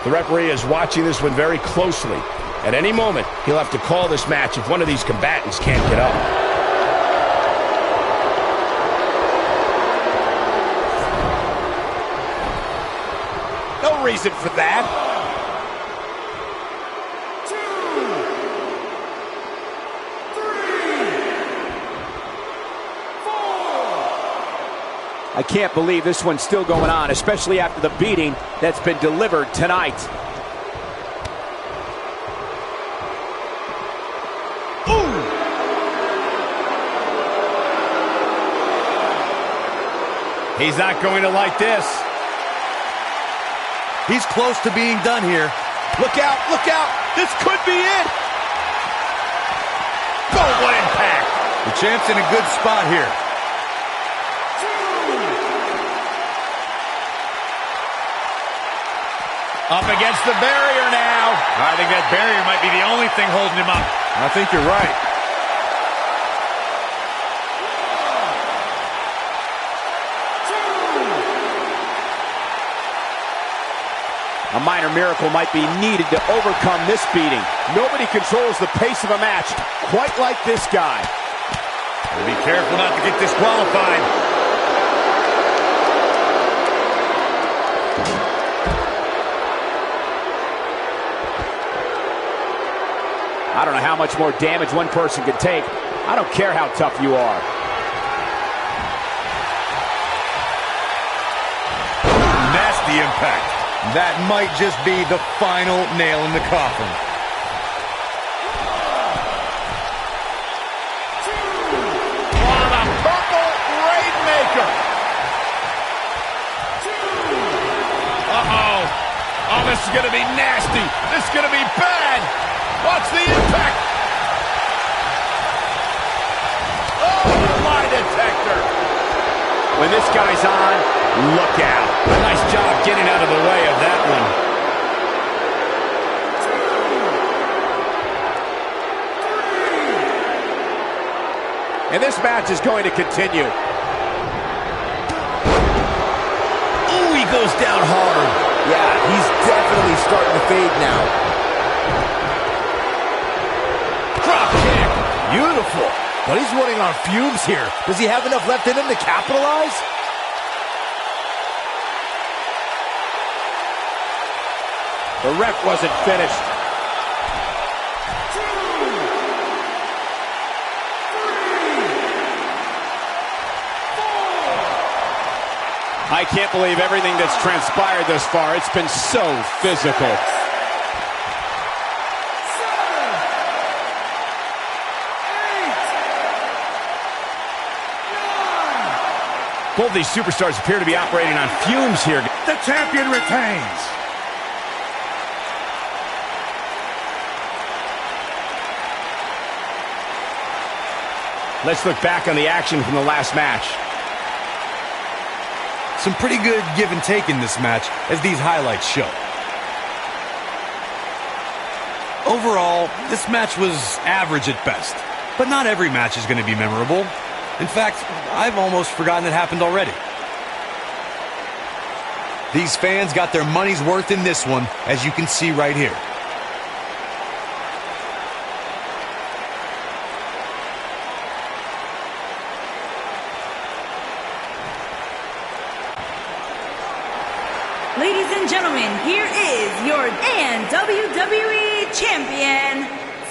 The referee is watching this one very closely. At any moment, he'll have to call this match if one of these combatants can't get up. No reason for that. I can't believe this one's still going on, especially after the beating that's been delivered tonight. Ooh! He's not going to like this. He's close to being done here. Look out, look out. This could be it. Oh, what impact. The champ's in a good spot here. Up against the barrier now. I think that barrier might be the only thing holding him up. I think you're right. A minor miracle might be needed to overcome this beating. Nobody controls the pace of a match quite like this guy. Be careful not to get disqualified. I don't know how much more damage one person can take. I don't care how tough you are. Nasty impact. That might just be the final nail in the coffin. On a purple Rainmaker. Uh-oh. Oh, this is going to be nasty. This is going to be bad. Watch the impact. Oh, lie detector. When this guy's on, look out. A nice job getting out of the way of that one. And this match is going to continue. Ooh, he goes down hard. Yeah, he's definitely starting to fade now. Drop kick. Beautiful. But he's running on fumes here. Does he have enough left in him to capitalize? The ref wasn't finished. I can't believe everything that's transpired thus far. It's been so physical. Both these superstars appear to be operating on fumes here. The champion retains. Let's look back on the action from the last match. Some pretty good give and take in this match, as these highlights show. Overall, this match was average at best, but not every match is going to be memorable. In fact, I've almost forgotten it happened already. These fans got their money's worth in this one, as you can see right here. Ladies and gentlemen, here is your WWE Champion,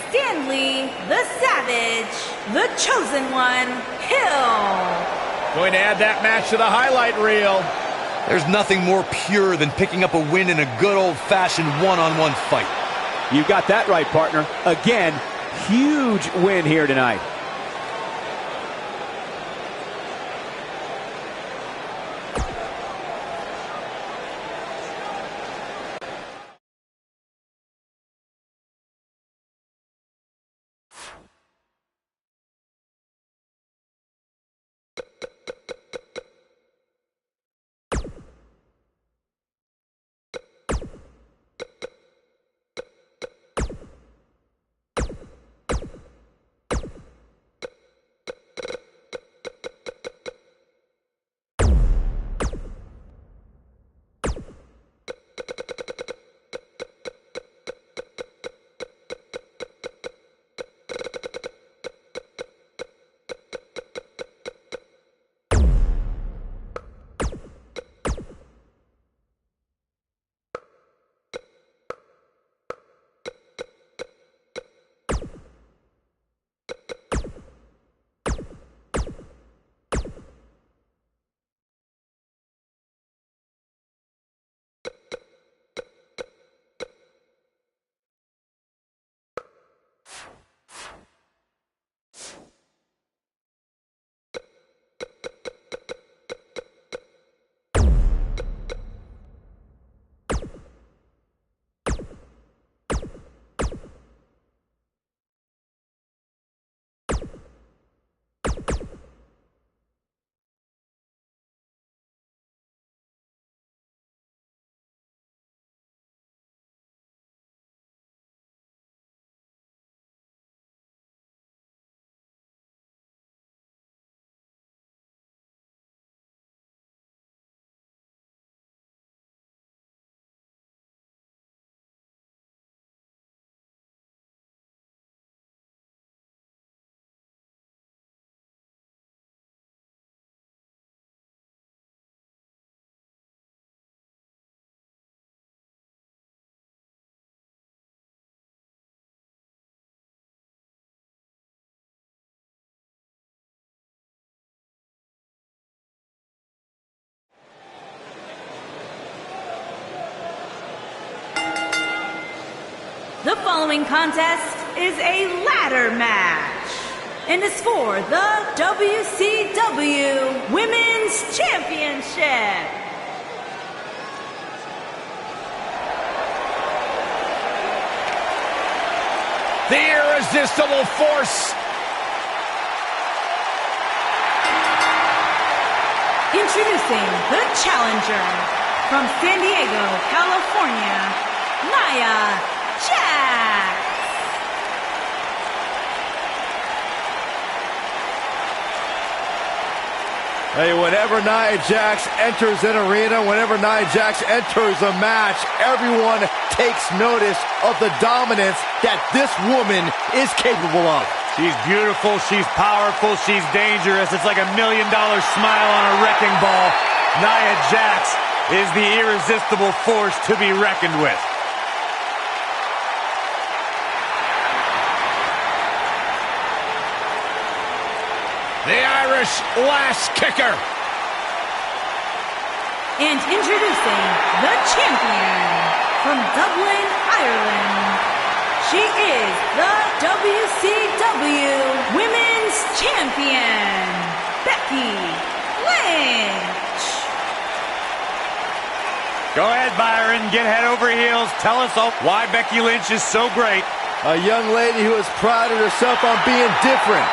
Stanley the Savage, the Chosen One, Hill. Going to add that match to the highlight reel. There's nothing more pure than picking up a win in a good old-fashioned one-on-one fight. You got that right, partner. Again, huge win here tonight. following contest is a ladder match and is for the WCW Women's Championship. The irresistible force. Introducing the challenger from San Diego, California, Nia Jax. Hey, whenever Nia Jax enters an arena, whenever Nia Jax enters a match, everyone takes notice of the dominance that this woman is capable of. She's beautiful, she's powerful, she's dangerous. It's like $1 million smile on a wrecking ball. Nia Jax is the irresistible force to be reckoned with. The Irish lash kicker. And introducing the champion from Dublin, Ireland. She is the WCW Women's Champion, Becky Lynch. Go ahead, Byron. Get head over heels. Tell us all why Becky Lynch is so great. A young lady who has prided herself on being different.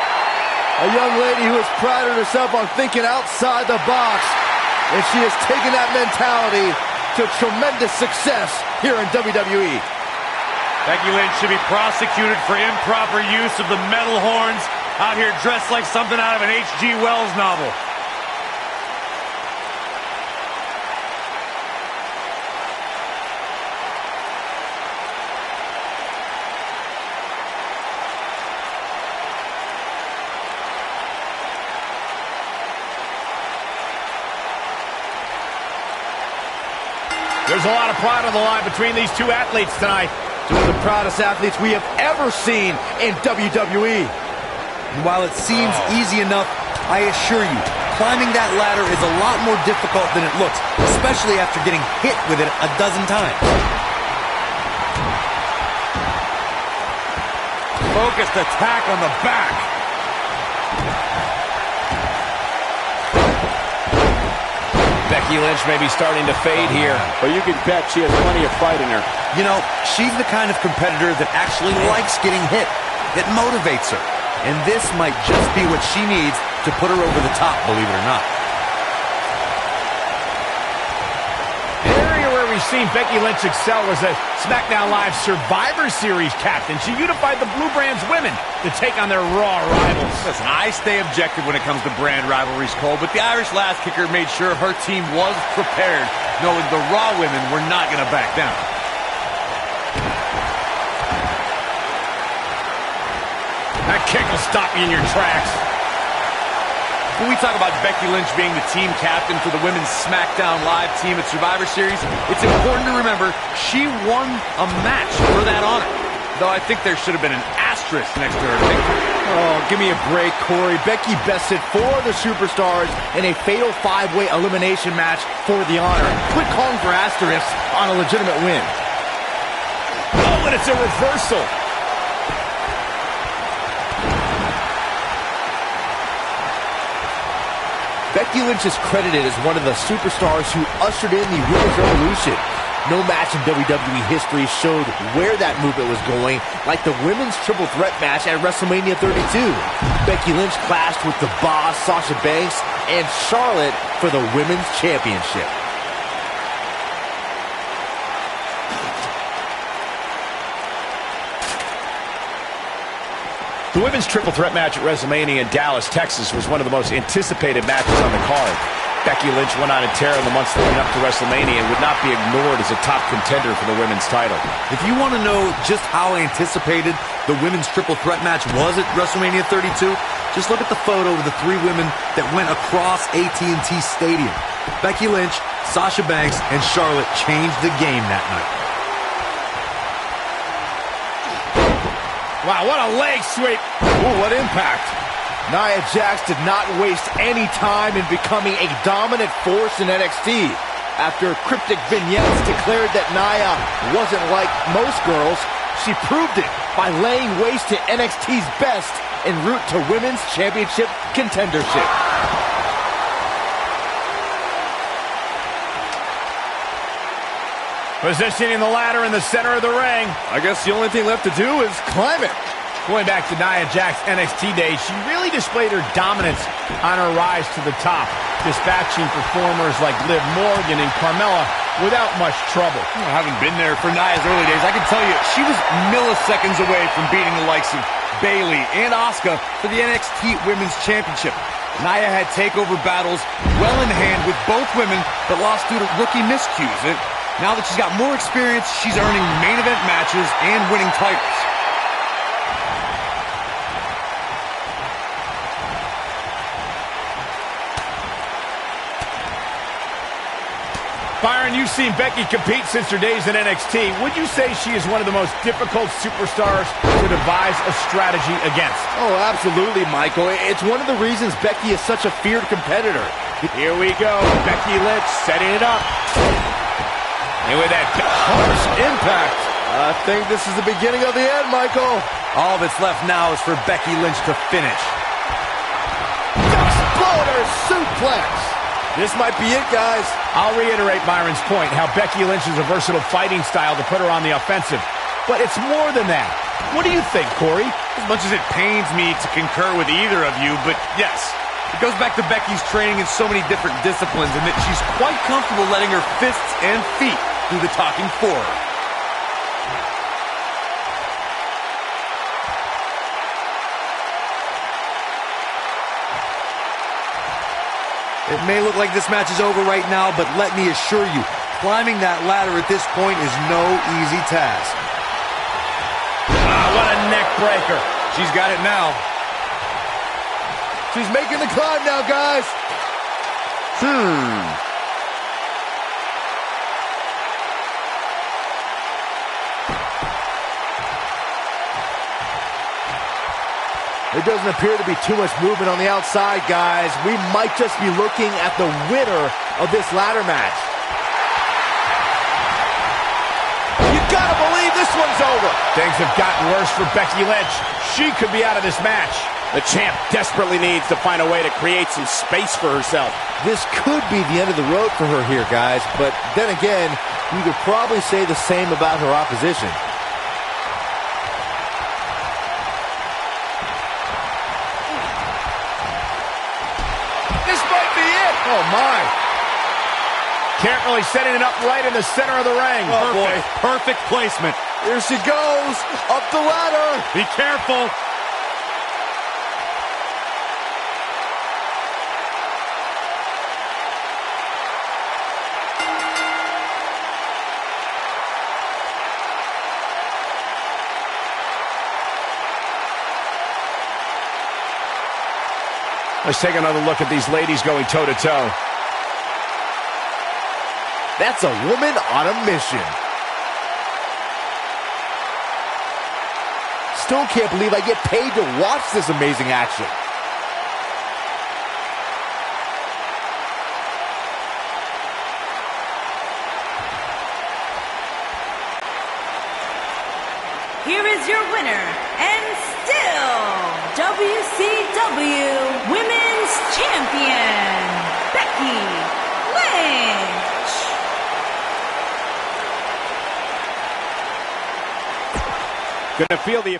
A young lady who has prided herself on thinking outside the box. And she has taken that mentality to tremendous success here in WWE. Becky Lynch should be prosecuted for improper use of the metal horns, out here dressed like something out of an H.G. Wells novel. There's a lot of pride on the line between these two athletes tonight. Two of the proudest athletes we have ever seen in WWE. And while it seems easy enough, I assure you, climbing that ladder is a lot more difficult than it looks, especially after getting hit with it a dozen times. Focused attack on the back. Becky Lynch may be starting to fade here. But you can bet she has plenty of fight in her. You know, she's the kind of competitor that actually likes getting hit. It motivates her. And this might just be what she needs to put her over the top, believe it or not. An area where we've seen Becky Lynch excel was a SmackDown Live Survivor Series captain. She unified the Blue Brand's women to take on their Raw rivals. Listen, I stay objective when it comes to brand rivalries, Cole, but the Irish lash kicker made sure her team was prepared, knowing the Raw women were not going to back down. That kick will stop you in your tracks. When we talk about Becky Lynch being the team captain for the Women's SmackDown Live team at Survivor Series, it's important to remember she won a match for that honor. Though I think there should have been an asterisk next to her victory. Oh, give me a break, Corey. Becky bested 4 of the superstars in a fatal 5-way elimination match for the honor. Quit calling for asterisks on a legitimate win. Oh, and it's a reversal. Becky Lynch is credited as one of the superstars who ushered in the Women's Revolution. No match in WWE history showed where that movement was going, like the Women's Triple Threat match at WrestleMania 32. Becky Lynch clashed with the Boss, Sasha Banks, and Charlotte for the Women's Championship. The Women's Triple Threat match at WrestleMania in Dallas, Texas was one of the most anticipated matches on the card. Becky Lynch went on a tear in the months leading up to WrestleMania and would not be ignored as a top contender for the women's title. If you want to know just how anticipated the Women's Triple Threat match was at WrestleMania 32, just look at the photo of the 3 women that went across AT&T Stadium. Becky Lynch, Sasha Banks, and Charlotte changed the game that night. Wow, what a leg sweep. Ooh, what impact. Nia Jax did not waste any time in becoming a dominant force in NXT. After cryptic vignettes declared that Nia wasn't like most girls, She proved it by laying waste to NXT's best en route to Women's Championship contendership. Positioning the ladder in the center of the ring. I guess the only thing left to do is climb it. Going back to Nia Jax's NXT days, she really displayed her dominance on her rise to the top, dispatching performers like Liv Morgan and Carmella without much trouble. I haven't been there for Nia's early days. I can tell you, she was milliseconds away from beating the likes of Bayley and Asuka for the NXT Women's Championship. Nia had takeover battles well in hand with both women, but lost due to rookie miscues. Now that she's got more experience, she's earning main event matches and winning titles. Byron, you've seen Becky compete since her days in NXT. Would you say she is one of the most difficult superstars to devise a strategy against? Oh, absolutely, Michael. It's one of the reasons Becky is such a feared competitor. Here we go. Becky Lynch setting it up. And with that harsh impact. I think this is the beginning of the end, Michael. All that's left now is for Becky Lynch to finish. Exploder suplex. This might be it, guys. I'll reiterate Byron's point, how Becky Lynch is a versatile fighting style to put her on the offensive. But it's more than that. What do you think, Corey? As much as it pains me to concur with either of you, but yes, it goes back to Becky's training in so many different disciplines and that she's quite comfortable letting her fists and feet do the talking for her. It may look like this match is over right now, but let me assure you, climbing that ladder at this point is no easy task. What a neck breaker. She's got it now. She's making the climb now, guys. There doesn't appear to be too much movement on the outside, guys. We might just be looking at the winner of this ladder match. You gotta believe this one's over. Things have gotten worse for Becky Lynch. She could be out of this match. The champ desperately needs to find a way to create some space for herself. This could be the end of the road for her here, guys. But then again, you could probably say the same about her opposition. Oh, my. Can't really setting it up right in the center of the ring. Oh, boy. Perfect placement. Here she goes. Up the ladder. Be careful. Let's take another look at these ladies going toe-to-toe. That's a woman on a mission. Still can't believe I get paid to watch this amazing action. Here is your winner, and still WCW Women's Champion, Becky Lynch. Gonna feel the...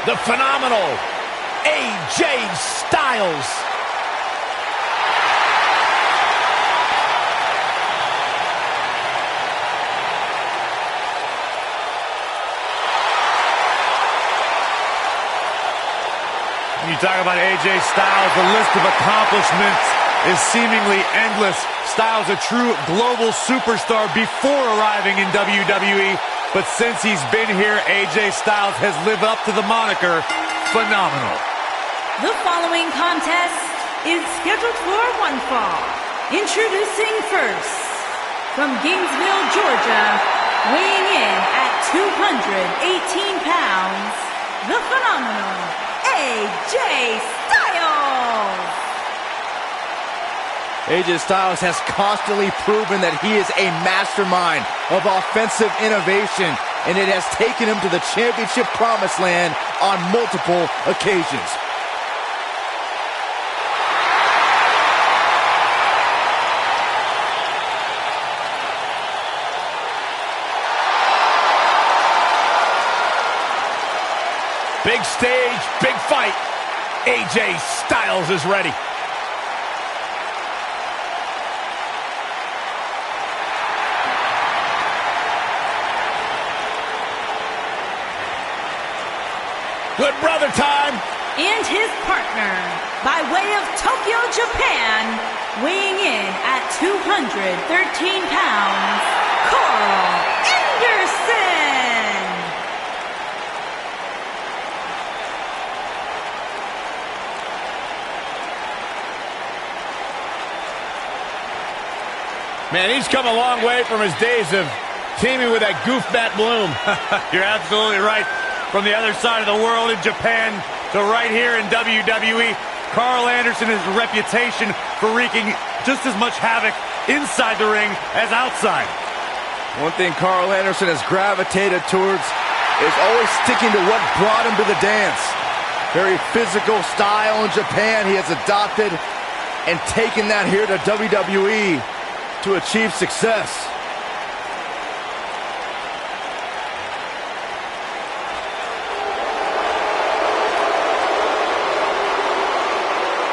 the phenomenal AJ Styles. When you talk about AJ Styles, the list of accomplishments is seemingly endless. Styles a true global superstar before arriving in WWE, but since he's been here, AJ Styles has lived up to the moniker phenomenal. The following contest is scheduled for one fall. Introducing first, from Gainesville, Georgia, weighing in at 218 pounds, the phenomenal AJ Styles. AJ Styles has constantly proven that he is a mastermind of offensive innovation, and it has taken him to the championship promised land on multiple occasions. Big stage, big fight. AJ Styles is ready. Good brother time. And his partner, by way of Tokyo, Japan, weighing in at 213 pounds, Carl Anderson. Man, he's come a long way from his days of teaming with that goof Matt Bloom. You're absolutely right. From the other side of the world in Japan to right here in WWE, Carl Anderson has a reputation for wreaking just as much havoc inside the ring as outside. One thing Carl Anderson has gravitated towards is always sticking to what brought him to the dance. Very physical style in Japan he has adopted and taken that here to WWE to achieve success.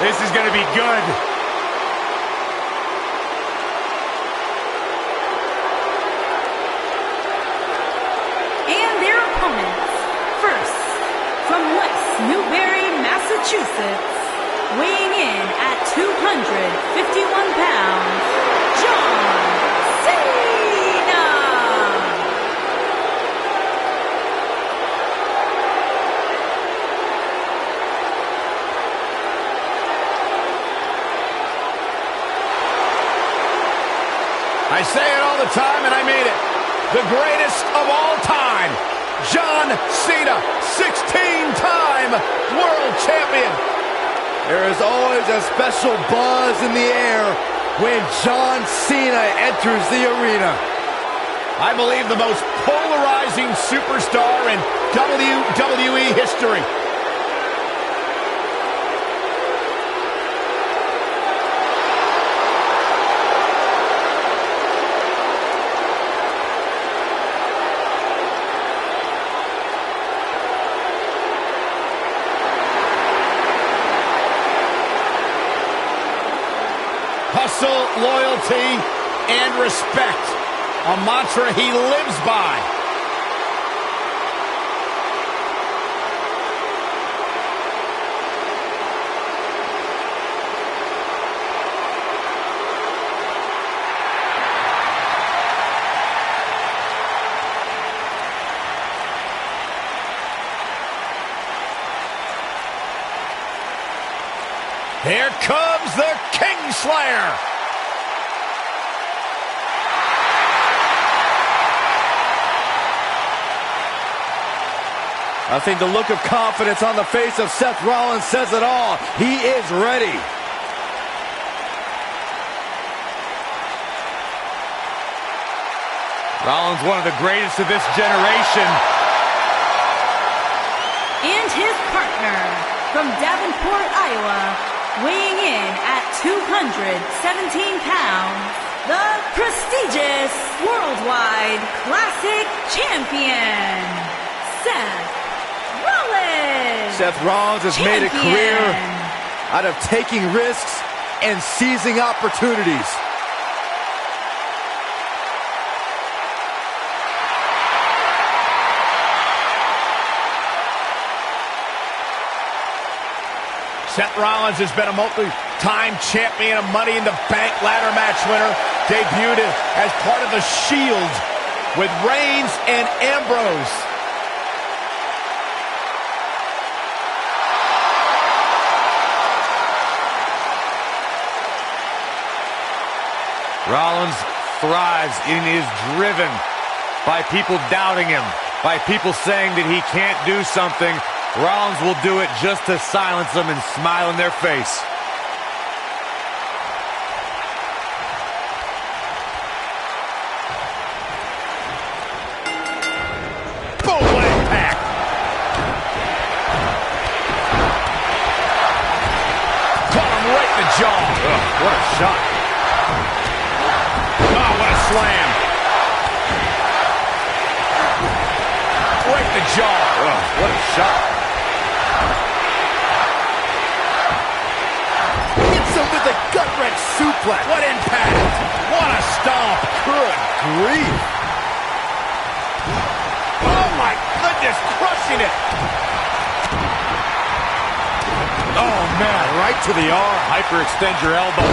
This is going to be good. And their opponents. First, from West Newbury, Massachusetts, weighing in at 251 pounds, John Cena. I say it all the time, and I mean it. The greatest of all time, John Cena, 16-time world champion. There is always a special buzz in the air when John Cena enters the arena. I believe the most polarizing superstar in WWE history. Hustle, loyalty, and respect. A mantra he lives by. Here comes the Kingslayer. I think the look of confidence on the face of Seth Rollins says it all. He is ready. Rollins, one of the greatest of this generation. And his partner, from Davenport, Iowa, weighing in at 217 pounds, the prestigious Worldwide Classic Champion, Seth Rollins. Crooked. Seth Rollins has made a career out of taking risks and seizing opportunities. Seth Rollins has been a multi-time champion, a Money in the Bank ladder match winner. Debuted as part of the Shield with Reigns and Ambrose. Rollins thrives and is driven by people doubting him, by people saying that he can't do something. Rollins will do it just to silence them and smile in their face. Boom, what impact! Caught him right in the jaw. Ugh, what a shot. Oh, what a slam. Right in the jaw. Ugh, what a shot. Hits him with a gut-wrench suplex. What impact! What a stomp! Good grief. Oh my goodness, crushing it! Oh man, right to the arm. Hyperextend your elbow.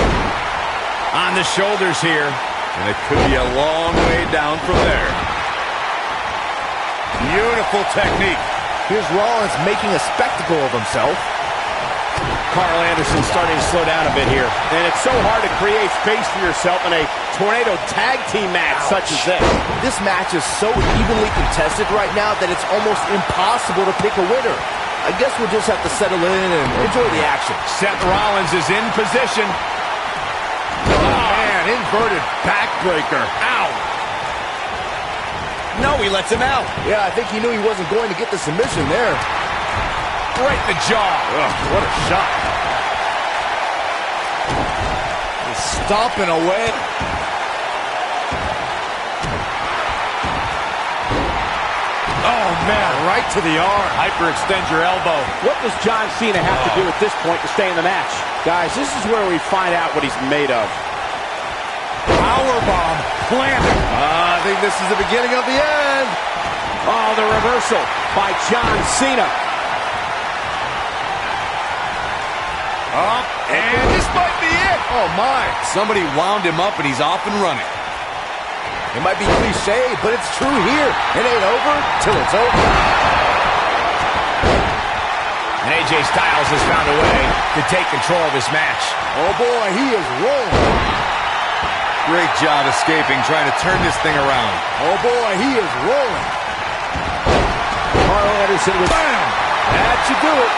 On the shoulders here. And it could be a long way down from there. Beautiful technique. Here's Rollins making a spectacle of himself. Carl Anderson starting to slow down a bit here. And it's so hard to create space for yourself in a tornado tag team match such as this. This match is so evenly contested right now that it's almost impossible to pick a winner. I guess we'll just have to settle in and enjoy the action. Seth Rollins is in position. Oh, man, inverted backbreaker. Ow! No, he lets him out. Yeah, I think he knew he wasn't going to get the submission there. Right in the jaw. Ugh, what a shot. He's stomping away. Oh, man. Right to the arm. Hyperextend your elbow. What does John Cena have to do at this point to stay in the match? Guys, this is where we find out what he's made of. Powerbomb planted. I think this is the beginning of the end. Oh, the reversal by John Cena. Up, and This might be it. Oh, my. Somebody wound him up and he's off and running. It might be cliche, but it's true here. It ain't over till it's over. And AJ Styles has found a way to take control of this match. Oh, boy, he is rolling. Great job escaping, trying to turn this thing around. Oh, boy, he is rolling. Carl Anderson with... Bam! That should do it.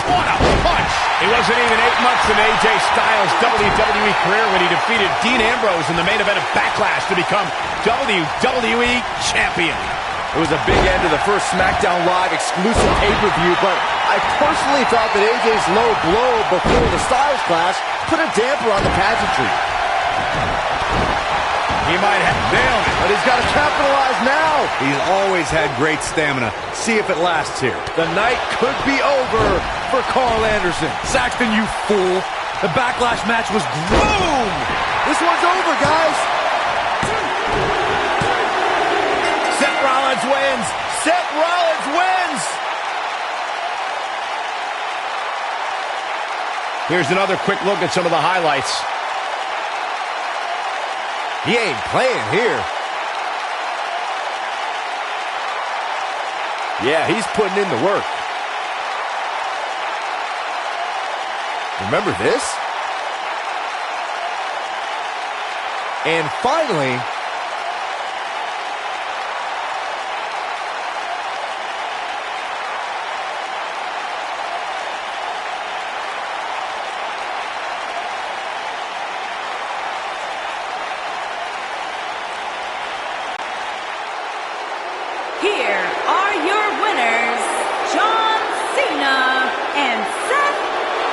What a punch! It wasn't even 8 months in AJ Styles' WWE career when he defeated Dean Ambrose in the main event of Backlash to become WWE Champion. It was a big end to the first SmackDown Live exclusive pay-per-view, but I personally thought that AJ's low blow before the Styles Clash put a damper on the pageantry. He might have nailed it. But he's got to capitalize now. He's always had great stamina. See if it lasts here. The night could be over for Carl Anderson. Saxton, you fool. The Backlash match was boom! This one's over, guys. Seth Rollins wins. Seth Rollins wins. Here's another quick look at some of the highlights. He ain't playing here. Yeah, he's putting in the work. Remember this? And finally, Here are your winners, John Cena and Seth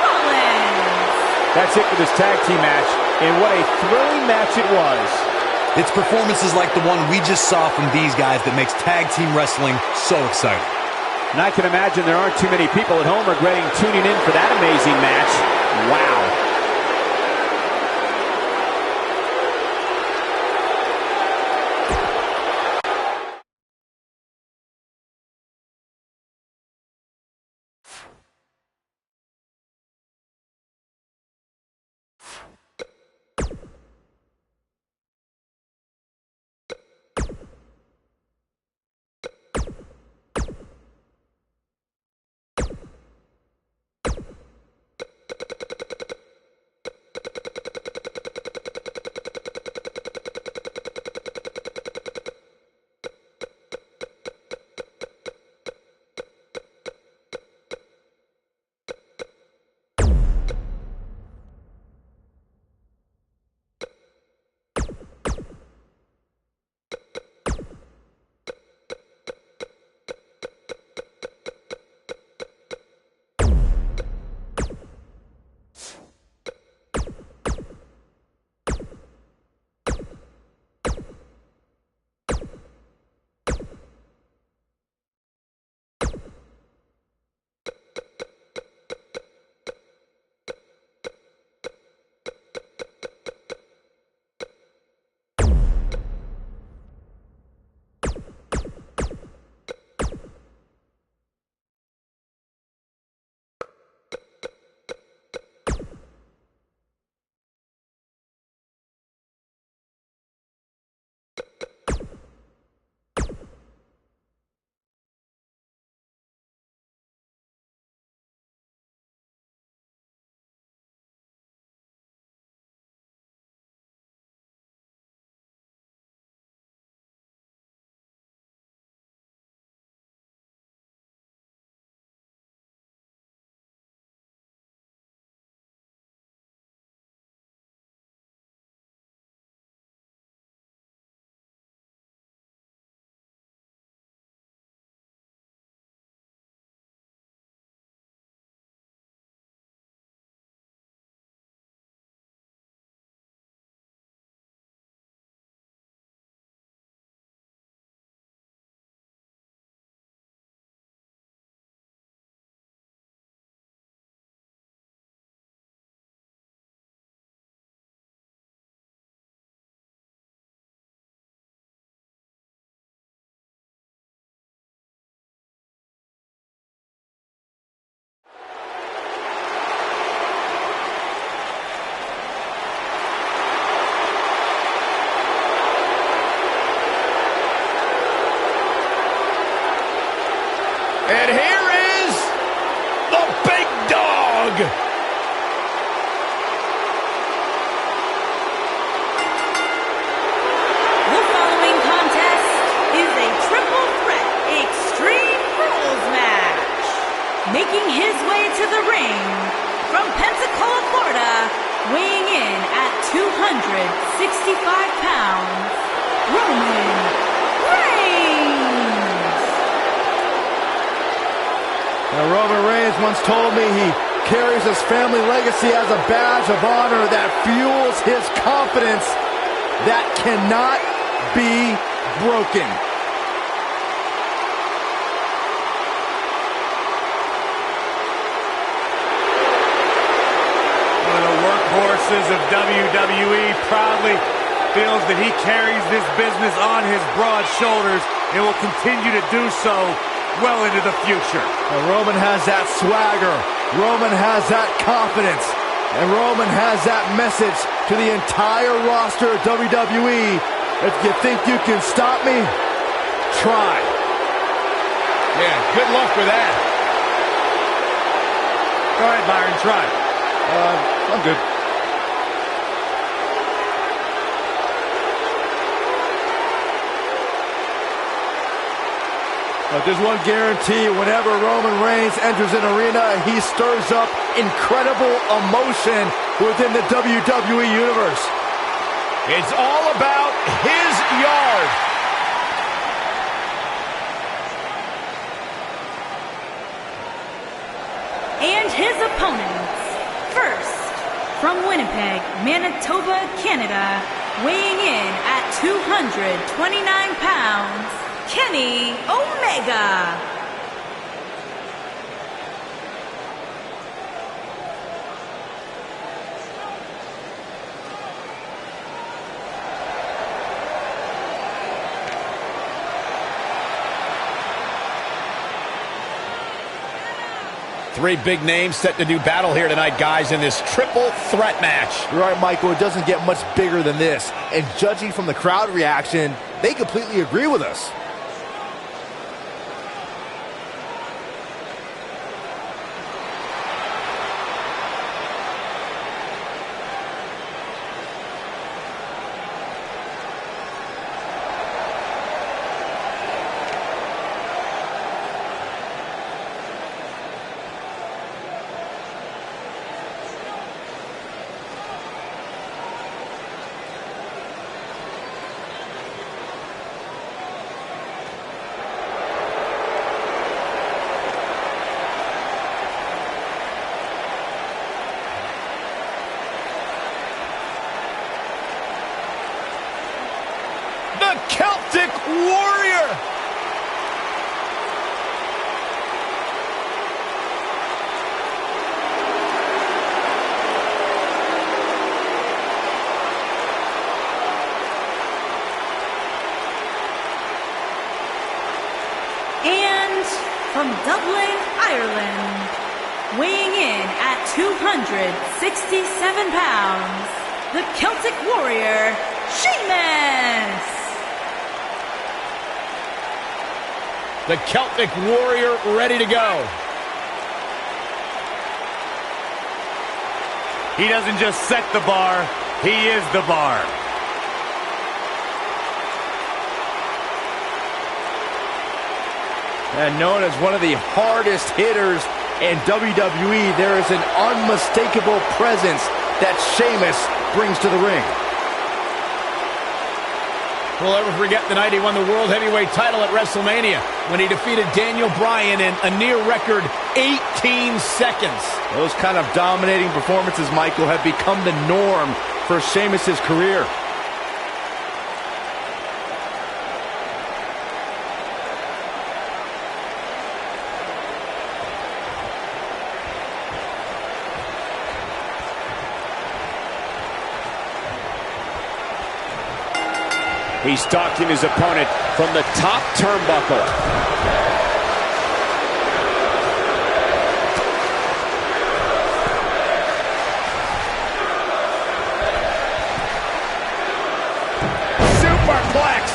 Rollins. That's it for this tag team match, and what a thrilling match it was. It's performances like the one we just saw from these guys that makes tag team wrestling so exciting. And I can imagine there aren't too many people at home regretting tuning in for that amazing match. Wow. And here is the big dog. The following contest is a triple threat extreme rules match. Making his way to the ring from Pensacola, Florida, weighing in at 265 pounds, Roman Reigns. Now, Roman Reigns once told me he carries his family legacy as a badge of honor that fuels his confidence that cannot be broken. One of the workhorses of WWE proudly feels that he carries this business on his broad shoulders and will continue to do so well into the future. Now, Roman has that swagger. Roman has that confidence. And Roman has that message to the entire roster of WWE. If you think you can stop me, try. Yeah, good luck with that. Go ahead, Byron, try. I'm good. But there's one guarantee: whenever Roman Reigns enters an arena, he stirs up incredible emotion within the WWE Universe. It's all about his yard. And his opponents. First, from Winnipeg, Manitoba, Canada, weighing in at 229 pounds, Kenny Omega. Three big names set to do battle here tonight, guys, in this triple threat match. You're right, Michael. It doesn't get much bigger than this. And judging from the crowd reaction, they completely agree with us. The Celtic Warrior! And from Dublin, Ireland, weighing in at 267 pounds, the Celtic Warrior, Sheamus! The Celtic Warrior ready to go. He doesn't just set the bar, he is the bar. And known as one of the hardest hitters in WWE, there is an unmistakable presence that Sheamus brings to the ring. We'll ever forget the night he won the World Heavyweight title at WrestleMania when he defeated Daniel Bryan in a near-record 18 seconds. Those kind of dominating performances, Michael, have become the norm for Sheamus' career. He's stalking his opponent from the top turnbuckle. Superplex!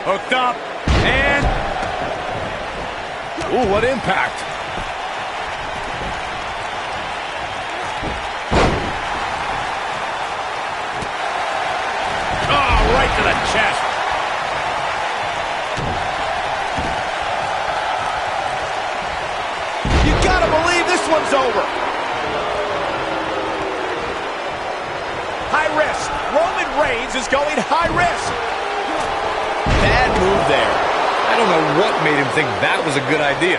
Hooked up, and... Ooh, what impact! Right to the chest. You gotta believe this one's over. High risk. Roman Reigns is going high risk. Bad move there. I don't know what made him think that was a good idea.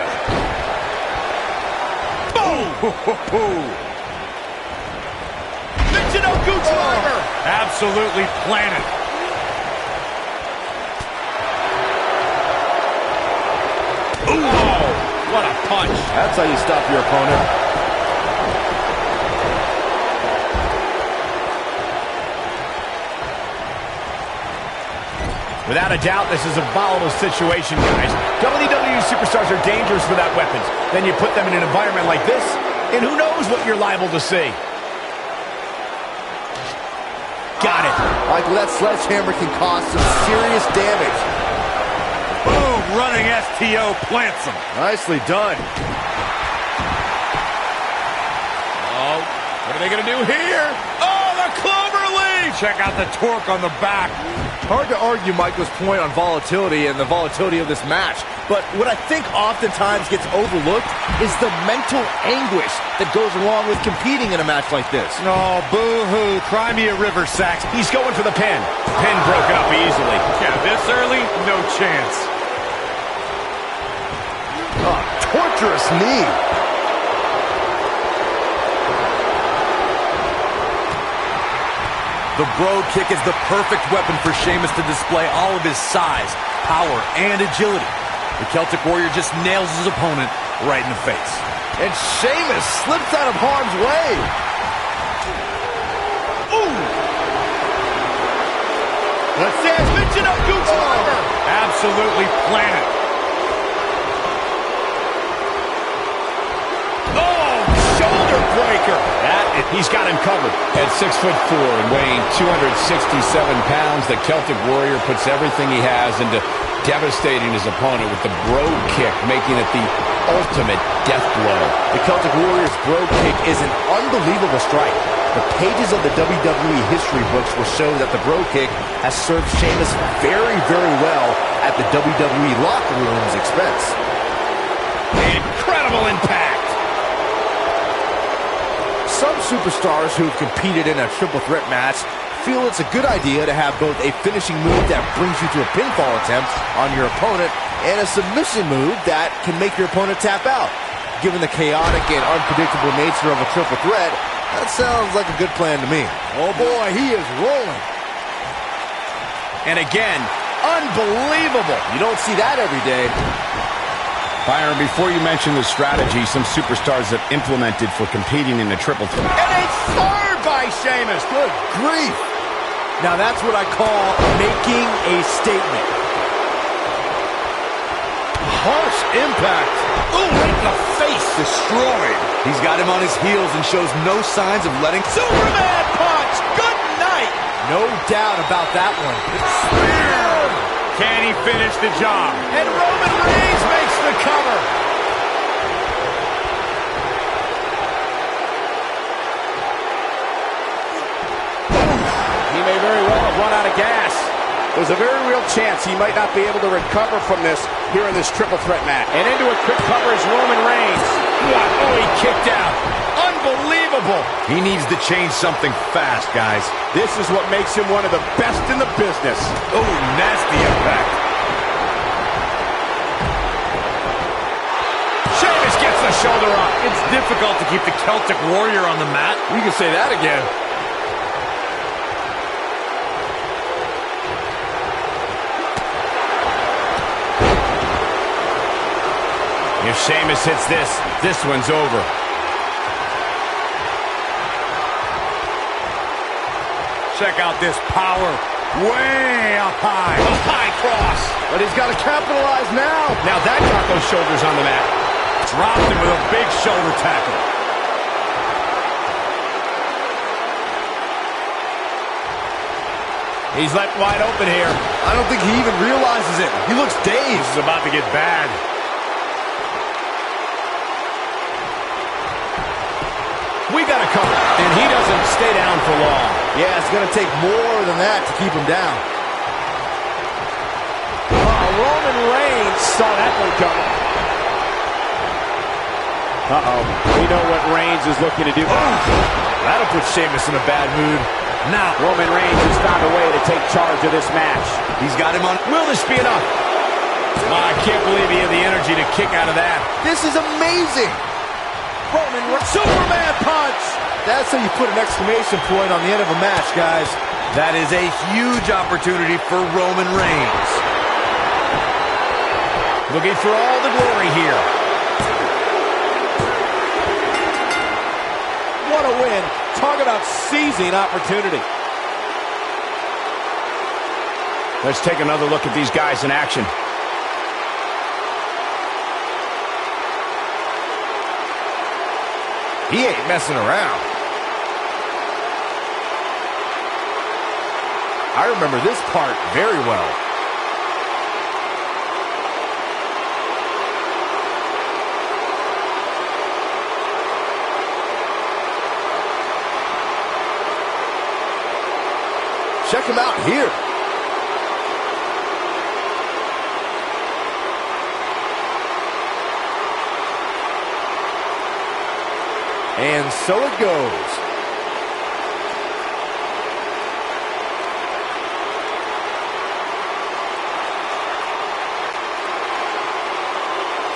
Boom! Michinoku driver. absolutely planted. Ooh, what a punch. That's how you stop your opponent. Without a doubt, this is a volatile situation, guys. WWE superstars are dangerous without weapons. Then you put them in an environment like this, and who knows what you're liable to see. Got it. Michael, that sledgehammer can cause some serious damage. Boom, running STO plants him. Nicely done. Oh, what are they going to do here? Oh, the clover leaf! Check out the torque on the back. Hard to argue Michael's point on volatility and the volatility of this match, but what I think oftentimes gets overlooked is the mental anguish that goes along with competing in a match like this. Oh, boo-hoo. Cry me a river, Sax. He's going for the pin. Pin broken up easily. Yeah, this early, no chance. Oh, torturous knee. The Bro Kick is the perfect weapon for Sheamus to display all of his size, power, and agility. The Celtic Warrior just nails his opponent right in the face. And Sheamus slips out of harm's way. Ooh! Let's say it's mentioned up, Goose Driver. Absolutely planet. Oh, shoulder breaker. He's got him covered. At 6'4" and weighing 267 pounds, the Celtic Warrior puts everything he has into devastating his opponent with the bro kick, making it the ultimate death blow. The Celtic Warrior's bro kick is an unbelievable strike. The pages of the WWE history books will show that the bro kick has served Sheamus very, very well at the WWE locker room's expense. Incredible impact. Some superstars who've competed in a triple threat match feel it's a good idea to have both a finishing move that brings you to a pinfall attempt on your opponent and a submission move that can make your opponent tap out. Given the chaotic and unpredictable nature of a triple threat, that sounds like a good plan to me. Oh boy, he is rolling. And again, unbelievable. You don't see that every day. Byron, before you mention the strategy some superstars have implemented for competing in a triple threat. And a third by Sheamus. Good grief. Now that's what I call making a statement. Harsh impact. Ooh, right in the face. Destroyed. He's got him on his heels and shows no signs of letting... Superman punch. Good night. No doubt about that one. Spear. Can he finish the job? And Roman Reigns makes the cover. He may very well have run out of gas. There's a very real chance he might not be able to recover from this here in this triple threat match. And into a quick cover is Roman Reigns. What? Oh, he kicked out. Unbelievable. He needs to change something fast, guys. This is what makes him one of the best in the business. Oh, nasty impact. Sheamus gets the shoulder up. It's difficult to keep the Celtic Warrior on the mat. You can say that again. If Sheamus hits this one's over. Check out this power. Way up high. A high cross. But he's got to capitalize now. Now that got those shoulders on the mat. Dropped him with a big shoulder tackle. He's left wide open here. I don't think he even realizes it. He looks dazed. This is about to get bad. We got to cover. And he doesn't stay down for long. Yeah, it's going to take more than that to keep him down. Roman Reigns saw that one coming. We know what Reigns is looking to do. That'll put Sheamus in a bad mood. Now, Roman Reigns has found a way to take charge of this match. He's got him on... Will this be enough? I can't believe he had the energy to kick out of that. This is amazing. Superman punch. That's how you put an exclamation point on the end of a match, guys. That is a huge opportunity for Roman Reigns. Looking for all the glory here. What a win. Talk about seizing opportunity. Let's take another look at these guys in action. He ain't messing around. I remember this part very well. Check him out here. And so it goes.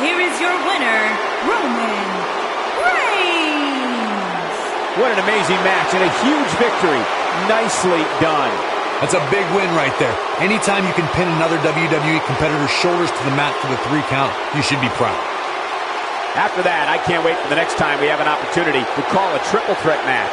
Here is your winner, Roman Reigns. What an amazing match and a huge victory. Nicely done. That's a big win right there. Anytime you can pin another WWE competitor's shoulders to the mat for the 3 count, you should be proud. After that, I can't wait for the next time we have an opportunity to call a triple threat match.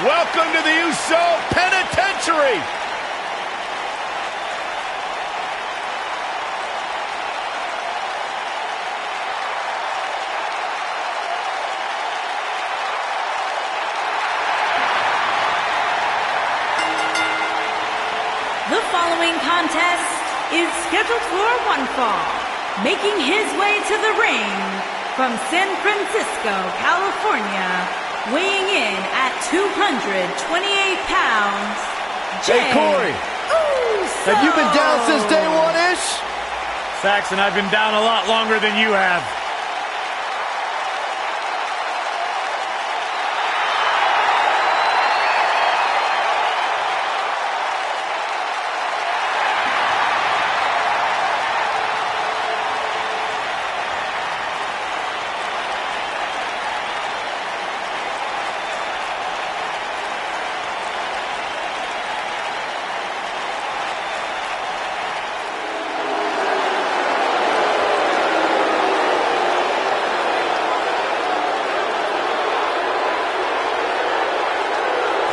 Welcome to the Uso Penitentiary. The following contest is scheduled for one fall. Making his way to the ring from San Francisco, California, weighing in at 228 pounds, Hey, Corey. Uso. Have you been down since day one-ish? Saxon, I've been down a lot longer than you have.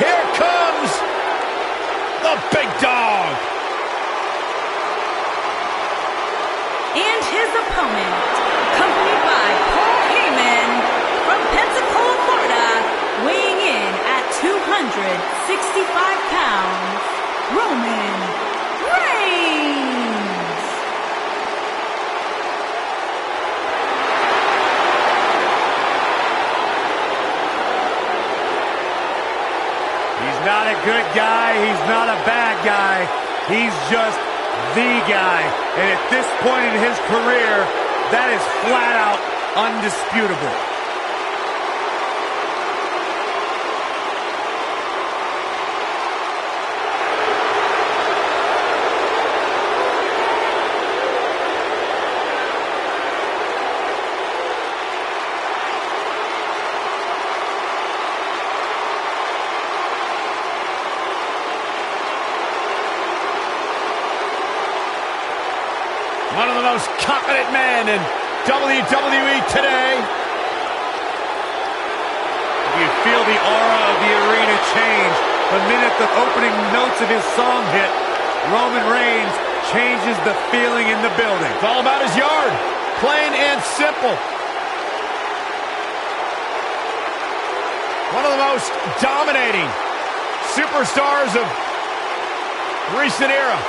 Here comes the big dog. And his opponent, accompanied by Paul Heyman from Pensacola, Florida, weighing in at 265 pounds, Roman Reigns. He's not a good guy. He's not a bad guy. He's just the guy. And at this point in his career, that is flat out undisputable. One of the most confident men in WWE today. You feel the aura of the arena change. The minute the opening notes of his song hit, Roman Reigns changes the feeling in the building. It's all about his yard. Plain and simple. One of the most dominating superstars of recent era.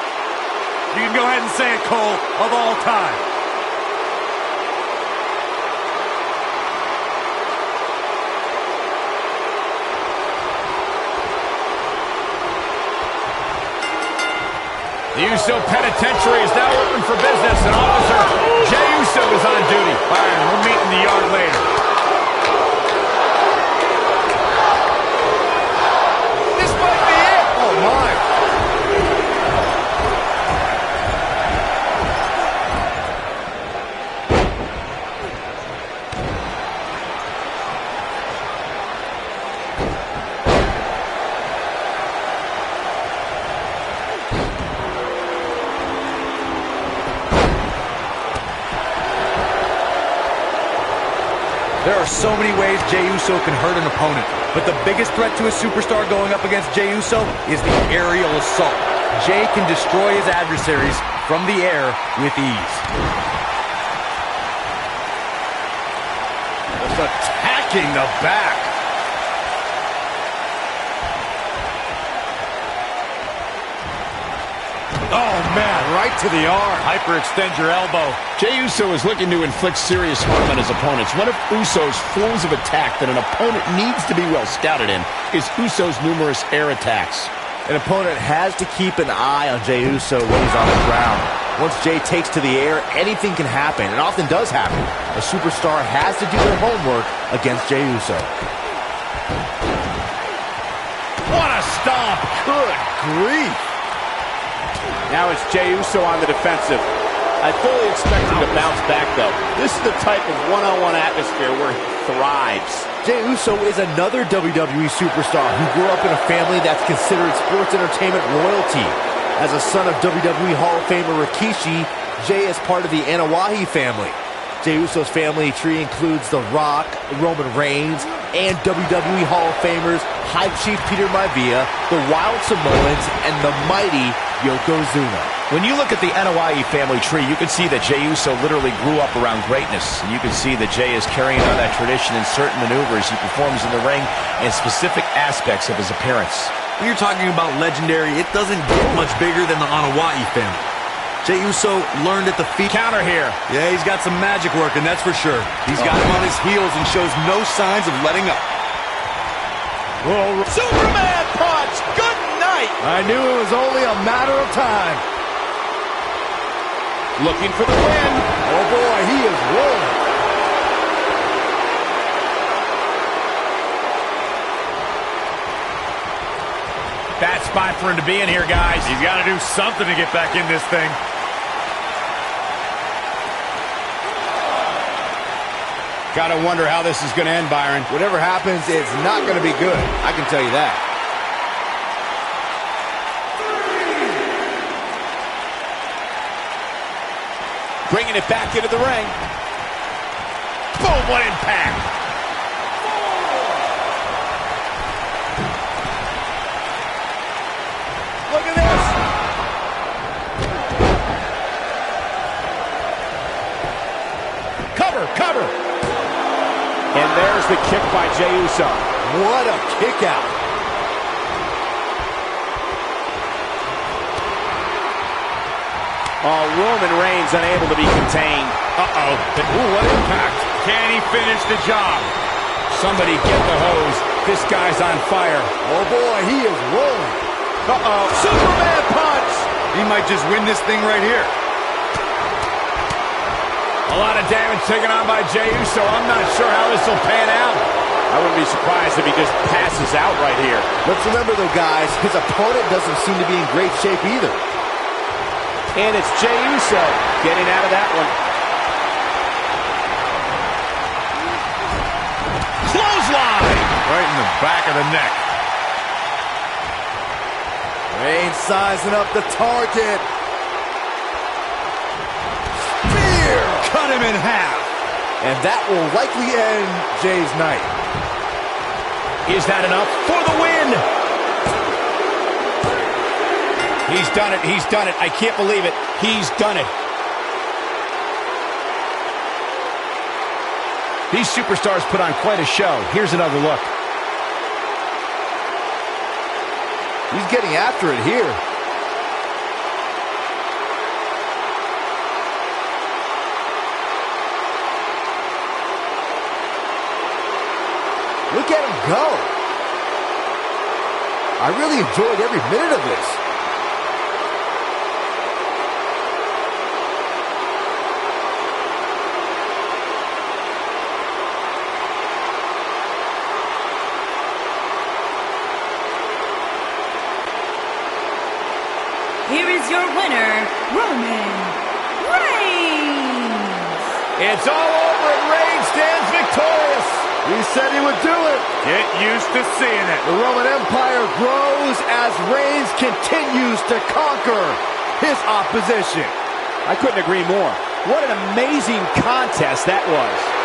You can go ahead and say it, Cole, of all time. The Uso Penitentiary is now open for business, and Officer Jey Uso is on duty. All right, we'll meet in the yard later. This might be it. Oh, my. There are so many ways Jey Uso can hurt an opponent, but the biggest threat to a superstar going up against Jey Uso is the aerial assault. Jey can destroy his adversaries from the air with ease. Just attacking the back. Oh, man, right to the arm. Hyperextend your elbow. Jey Uso is looking to inflict serious harm on his opponents. One of Uso's forms of attack that an opponent needs to be well scouted in is Uso's numerous air attacks. An opponent has to keep an eye on Jey Uso when he's on the ground. Once Jey takes to the air, anything can happen, and often does happen. A superstar has to do their homework against Jey Uso. What a stomp. Good grief. Now it's Jey Uso on the defensive. I fully expect him to bounce back, though. This is the type of one-on-one atmosphere where he thrives. Jey Uso is another WWE superstar who grew up in a family that's considered sports entertainment royalty. As a son of WWE Hall of Famer Rikishi, Jey is part of the Anoa'i family. Jey Uso's family tree includes The Rock, Roman Reigns, and WWE Hall of Famers High Chief Peter Maivia, the Wild Samoans, and the mighty Yokozuna. When you look at the NOIE family tree, you can see that Jey Uso literally grew up around greatness. And you can see that Jey is carrying on that tradition in certain maneuvers he performs in the ring and specific aspects of his appearance. When you're talking about legendary, it doesn't get much bigger than the Anoa'i family. Jey Uso learned at the feet. Counter here. Yeah, he's got some magic working, that's for sure. He's got him on his heels and shows no signs of letting up. Whoa. Superman punch! Good night! I knew it was only a matter of time. Looking for the win. Oh boy, he is rolling. Bad spot for him to be in here, guys. He's got to do something to get back in this thing. Gotta wonder how this is gonna end, Byron. Whatever happens, it's not going to be good. I can tell you that. Bringing it back into the ring. Boom, what impact! Look at this. Cover! And there's the kick by Jey Uso. What a kick out. Oh, Roman Reigns unable to be contained. Uh-oh. Ooh, what impact. Can he finish the job? Somebody get the hose. This guy's on fire. Oh boy, he is rolling. Uh-oh. Superman punch. He might just win this thing right here. A lot of damage taken on by Jey Uso. I'm not sure how this will pan out. I wouldn't be surprised if he just passes out right here. Let's remember though, guys, his opponent doesn't seem to be in great shape either. And it's Jey Uso getting out of that one. Clothesline! Right in the back of the neck. Reigns sizing up the target. Spear! Cut him in half. And that will likely end Jey's night. Is that enough for the win? He's done it. He's done it. I can't believe it. He's done it. These superstars put on quite a show. Here's another look. He's getting after it here. Look at him go. I really enjoyed every minute of this. Here is your winner, Roman Reigns. It's all over and Reigns stands victorious. He said he would do it. Get used to seeing it. The Roman Empire grows as Reigns continues to conquer his opposition. I couldn't agree more. What an amazing contest that was.